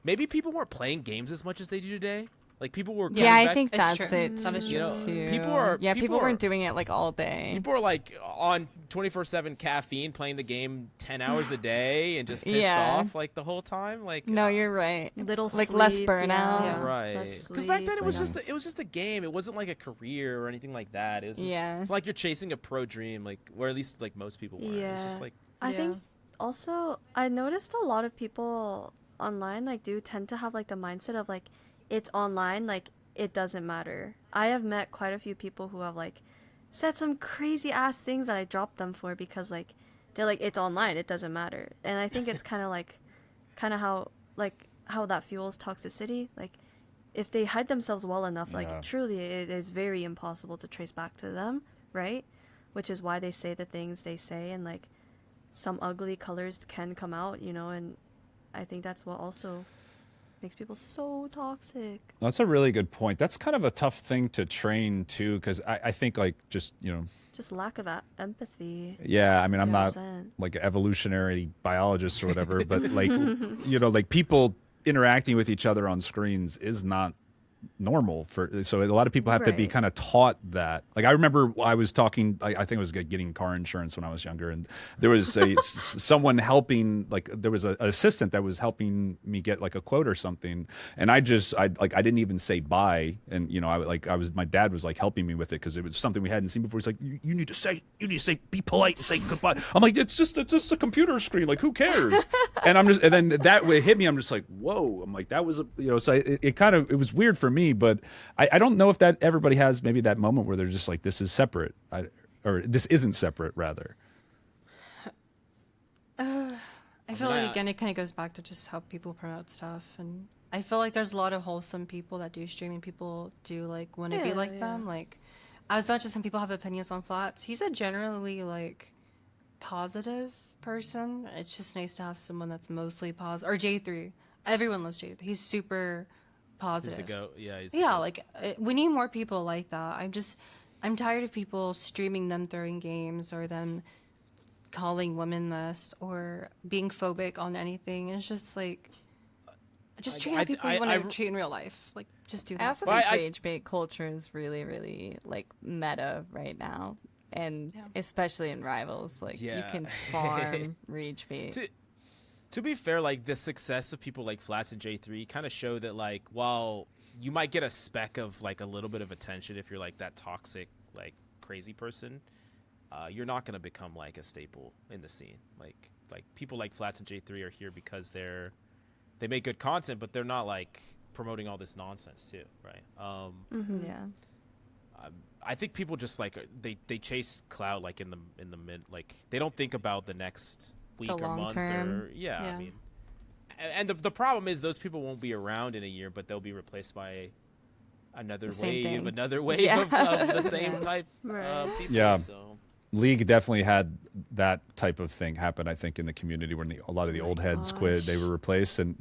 maybe people weren't playing games as much as they do today. Like people were Yeah, I back, think It's that's true. it That is you know, too. people people are- weren't doing it like all day. people are like on 24/7 caffeine, playing the game 10 hours a day, and just pissed Yeah. off like the whole time. Like No, you're right. Little like less sleep, burnout. yeah. right. Less Because back then sleep, it was like- just a game. It wasn't like a career or anything like that. It was just, Yeah. it's like you're chasing a pro dream, like, or at least like most people were. It's just Yeah. like I Yeah. think also I noticed a lot of people online like do tend to have like the mindset of like it's online, like it doesn't matter. I have met quite a few people who have like said some crazy ass things that I dropped them for because like they're like it's online, it doesn't matter. And I think it's kind of how that fuels toxicity. Like if they hide themselves well enough, Yeah. like truly it is very impossible to trace back to them, right? Which is why they say the things they say, and like some ugly colors can come out, you know, and I think that's what also makes people so toxic. That's a really good point. That's kind of a tough thing to train too, because I think like just Just lack of that empathy. yeah. I mean, I'm not 100%. like an evolutionary biologist or whatever, but like like people interacting with each other on screens is not normal so a lot of people have to be Right. kind of taught that. Like I remember I was talking, I think I was getting car insurance when I was younger, and there was someone helping, like there was an assistant that was helping me get like a quote or something, and I didn't even say bye, and my dad was like helping me with it because it was something we hadn't seen before. He's like, you need to say be polite and say goodbye. I'm like, it's just a computer screen, like who cares? And then that way hit me. I'm just like, whoa. I'm like, that was so it was weird for me, but I don't know if that everybody has maybe that moment where they're just like, this is separate, or this isn't separate rather. I feel like again it kind of goes back to just how people promote stuff, and I feel like there's a lot of wholesome people that do streaming. People do like want to be Yeah, like yeah. them. Like as much as some people have opinions on Flats, he's a generally like positive person. It's just nice to have someone that's mostly positive. Or J3, everyone loves J3. He's super he's positive. the goat. Yeah, he's the Yeah, goat. like we need more people like that. I'm tired of people streaming them throwing games or them calling women this or being phobic on anything. It's just like just treat how people you want to treat in real life. Like just do that. I also Well, think I- rage bait culture is really, really like meta right now, and Yeah. especially in rivals. Like you Yeah. can farm rage bait. To be fair, like the success of people like Flats and J3 kind of show that like while you might get a speck of like a little bit of attention if you're like that toxic like crazy person, you're not gonna become like a staple in the scene. Like people like Flats and J3 are here because they make good content, but they're not like promoting all this nonsense too, right? Yeah. I think people just like they chase clout like in the mid, like they don't think about the next week or long month term. or yeah. I Yeah. mean, and the problem is those people won't be around in a year, but they'll be replaced by another The same wave, thing. another wave Yeah. of the same Yeah. type Right. people. Yeah. So. League definitely had that type of thing happen, I think, in the community when a lot of the old heads quit, they were replaced. And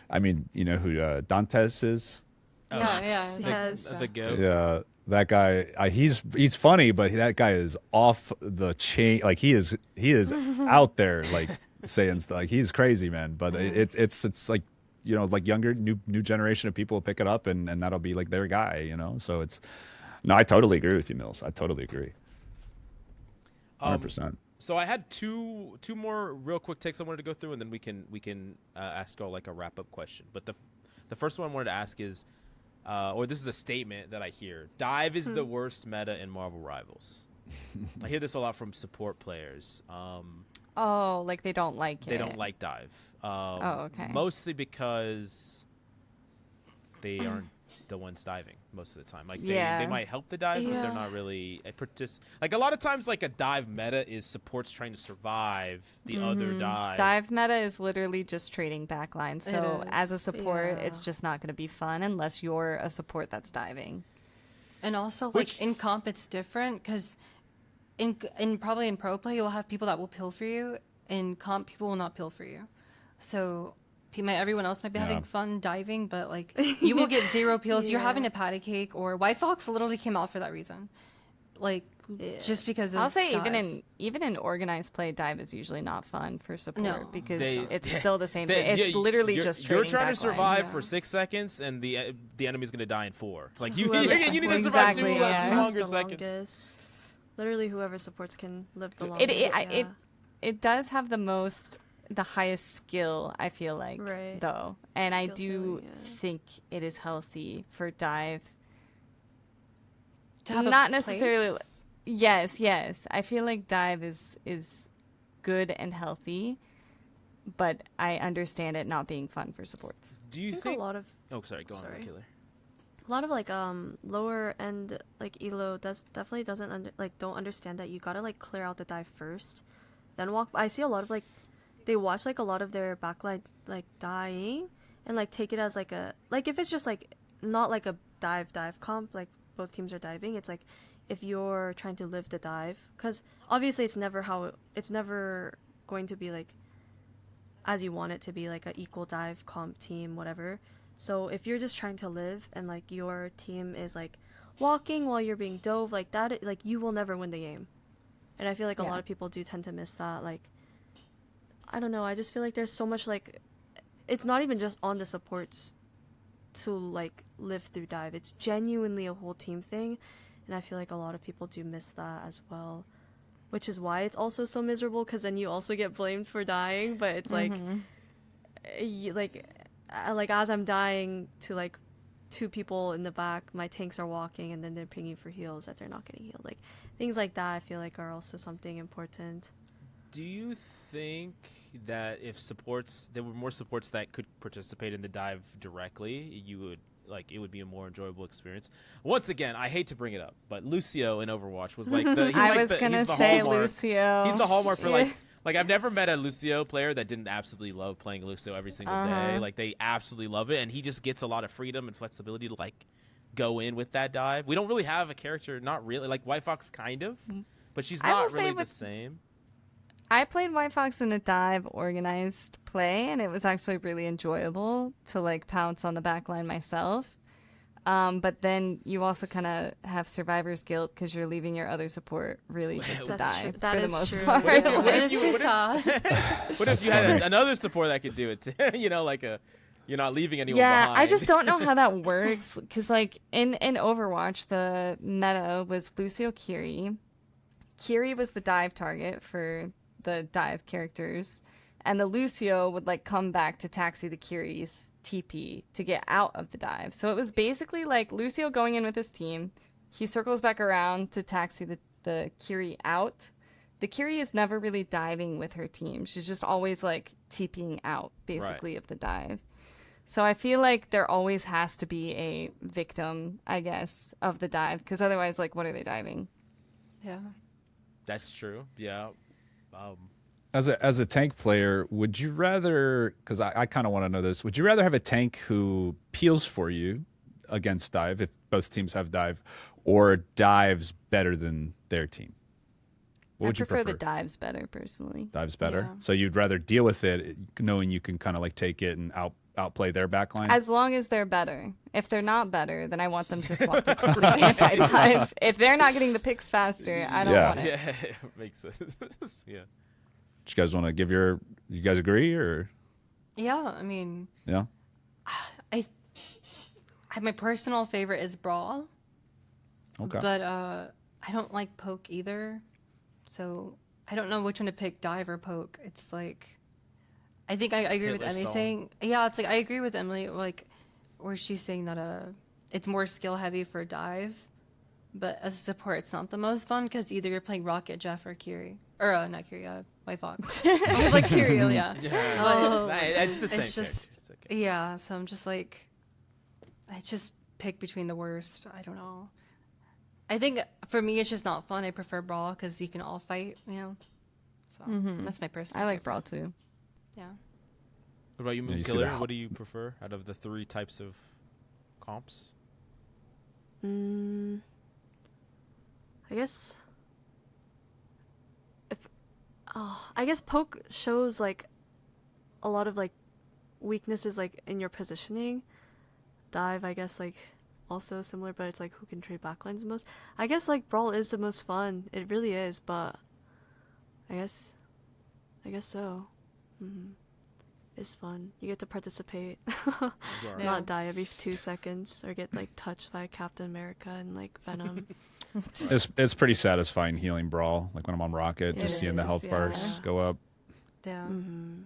I mean who Dantes is? Yeah. Yes. The goat. Yeah, that guy. He's funny, but that guy is off the chain. Like he is out there, like saying stuff. Like he's crazy, man. But it's like like younger new generation of people will pick it up, and that'll be like their guy. So it's no. I totally agree with you, Mills. I totally agree. 100%. So I had two more real quick takes I wanted to go through, and then we can ask y'all like a wrap up question. But the first one I wanted to ask is, or this is a statement that I hear: dive is the worst meta in Marvel Rivals. I hear this a lot from support players. Oh, like they don't like it. They don't like dive. okay. Mostly because they aren't the ones diving most of the time. Like they Yeah. might help the dive, but they're not really a like a lot of times like a dive meta is supports trying to survive the other dive. Dive meta is literally just trading backlines. So is. as a support, Yeah. it's just not going to be fun unless you're a support that's diving. And also, Which- like in comp, it's different because in probably in pro play, you'll have people that will pill for you. In comp, people will not pill for you. So everyone else might be having fun diving, but like you will get 0 peels. You're Yeah. having a patty cake, or White Fox literally came out for that reason. like Yeah. just because of I'll say dive. even in organized play, dive is usually not fun for support No. because They- it's still the same thing. It's Yeah, literally you're, just you're trading trying to backline. survive Yeah. for 6 seconds, and the enemy's gonna die in 4. Like you, Whoever you need to survive Exactly, two, yeah. two That's longer the seconds. longest. Literally, whoever supports can live the It longest. it it does have the highest skill, I feel like, Right. though, and I Skill do ceiling, yeah. think it is healthy for dive. To have a Not necessarily. place? Yes. I feel like dive is good and healthy, but I understand it not being fun for supports. Do I you think think? a lot of Oh, sorry. Go on, Sorry. Moonkiller. a lot of like lower end like elo definitely doesn't don't understand that you gotta like clear out the dive first, then walk. I see a lot of like they watch like a lot of their backline like dying and like take it as like a like if it's just like not like a dive comp like both teams are diving. It's like if you're trying to live the dive, because obviously it's never going to be like as you want it to be, like a equal dive comp team, whatever. So if you're just trying to live and like your team is like walking while you're being dove like that, like you will never win the game. And I feel like a Yeah. lot of people do tend to miss that. Like I don't know, I just feel like there's so much like it's not even just on the supports to like live through dive. It's genuinely a whole team thing, and I feel like a lot of people do miss that as well, which is why it's also so miserable, because then you also get blamed for dying. But it's like like as I'm dying to like 2 people in the back, my tanks are walking and then they're pinging for heals that they're not getting healed. Like things like that I feel like are also something important. Do you think that if there were more supports that could participate in the dive directly, it would be a more enjoyable experience? Once again, I hate to bring it up, but Lucio in Overwatch was like the. He's I like was the, gonna he's the say hallmark. Lucio. He's the hallmark for Yeah. like I've never met a Lucio player that didn't absolutely love playing Lucio every single day. Uh-huh. Like they absolutely love it, and he just gets a lot of freedom and flexibility to like go in with that dive. We don't really have a character, not really like White Fox, kind of, but she's I will not say really the with- same. I played White Fox in a dive organized play, and it was actually really enjoyable to like pounce on the back line myself. But then you also kind of have survivor's guilt because you're leaving your other support really just to That's die true. That for the is most true. part. What if It is you- pretty what if- sad. What if you had another support that could do it? You're not leaving anyone Yeah, behind. I just don't know how that works because like in Overwatch, the meta was Lucio Kiri. Kiri was the dive target for the dive characters, and the Lucio would like come back to taxi the Kiri's TP to get out of the dive. So it was basically like Lucio going in with his team. He circles back around to taxi the Kiri out. The Kiri is never really diving with her team. She's just always like TPing out basically of the dive. So I feel like there always has to be a victim, I guess, of the dive, because otherwise, like, what are they diving? Yeah. That's true. Yeah. As a tank player, would you rather, because I kind of want to know this, would you rather have a tank who peels for you against dive, if both teams have dive, or dives better than their team? What would I you prefer prefer? the dives better, personally. Dives better? Yeah. So you'd rather deal with it knowing you can kind of like take it and outplay their backline? As long as they're better. If they're not better, then I want them to swap to anti-dive. If they're not getting the picks faster, I don't Yeah. want it. Yeah, makes sense. Yeah. Do you guys want to give you guys agree or? Yeah, I mean, Yeah. my personal favorite is Brawl, Okay. but I don't like Poke either. So I don't know which one to pick, dive or Poke. It's like, I think I agree with Hitler Emily stall. saying, yeah, it's like, I agree with Emily, like, where she's saying that it's more skill heavy for dive, but as a support, it's not the most fun because either you're playing Rocket, Jeff, or Kiri. Or, not Kiri, White Fox. I was like Kiri, yeah. Yeah. Oh. It's the same. It's just, character. It's okay. yeah, so I'm just like, I just pick between the worst. I don't know. I think for me, it's just not fun. I prefer Brawl because you can all fight, you know? So that's my personal I like choice. Brawl too. Yeah. What about you, Yeah, you see Moonkiller? the- What do you prefer out of the 3 types of comps? I guess I guess Poke shows like a lot of like weaknesses like in your positioning. Dive, I guess, like also similar, but it's like who can trade backlines the most. I guess like Brawl is the most fun. It really is, but I guess so. It's fun. You get to participate, not die every 2 seconds, or get like touched by Captain America and like Venom. It's pretty satisfying healing Brawl. Like when I'm on Rocket, just seeing the health bars go up. Yeah.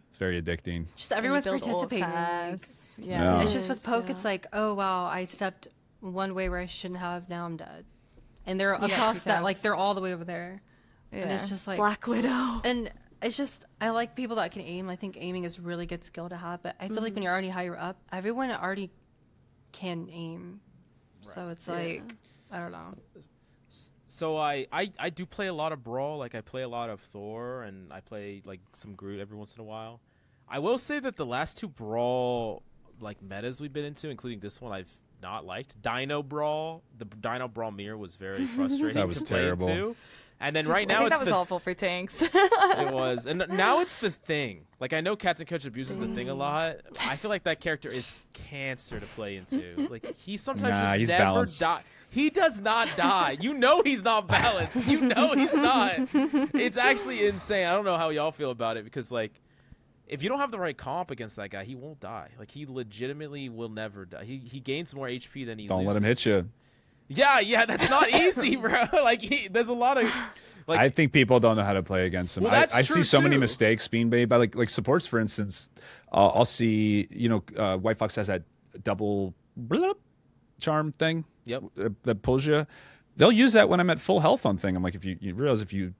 It's very addicting. Just everyone's build ult participating. fast. Yeah. Yeah. It's just with Poke, Yeah. it's like, oh wow, I stepped one way where I shouldn't have. Now I'm dead. And they're got across two that, like taps. they're all the way over there. And Yeah. it's just like, Black Widow. and it's just, I like people that can aim. I think aiming is a really good skill to have. But I feel like when you're already higher up, everyone already can aim. So it's like, I don't know. So I do play a lot of Brawl. Like I play a lot of Thor, and I play like some Groot every once in a while. I will say that the last 2 Brawl like metas we've been into, including this one, I've not liked. Dino Brawl, the Dino Brawl mirror was very frustrating. That was to play terrible. into. And then right I now think it's that was the awful for tanks. it was, and now it's the thing. Like I know Captain Coach abuses the thing a lot. I feel like that character is cancer to play into. Like he sometimes Nah, he's just never balanced. die. He does not die. You know he's not balanced. You know he's not. It's actually insane. I don't know how y'all feel about it because like if you don't have the right comp against that guy, he won't die. Like he legitimately will never die. He gains more HP than he Don't loses. let him hit you. Yeah, that's not easy, bro. Like there's a lot of like I think people don't know how to play against him. Well, that's I see true, so many too. mistakes being made by like supports, for instance. I'll see, White Fox has that double charm thing. Yep. That pulls you. They'll use that when I'm at full health on thing. I'm like, if you realize if you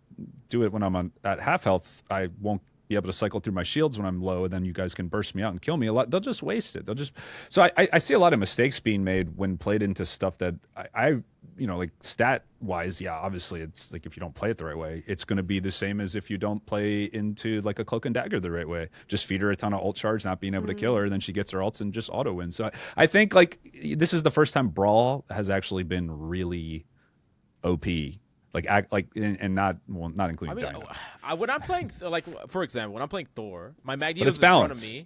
do it when I'm at half health, I won't be able to cycle through my shields when I'm low, and then you guys can burst me out and kill me a lot. They'll just waste it. So I see a lot of mistakes being made when played into stuff that I like stat wise, yeah, obviously it's like if you don't play it the right way, it's going to be the same as if you don't play into like a Cloak and Dagger the right way. Just feed her a ton of ult charge, not being able to kill her, and then she gets her ults and just auto wins. So I think like this is the first time Brawl has actually been really OP. And not including Dino. When I'm playing, for example, when I'm playing Thor, my Magneto's it's in front of balanced.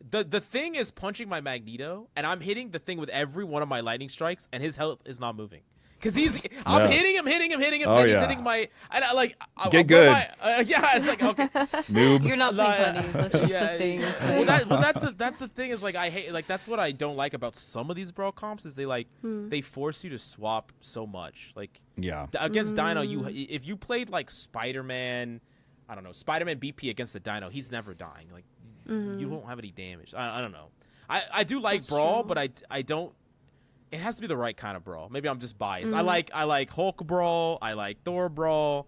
me. The thing is punching my Magneto, and I'm hitting the thing with every one of my lightning strikes, and his health is not moving. Because I'm Yeah. hitting him, Oh, and he's yeah. hitting my, and Get good. It's like, okay. Noob. You're not playing Like, honey. That's just yeah, the thing. That's the thing is like I hate that's what I don't like about some of these Brawl comps is they force you to swap so much. Like Yeah. against Dino, if you played like Spiderman, I don't know, Spiderman BP against the Dino, he's never dying. Like you won't have any damage. I don't know. I do like That's Brawl, true. but I don't. It has to be the right kind of Brawl. Maybe I'm just biased. I like Hulk Brawl. I like Thor Brawl.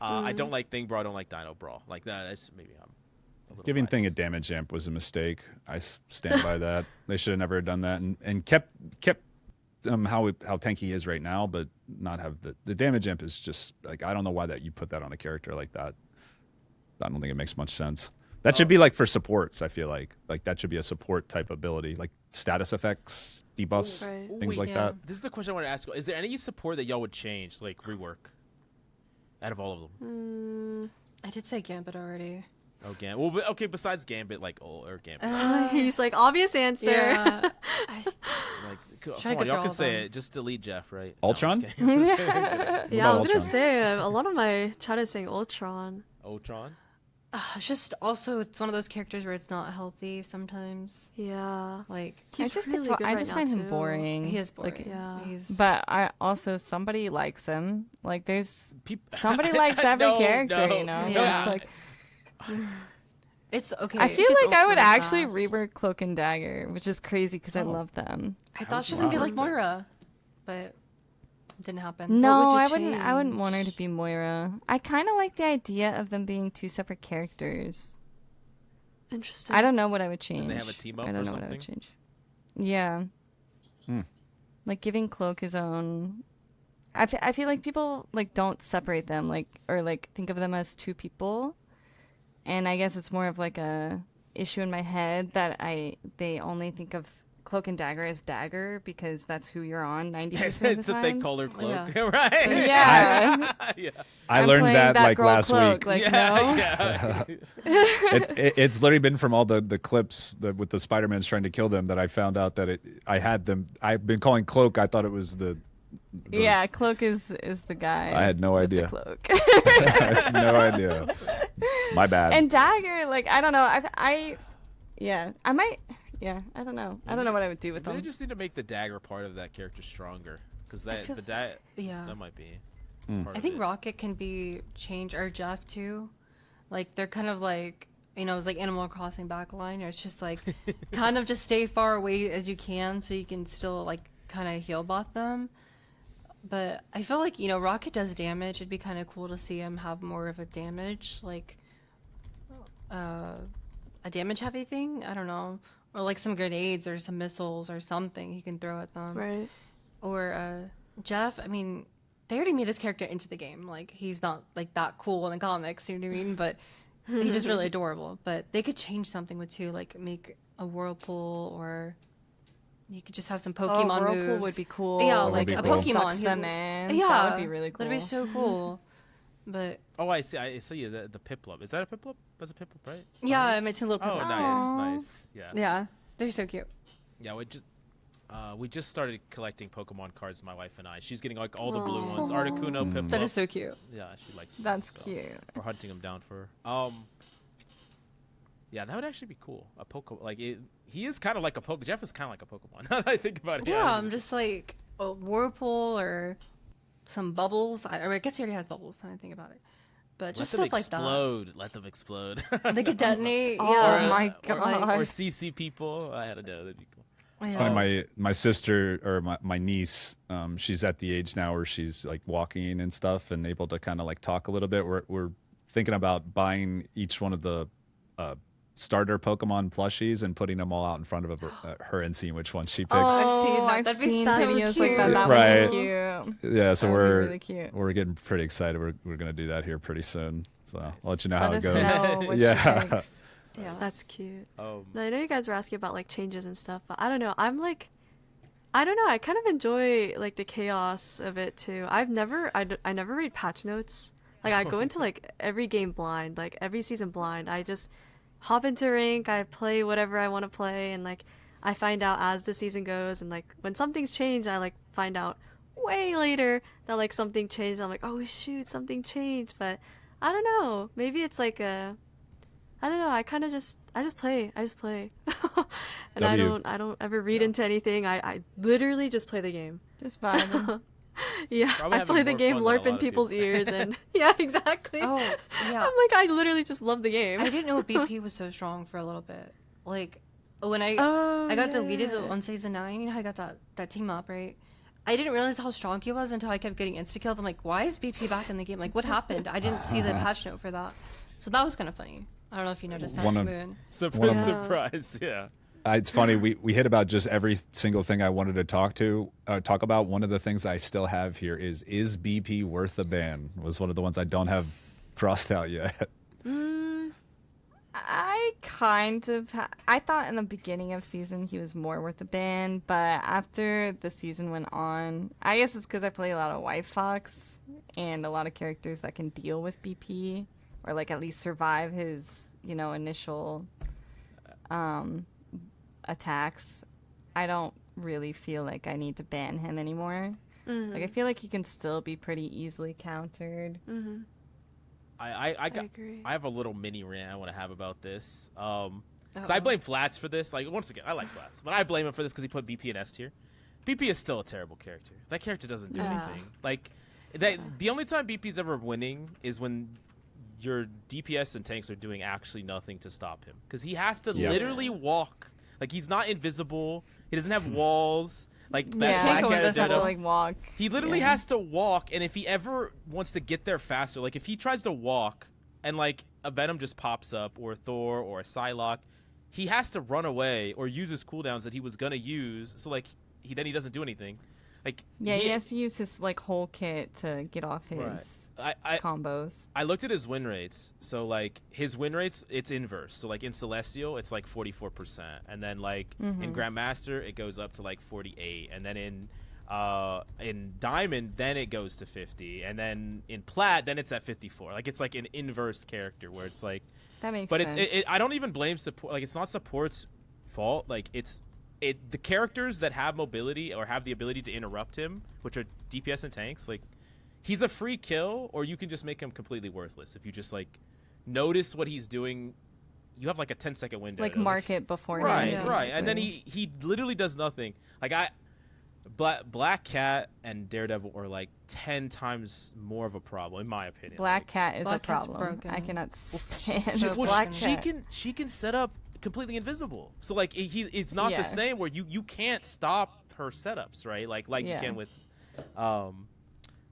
I don't like Thing Brawl. I don't like Dino Brawl. Like that. That's maybe I'm a little Giving biased. Thing a damage amp was a mistake. I stand by that. They should have never done that and kept how tanky he is right now, but not have the damage amp is just like I don't know why that you put that on a character like that. I don't think it makes much sense. That should be like for supports. I feel like that should be a support type ability, like status effects, debuffs, Right. things like yeah. that. This is the question I want to ask. Is there any support that y'all would change, like rework, out of all of them? I did say Gambit already. Oh, Gambit. Well, okay. Besides Gambit, or Gambit, He's like obvious answer. Yeah. like come Try to on, go y'all through all can of say them. it. Just delete Jeff, right? Ultron? No, I'm just kidding. Yeah, I was gonna Ultron? say a lot of my chat is saying Ultron. Ultron. It's just also it's one of those characters where it's not healthy sometimes. Yeah, Like he's I just really think good I right just now, find him too. boring. he is boring. Like, Yeah. He's, but I also somebody likes him. Like there's Peop- somebody likes every No, character, no, you know. no, Yeah. It's like it's okay. I it feel gets like I old would really actually fast. rework Cloak and Dagger, which is crazy because I love them. I thought she was gonna be like Moira, but it didn't happen. What No, would I you wouldn't. I wouldn't change? want her to be Moira. I kind of like the idea of them being two separate characters. Interesting. I don't know what I would change. they have a team up I don't or know what I would something? change. Yeah. Like giving Cloak his own. I feel like people like don't separate them or think of them as two people, and I guess it's more of like a issue in my head that they only think of Cloak and Dagger as Dagger because that's who you're on 90% of the It's a time. thick color cloak, Yeah. right? Yeah. yeah. I I'm learned playing that like girl last Cloak, week. Like, yeah, no. yeah. It's literally been from all the clips with the Spider-Man's trying to kill them that I found out that I've been calling Cloak. I thought it was the Yeah, Cloak is the guy. I had no with the idea. cloak. I had no idea. My bad. And Dagger, like, I don't know. I don't know. I don't know what I would do with They them. just need to make the dagger part of that character stronger, because feel- that might be. Part I of think it. Rocket can be changed, or Jeff too. Like they're kind of like, you know, it's like Animal Crossing backline, or it's just like kind of just stay far away as you can so you can still like kind of heal bot them. But I feel like, you know, Rocket does damage. It'd be kind of cool to see him have more of a damage, like a damage heavy thing. I don't know, or like some grenades or some missiles or something he can throw at them. Right. Or Jeff, I mean, they already made this character into the game. Like, he's not like that cool in the comics, you know what I mean? But he's just really adorable. But they could change something with too, like make a whirlpool, or you could just have some Pokemon Whirlpool moves. would be cool. Yeah, would like be a cool. Pokemon. Sucks them in. Yeah, That would be really cool. That'd be so cool. But Oh, I see you. The Piplup. Is that a Piplup? That's a Piplup, right? yeah, I made two little Oh, Pokemon. nice. Yeah. Yeah, they're so cute. Yeah, we just started collecting Pokemon cards, my wife and I. She's getting like all the blue ones. Articuno, Piplup. That is so cute. Yeah, she likes them, That's so cute. We're hunting them down for her. Yeah, that would actually be cool. A Pokemon, like he is kind of like a Pokemon. Jeff is kind of like a Pokemon. Now that I think about it. Yeah, I'm just like a Whirlpool or some bubbles. I guess he already has bubbles. Now I think about it. But Let just them stuff explode. Let them explode. They could detonate. Oh Yeah. my Or god. CC people. I had to know that'd be cool. It's Yeah. funny, my sister or my niece, she's at the age now where she's like walking and stuff and able to kind of like talk a little bit. We're thinking about buying each one of the starter Pokemon plushies and putting them all out in front of her and seeing which one she picks. Oh, seen that. I've That'd be seen so videos like that. cute. That Right. would be cute. Yeah, so That would be we're really cute. we're getting pretty excited. We're gonna do that here pretty soon. So I'll let you know how Let it us goes. know what she Yeah. thinks. Yeah. That's cute. Um, No, I know you guys were asking about like changes and stuff, but I don't know. I don't know. I kind of enjoy like the chaos of it too. I never read patch notes. Like I go into like every game blind, like every season blind. I just hop into rank. I play whatever I want to play, and like I find out as the season goes. And like when something's changed, I like find out way later that like something changed. I'm like, oh shoot, something changed. But I don't know. Maybe it's like I don't know. I just play. And W. I don't ever read into anything. I literally just play the game. Just vibing. Yeah, Probably I having play the more game, fun than a LARP lot in of people's people. ears, and yeah, exactly. Oh, yeah. I'm like, I literally just love the game. I didn't know BP was so strong for a little bit. Like when I Oh, got yeah. deleted on season 9, you know how I got that team up, right? I didn't realize how strong he was until I kept getting insta killed. I'm like, why is BP back in the game? Like, what happened? I didn't see the patch note for that. So that was kind of funny. I don't know if you noticed that, One of- Moon. surprise, Yeah. surprise. Yeah. It's funny. We hit about just every single thing I wanted to talk about. One of the things I still have here is BP worth a ban? Was one of the ones I don't have crossed out yet. I kind of I thought in the beginning of season he was more worth a ban, but after the season went on, I guess it's because I play a lot of White Fox and a lot of characters that can deal with BP or like at least survive his initial attacks. I don't really feel like I need to ban him anymore. Like I feel like he can still be pretty easily countered. I agree. have a little mini rant I want to have about this. Because I blame Flats for this. Like, once again, I like Flats, but I blame him for this because he put BP in S tier. BP is still a terrible character. That character doesn't do anything. Like, the only time BP's ever winning is when your DPS and tanks are doing actually nothing to stop him. Because he has to literally walk. Like, he's not invisible. He doesn't have walls. Like, that Yeah, Black he Cat does have did to him. like walk. He literally has to walk, and if he ever wants to get there faster, like if he tries to walk and like a Venom just pops up, or a Thor, or a Psylocke, he has to run away or use his cooldowns that he was gonna use. So like he doesn't do anything. Like Yeah, he has to use his like whole kit to get off his Right. combos. I looked at his win rates. So like his win rates, it's inverse. So like in Celestial, it's like 44%, and then like in Grandmaster, it goes up to like 48, and then in Diamond, then it goes to 50, and then in Plat, then it's at 54. Like it's like an inverse character where it's like. That makes But sense. I don't even blame support. Like it's not support's fault. Like the characters that have mobility or have the ability to interrupt him, which are DPS and tanks, like he's a free kill, or you can just make him completely worthless if you just like notice what he's doing. You have like a 10-second window. like mark it beforehand. Right, Yeah. right, and then he literally does nothing. Like Black Cat and Daredevil are like 10 times more of a problem, in my opinion. Black Like, Cat is Black a Cat's problem. broken. I cannot stand She- the well, Black she Cat. can set up completely invisible. So like it's not Yeah. the same where you can't stop her setups, right? Like Yeah. you can with so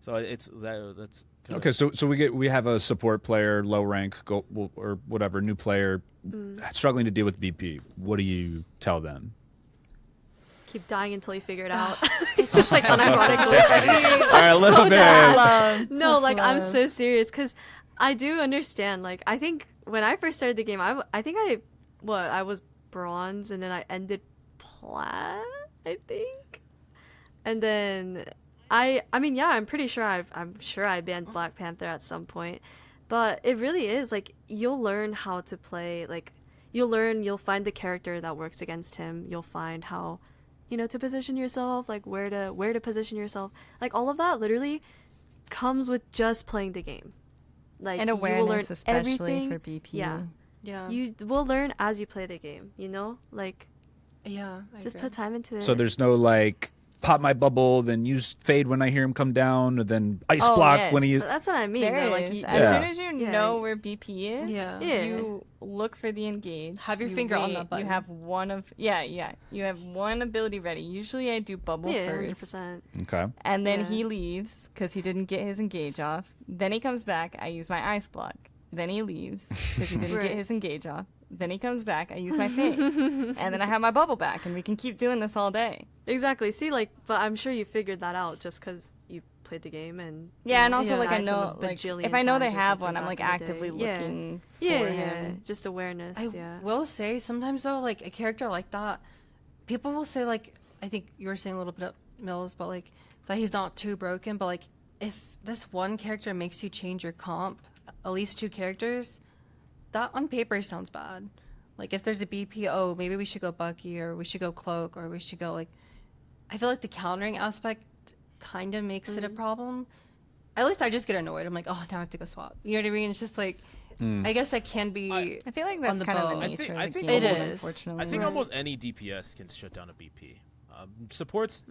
that's Okay, so we have a support player, low rank, or whatever, new player, struggling to deal with BP. What do you tell them? Keep dying until you figure it out. It's just like unironically. All right, a little bit. No, like I'm so serious because I do understand. Like I think when I first started the game, I think I was bronze and then I ended plat, I think, and then I mean yeah, I'm pretty sure I'm sure I banned Black Panther at some point, but it really is like you'll learn how to play. Like you'll find the character that works against him. You'll find how. To position yourself, like where to position yourself, like all of that literally comes with just playing the game. Like And you will learn awareness, especially everything. for BP. Yeah, Yeah. you will learn as you play the game. Like Yeah. I just agree. put time into it. So there's no like pop my bubble, then use fade when I hear him come down, or then ice Oh, block yes. when he. That's what I mean. There though, it like, is. you- As Yeah. soon as you Yeah. know where BP is, Yeah. Yeah. you look for the engage. Have your You finger on wait, that button. You have one of you have one ability ready. Usually I do bubble yeah, first, 100%. Okay. and then Yeah. he leaves because he didn't get his engage off. Then he comes back. I use my ice block. Then he leaves because he didn't Right. get his engage off. Then he comes back. I use my fade, and then I have my bubble back, and we can keep doing this all day. Exactly. See, like, but I'm sure you figured that out just because you played the game and Yeah, and also you like I died to know him a like bajillion if I know they times or have something one, I'm back like in the actively day. Yeah. looking Yeah, for yeah, him. just awareness. I yeah. will say sometimes though, like a character like that, people will say like I think you were saying a little bit of Mills, but like that he's not too broken. But like if this one character makes you change your comp, at least 2 characters, that on paper sounds bad. Like if there's a BP, oh maybe we should go Bucky or we should go Cloak or we should go like. I feel like the countering aspect kind of makes it a problem. At least I just get annoyed. I'm like, oh, now I have to go swap. You know what I mean? It's just like, I guess that can be. I feel like on that's the kind of bow. the I nature I of the think game. it is. Unfortunately, I think Right. almost any DPS can shut down a BP. Supports,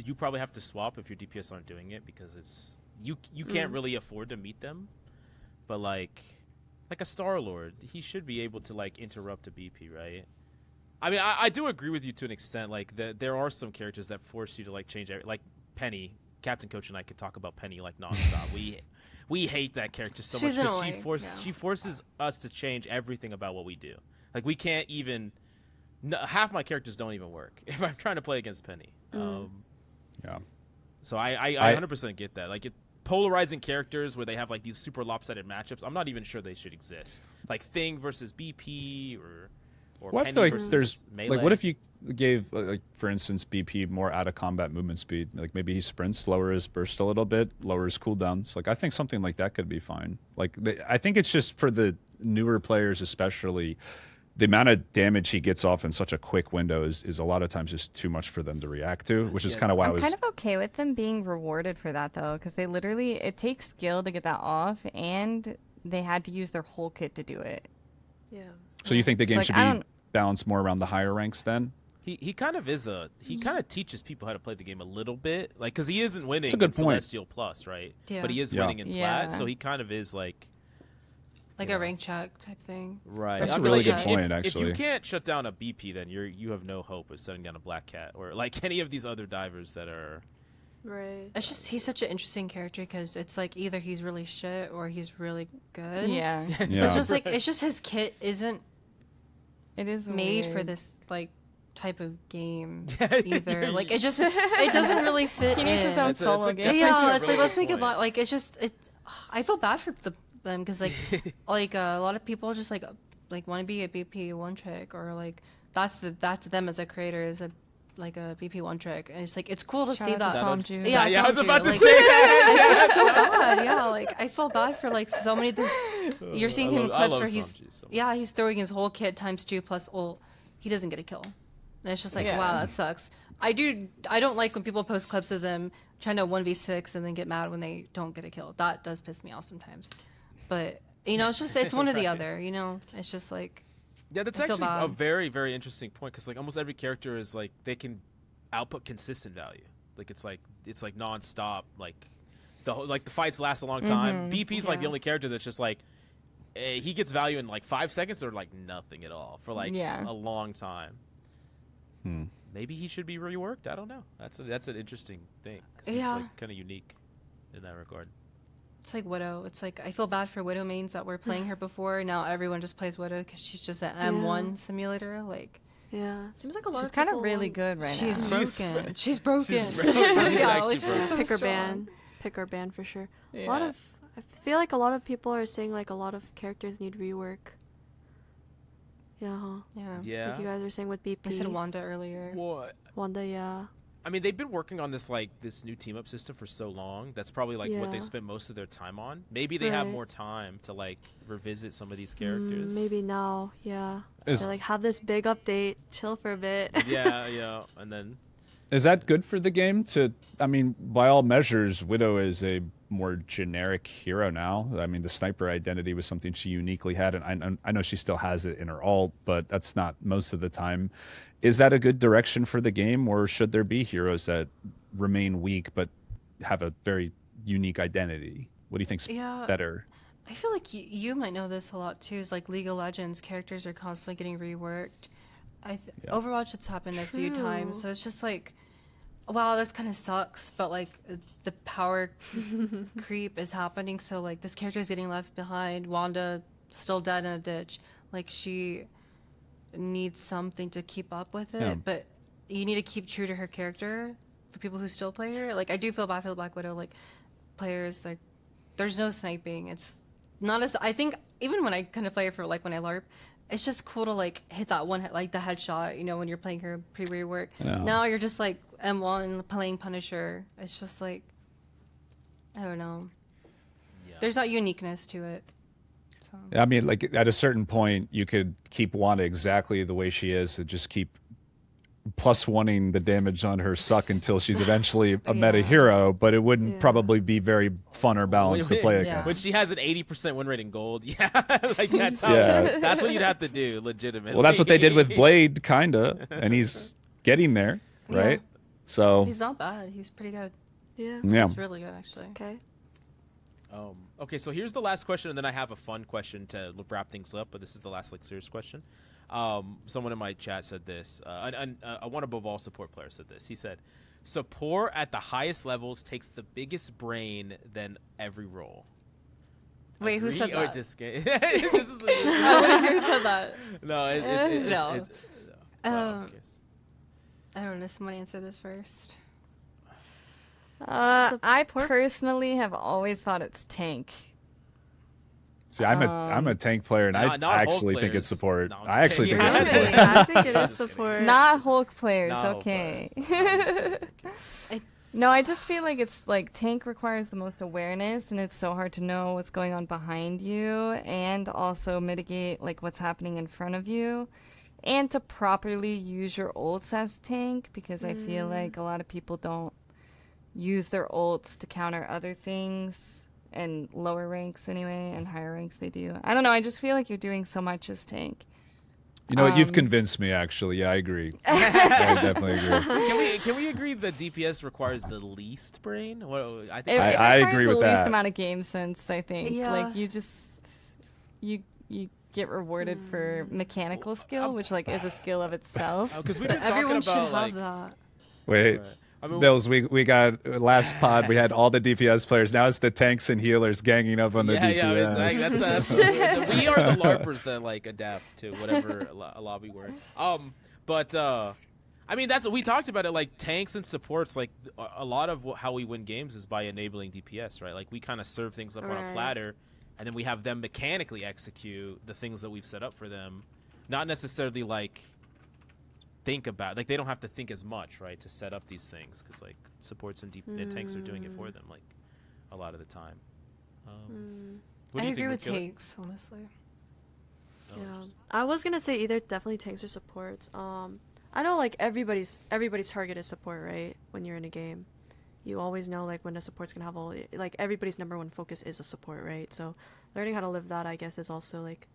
you probably have to swap if your DPS aren't doing it because it's you can't really afford to meet them. But like a Star Lord, he should be able to like interrupt a BP, right? I mean, I do agree with you to an extent. Like there are some characters that force you to like change like Penny. Captain Coach and I could talk about Penny like nonstop. we hate that character so She's much because annoying, yeah. she forces us to change everything about what we do. Like we can't even. Half my characters don't even work if I'm trying to play against Penny. Yeah. So I 100% get that. Like polarizing characters where they have like these super lopsided matchups. I'm not even sure they should exist. Like Thing versus BP or Well, I Penny feel like versus there's melee. like, what if you gave, like, for instance, BP more out of combat movement speed? Like maybe he sprints, lower his burst a little bit, lowers cooldowns. Like I think something like that could be fine. Like I think it's just for the newer players, especially. The amount of damage he gets off in such a quick window is a lot of times just too much for them to react to, which is kind of why I I'm was. kind of okay with them being rewarded for that though, because they literally it takes skill to get that off, and they had to use their whole kit to do it. Yeah. So you think the game like, should I be don't- balanced more around the higher ranks then? he kind of is he kind of teaches people how to play the game a little bit, like because he isn't winning That's a good in point. Celestial Plus, right? Yeah. But he is Yeah. winning in Yeah. Plat, so he kind of is like. Like Yeah. a rank check type thing. Right. That's I a feel really like good if- point, If actually. you can't shut down a BP, then you have no hope of shutting down a Black Cat or like any of these other divers that are. Right. It's just he's such an interesting character because it's like either he's really shit or he's really good. Yeah, So Yeah. it's just like it's just his kit isn't it is made for weird. this like type of game either. Like it doesn't really fit. He needs his own It's a- solo it's a- game. That's Yeah, actually a it's really like let's good make it point. like it's just it. I feel bad for them because like a lot of people just like want to be a BP one trick or like that's them as a creator is a BP one trick and it's like it's cool to Shout see out that. to Som Juice. Yeah, I was Som about to Juice, say like, that. it's so bad. Yeah, like I feel bad for like so many. You're seeing him in I clips love where Som Juice so much. he's throwing his whole kit times 2 plus ult. He doesn't get a kill. And it's just like Yeah. wow, that sucks. I don't like when people post clips of them trying to 1v6 and then get mad when they don't get a kill. That does piss me off sometimes. But it's one or the other. It's just like Yeah, that's I feel actually a bad. very, very interesting point because like almost every character is like they can output consistent value. Like it's like nonstop. Like the fights last a long time. BP's like the Yeah. only character that's just like he gets value in like 5 seconds or like nothing at all for like Yeah. a long time. Maybe he should be reworked. I don't know. That's an interesting thing. 'Cause Yeah. he's like kind of unique in that regard. it's like Widow. It's like I feel bad for Widow mains that were playing her before. Now everyone just plays Widow because she's just an M1 simulator. Like Yeah, seems like a lot She's of kind of people really want- good right she's now. broken. She's broken. She's broken. She's actually she's broken. so Pick or strong. ban, pick or ban for sure. A lot Yeah. of I feel like a lot of people are saying like a lot of characters need rework. Yeah, huh? Yeah. Yeah. Like you guys are saying with BP. I said Wanda earlier. What? Wanda, yeah. I mean, they've been working on this new team up system for so long. That's probably like what they Yeah. spend most of their time on. Maybe they have Right. more time to like revisit some of these characters. Maybe now, yeah. Is- They like have this big update, chill for a bit. Yeah, and then Is that good for the game? I mean, by all measures, Widow is a more generic hero now. I mean, the sniper identity was something she uniquely had, and I know she still has it in her ult, but that's not most of the time. Is that a good direction for the game, or should there be heroes that remain weak but have a very unique identity? What do you think's Yeah. better? I feel like you might know this a lot too. Is like League of Legends characters are constantly getting reworked. Overwatch, it's happened a few times, True. so it's just like, wow, this kind of sucks. But like the power creep is happening, so like this character is getting left behind. Wanda still dead in a ditch. Like she needs something to keep up with it, Yeah. but you need to keep true to her character for people who still play her. Like I do feel bad for the Black Widow. Like players, like there's no sniping. It's not as I think even when I kind of play her for like when I LARP, it's just cool to like hit that one like the headshot. When you're playing her pre-rework. Yeah. Now you're just like M1 playing Punisher. It's just like I don't know. yeah. There's not uniqueness to it. So. I mean, like at a certain point, you could keep Wanda exactly the way she is and just keep +1ing the damage on her suck until she's eventually a meta Yeah. hero, but it wouldn't Yeah. probably be very fun or balanced to play Yeah. against. when she has an 80% win rate in gold, yeah, like that's how, Yeah. that's what you'd have to do, legitimately. Well, that's what they did with Blade, kinda, and he's getting there, right? Yeah. So He's not bad. He's pretty good. Yeah. yeah, He's really good actually. Okay. Okay, so here's the last question, and then I have a fun question to wrap things up. But this is the last serious question. Someone in my chat said this. A one above all support player said this. He said, "Support at the highest levels takes the biggest brain than every role." Wait, who Agree said or that? disagree? I want to hear who said that. No, No. well, okay. I don't know. Someone answer this first. I personally have always thought it's tank. see, I'm a tank player, and Not I Hulk actually think players. it's support. No, I'm I actually just think it's kidding. support. I think it is Just kidding. support. Not Hulk players, Not Hulk okay. players. No, I just feel like it's like tank requires the most awareness, and it's so hard to know what's going on behind you, and also mitigate like what's happening in front of you, and to properly use your ults as tank, because I feel like a lot of people don't use their ults to counter other things, and lower ranks anyway, and higher ranks they do. I don't know. I just feel like you're doing so much as tank. You know what? You've convinced me. Actually, yeah, I agree. I definitely agree. Can we agree that DPS requires the least brain? What I It, think. I it requires agree the with least that. amount of game sense, I think. Yeah. Like you just you get rewarded for mechanical skill, which like is a skill of itself. Because we've been Everyone talking should about have like. that. Wait, I mean, Bills, we got last pod. We had all the DPS players. Now it's the tanks and healers ganging up on the DPS. Yeah, it's like, we are the LARPers that like adapt to whatever lobby we're in. But I mean, that's what we talked about it. Like tanks and supports, like a lot of how we win games is by enabling DPS, right? Like we kind of serve things up on a platter, and then we have them mechanically execute the things that we've set up for them, not necessarily like think about. Like they don't have to think as much, right, to set up these things because like supports and tanks are doing it for them, like a lot of the time. What do I you agree think, with Moonkiller? tanks, honestly. Yeah, I was gonna say either definitely tanks or supports. I know like everybody's target is support, right? When you're in a game, you always know like when a support's gonna have all like everybody's number one focus is a support, right? So learning how to live that, I guess, is also like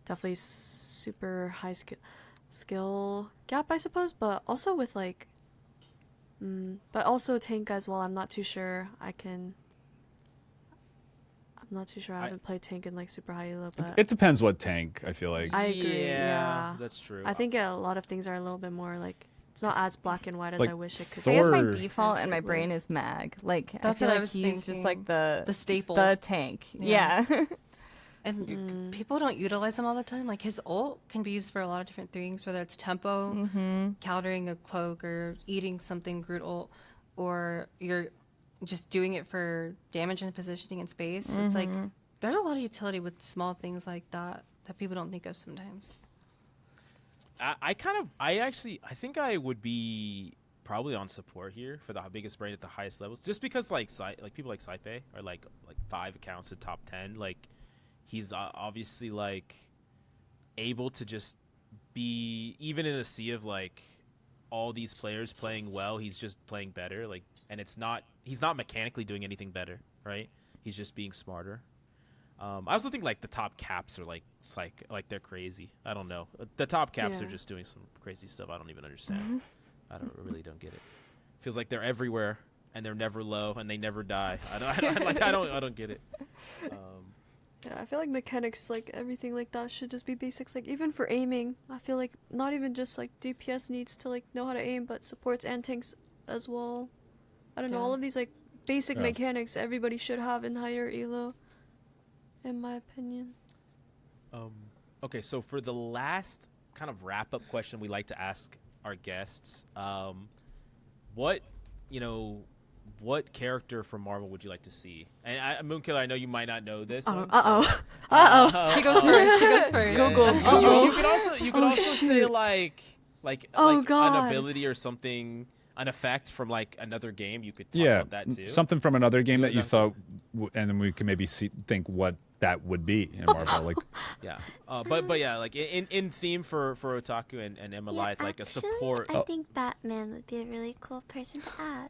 definitely super high skill gap, I suppose. But also with like, but also tank as well. I'm not too sure. I haven't played tank in like super high elo, but It depends what tank, I feel like. I agree. Yeah, that's true. I think a lot of things are a little bit more like it's not as black and white as Like I wish it could Thor- be. I guess my Or- default in my Basically. brain is Mag. Like That's I feel what I like was he's just thinking. like the staple. the tank. Yeah. Yeah. And people don't utilize them all the time. Like his ult can be used for a lot of different things, whether it's tempo, countering a cloak, or eating something Groot ult, or you're just doing it for damage and positioning in space. It's like there's a lot of utility with small things like that that people don't think of sometimes. I think I would be probably on support here for the biggest brain at the highest levels, just because like people like Saipe are like 5 accounts to top 10. Like he's obviously like able to just be, even in a sea of like all these players playing well, he's just playing better. Like, and he's not mechanically doing anything better, right? He's just being smarter. I also think like the top caps are like they're crazy. I don't know. The top caps are just doing some crazy stuff I don't even understand. I really don't get it. Feels like they're everywhere and they're never low and they never die. I don't get it. Yeah, I feel like mechanics, like everything like that, should just be basics. Like even for aiming, I feel like not even just like DPS needs to like know how to aim, but supports and tanks as well. I don't know, all of these like basic mechanics everybody should have in higher elo, in my opinion. Okay, so for the last kind of wrap-up question we like to ask our guests, what character from Marvel would you like to see? And Moonkiller, I know you might not know this. one, She goes first. She goes first. Google. You could also say like an ability or something, an effect from like another game. You could talk about that too. Something from another game that you thought, and then we can maybe think what that would be in Marvel. Like, yeah, but yeah, like in theme for Otaku and Emiliath, like a support. I think Batman would be a really cool person to add.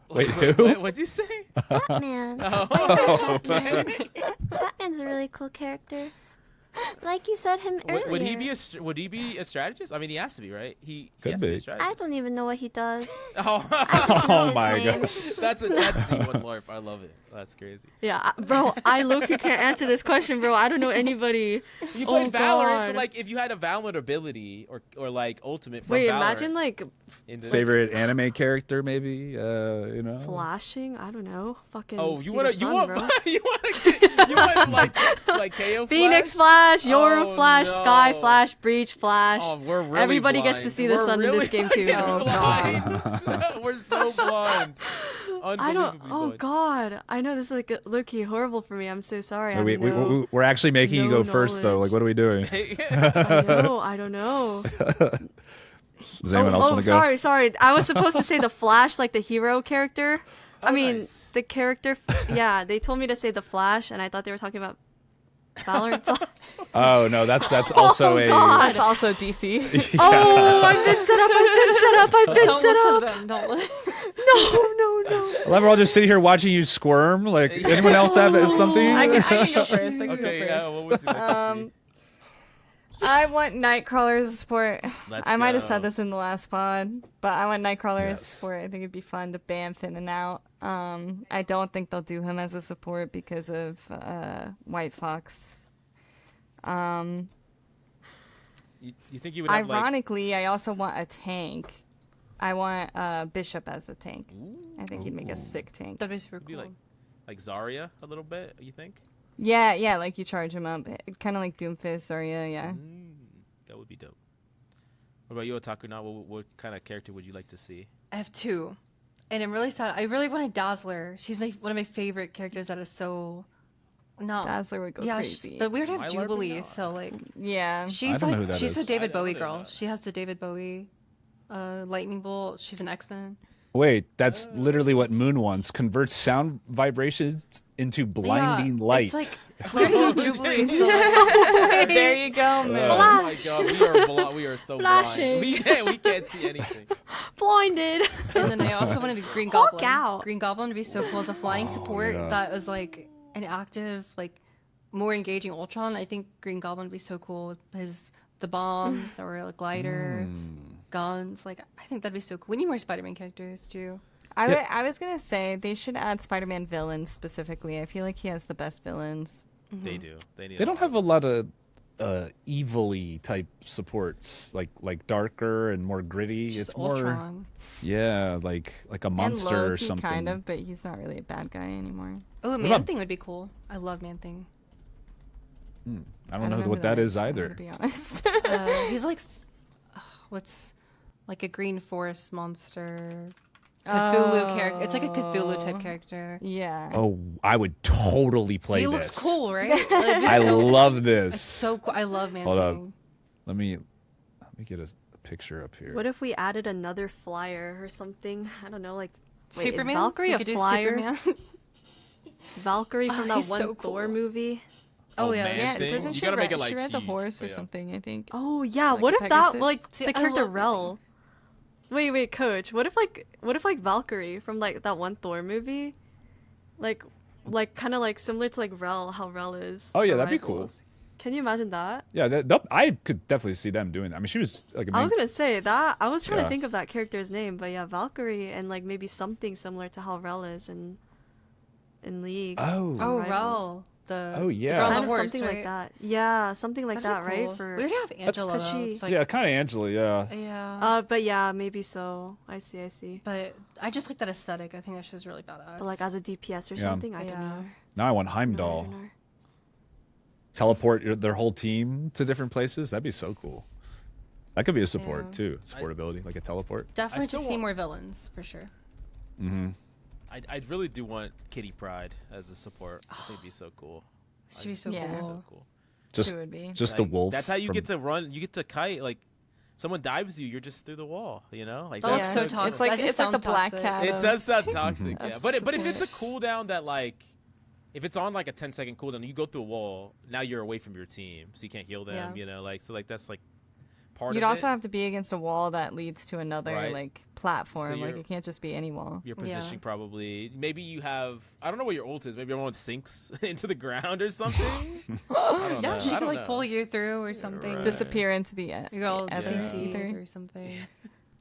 wait, who? What'd you say? Batman. Oh, Batman's a really cool character. Like you said him earlier. Would he be a strategist? I mean, he has to be, right? He Could has to be be. a strategist. I don't even know what he does. Oh, I just know Oh his my name. god. that's D1 LARP. I love it. That's crazy. Yeah, bro, I low-key can't answer this question, bro. I don't know anybody. You played Valorant, so God. like if you had a Valorant ability or like ultimate from Wait, Valorant, imagine like in this- Favorite anime character, maybe? You know? flashing. I don't know. Fucking. Oh, see you the want sun, bro. you want like KO Phoenix Flash, Yoru Oh, Flash, no. Sky Flash, Breach Flash. Oh, we're really Everybody blind. gets to see the We're sun in this really game too. fucking Oh god. blind. We're so blind. I don't. Unbelievably Oh blind. god. I know this is like low-key horrible for me. I'm so sorry. I have no, We're actually making you no go first, though. knowledge. Like, what are we doing? I don't know. Does anyone else want to go? Sorry. I was supposed to say the Flash, like the hero character. I mean, nice. the character. Yeah, they told me to say the Flash, and I thought they were talking about Valorant Flash. Oh no, that's also a. God. That's also DC. Oh, I've been set up. I've been Don't set listen up. to them. Don't listen. No. I love we're all just sitting here watching you squirm. Like, anyone else have something? I can go first. I can Okay, go yeah. first. What would you like to see? I want Nightcrawler as a support. Let's I might have go. said this in the last pod, but I want Nightcrawler as Yes. a support. I think it'd be fun to bamf in and out. I don't think they'll do him as a support because of White Fox. You think you would have Ironically, I also want a tank. I want Bishop as a tank. I think he'd make a sick tank. That'd be super be cool. like Zarya a little bit? You think? Yeah, like you charge him up, kind of like Doomfist or yeah. That would be dope. What about you, Otakunot? What kind of character would you like to see? I have two, and I'm really sad. I really wanted Dazzler. She's one of my favorite characters. That is so not Dazzler would go crazy. But we would have Why Jubilee, LARPing? so like Yeah. she's don't know who like that she's the is. David I don't Bowie know girl. that. She has the David Bowie lightning bolt. She's an X-Men. Wait, that's literally what Moon wants. Converts sound vibrations into blinding light. It's like we already have Jubilee. So like, There you go, man. Oh my god, we are so Flashing. blind. We can't see anything. Blinded. and then I also wanted a Green Hulk Goblin. out. Green Goblin would be so cool as a flying support yeah. that was like an active, like more engaging Ultron. I think Green Goblin would be so cool with the bombs or a glider, guns. Like I think that'd be so cool. We need more Spider-Man characters too. I was gonna say they should add Spider-Man villains specifically. I feel like he has the best villains. They do. Need They don't have a lot of evil-y type supports, like darker and more gritty. Just it's more, Ultron. yeah, like a monster and or Loki, something. kind of, but he's not really a bad guy anymore. Oh, about- Man-Thing would be cool. I love Man-Thing. I don't know who what that is I'm either. gonna be honest. He's like, what's like a green forest monster. Cthulhu character. It's like a Cthulhu type character. Yeah. Oh, I would totally play He this. looks cool, right? Like, I love this. so cool. I love Man Hold Thing. up. Let me get a picture up here. What if we added another flyer or something? I don't know, like wait, Superman. Is Valkyrie We a could do flyer? Superman. Valkyrie from that he's one so cool. Thor movie. Oh, yeah. Man Yeah, thing? doesn't You she gotta make it she like rides a he- horse or yeah. something, I think. Oh yeah, Like what a if that Pegasus? like See, the I character love Rel? Wait, coach. What if like Valkyrie from like that one Thor movie? Like kind of like similar to like Rel, how Rel is. Oh, yeah, for that'd be cool. Rivals. Can you imagine that? Yeah, I could definitely see them doing that. I mean, she was like a I main, was gonna say that. I was trying Yeah. to think of that character's name, but yeah, Valkyrie and like maybe something similar to how Rel is in League. Oh. Oh, Rivals. Rel. Oh, yeah. The girl on Kind the of horse, something right? like that. Yeah, something like That'd that, be right? cool. For we would have Angela. Because though. she- It's like, Yeah, kind of Angela. Yeah. yeah. but yeah, maybe so. I see. But I just like that aesthetic. I think that shit's really badass. But like as a DPS or Yeah. something, I don't Yeah. know. Now I want I Heimdall. don't know. Teleport their whole team to different places. That'd be so cool. That could be a support Yeah. too. Support ability, like a teleport. Definitely still just see want- more villains for sure. Mm-hmm. I really do want Kitty Pryde as a support. I think it'd be so cool. Should be so Yeah. It'd be cool. so cool. Just She would be. just the Like, wolf. That's how you from- get to run. You get to kite. Like someone dives you, you're just through the wall. You know, like That looks Yeah. so good. toxic. It's like That just it's like the sounds black toxic. cat. It does sound toxic, yeah. That's But so if it's a cooldown that like, if it's on like a 10-second cooldown, you go through a wall. Now you're away from your team, so you can't heal them. Yeah. You know, like so like that's like part You'd of also it. have to be against a wall that leads to another Right. like platform. Like you're- it can't just be any wall. Your Yeah. positioning probably. Maybe you have. I don't know what your ult is. Maybe everyone sinks into the ground or something. I don't Yeah, know. she I could don't like know. pull you through or something. Right. Disappear into the You go ether. CC or something.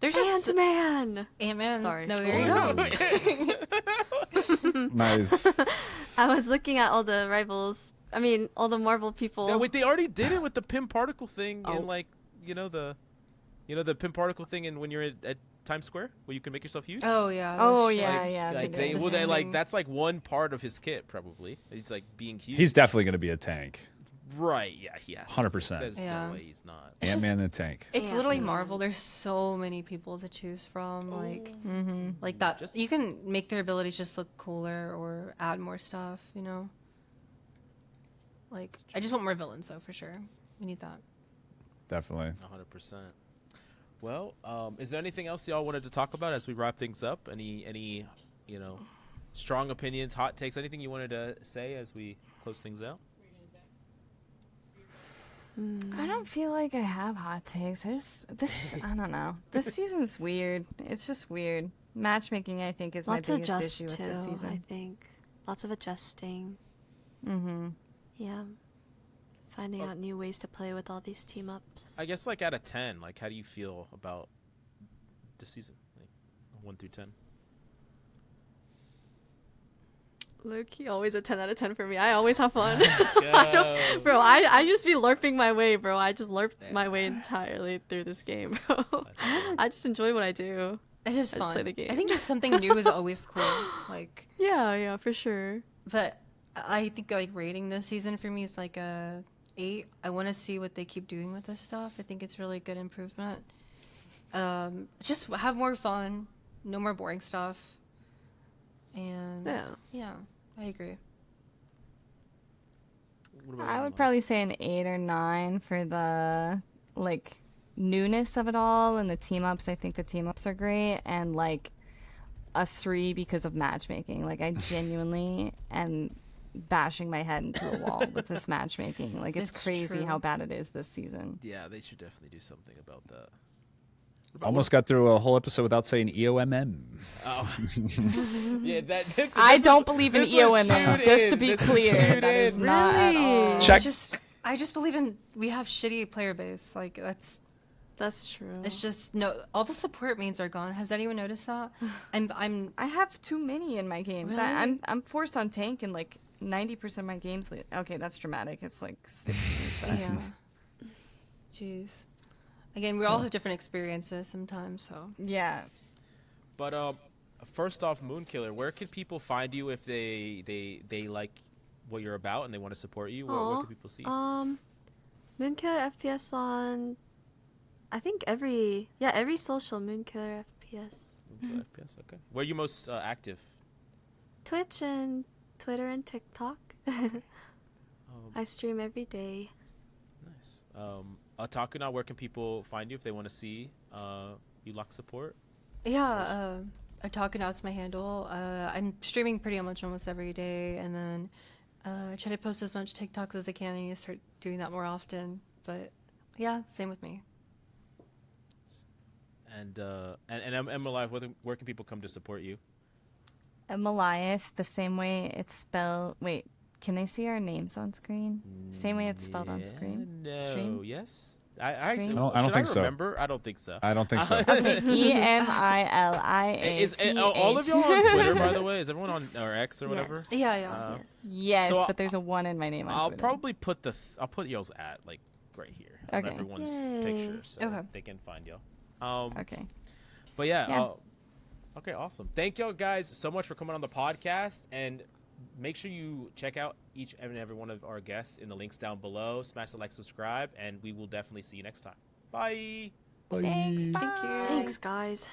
There's just Ant-Man. Ant-Man. Sorry. No, there you go. Nice. I was looking at all the rivals. I mean, all the Marvel people. Yeah, wait, they already did it with the Pym particle thing Oh. in like the Pym particle thing in when you're at Times Square where you can make yourself huge. Oh yeah. Oh that's yeah, true. yeah. Like they did. they like Descending. that's like one part of his kit probably. It's like being huge. He's definitely gonna be a tank. right. Yeah, he has. 100%. There's Yeah. no way he's not. It's Ant-Man the tank. It's literally Ant-Man. Marvel. There's so many people to choose from. Like Mm-hmm. like that. Just- You can make their abilities just look cooler or add more stuff. You know. Like I just want more villains though for sure. We need that. Definitely. 100%. Well, is there anything else y'all wanted to talk about as we wrap things up? Any strong opinions, hot takes, anything you wanted to say as we close things out? I don't feel like I have hot takes. I don't know. This season's weird. It's just weird. Matchmaking, I think, is Lots my to biggest adjust issue to, with this I season. think. Lots of adjusting. Mm-hmm. Yeah. Finding out new ways to play with all these team ups. I guess like out of 10, like how do you feel about this season? Like 1 through 10. Low-key, always a 10 out of 10 for me. I always have fun. Go. Bro, I just be LARPing my way, bro. I just LARP my way entirely through this game, bro. I just enjoy what I do. It is I just fun. play the game. I think just something new is always cool. Like, Yeah, for sure. but I think like rating this season for me is like a 8. I want to see what they keep doing with this stuff. I think it's really good improvement. just have more fun, no more boring stuff, and yeah, I agree. What about I you, would Emma? probably say an 8 or 9 for the like newness of it all and the team ups. I think the team ups are great, and like a 3 because of matchmaking. Like I genuinely am bashing my head into a wall with this matchmaking. Like it's crazy true. how bad it is this season. Yeah, they should definitely do something about that. Almost got through a whole episode without saying EOMM. Oh. Yeah, that. I don't believe in this was EOMM, shoot just in. to be This was clear. shoot That is in. not at all. Check. I just believe in we have shitty player base. Like That's true. it's just no. All the support mains are gone. Has anyone noticed that? And I have too many in my games. Really? I'm forced on tank in like 90% of my games. Okay, that's dramatic. It's like 60. But yeah. Jeez. Again, we all have different experiences sometimes, so. yeah. But first off, Moonkiller, where can people find you if they like what you're about and they want to support you? Where can people see you? Moonkiller FPS on, I think every social Moonkiller FPS. Moonkiller FPS, okay. Where are you most active? Twitch and Twitter and TikTok. I stream every day. Nice. Otakunot, where can people find you if they want to see you lock support? Yeah, Otakunot's my handle. I'm streaming pretty much almost every day, and then I try to post as much TikToks as I can. I need to start doing that more often. But yeah, same with me. And Emiliath, where can people come to support you? Emiliath, the same way it's spelled. Wait, can they see our names on screen? Same way it's spelled on screen? No. Stream? Yes. I actually, Screen? I don't think so. Remember? I don't think so. I don't think so. Okay, Is EMILIATH. all of y'all on Twitter, by the way? Is everyone on or X or whatever? Yes. Yeah, yeah. Yes. Yes, So but there's a 1 in my name on I'll Twitter. probably put I'll put y'all's at like right here on Okay. everyone's Yay. picture, so Okay. they can find y'all. Okay. But yeah. Yeah. Okay, awesome. Thank y'all guys so much for coming on the podcast, and make sure you check out each and every one of our guests in the links down below. Smash the like, subscribe, and we will definitely see you next time. Bye. Thanks. Bye. Thank you. Thanks, guys.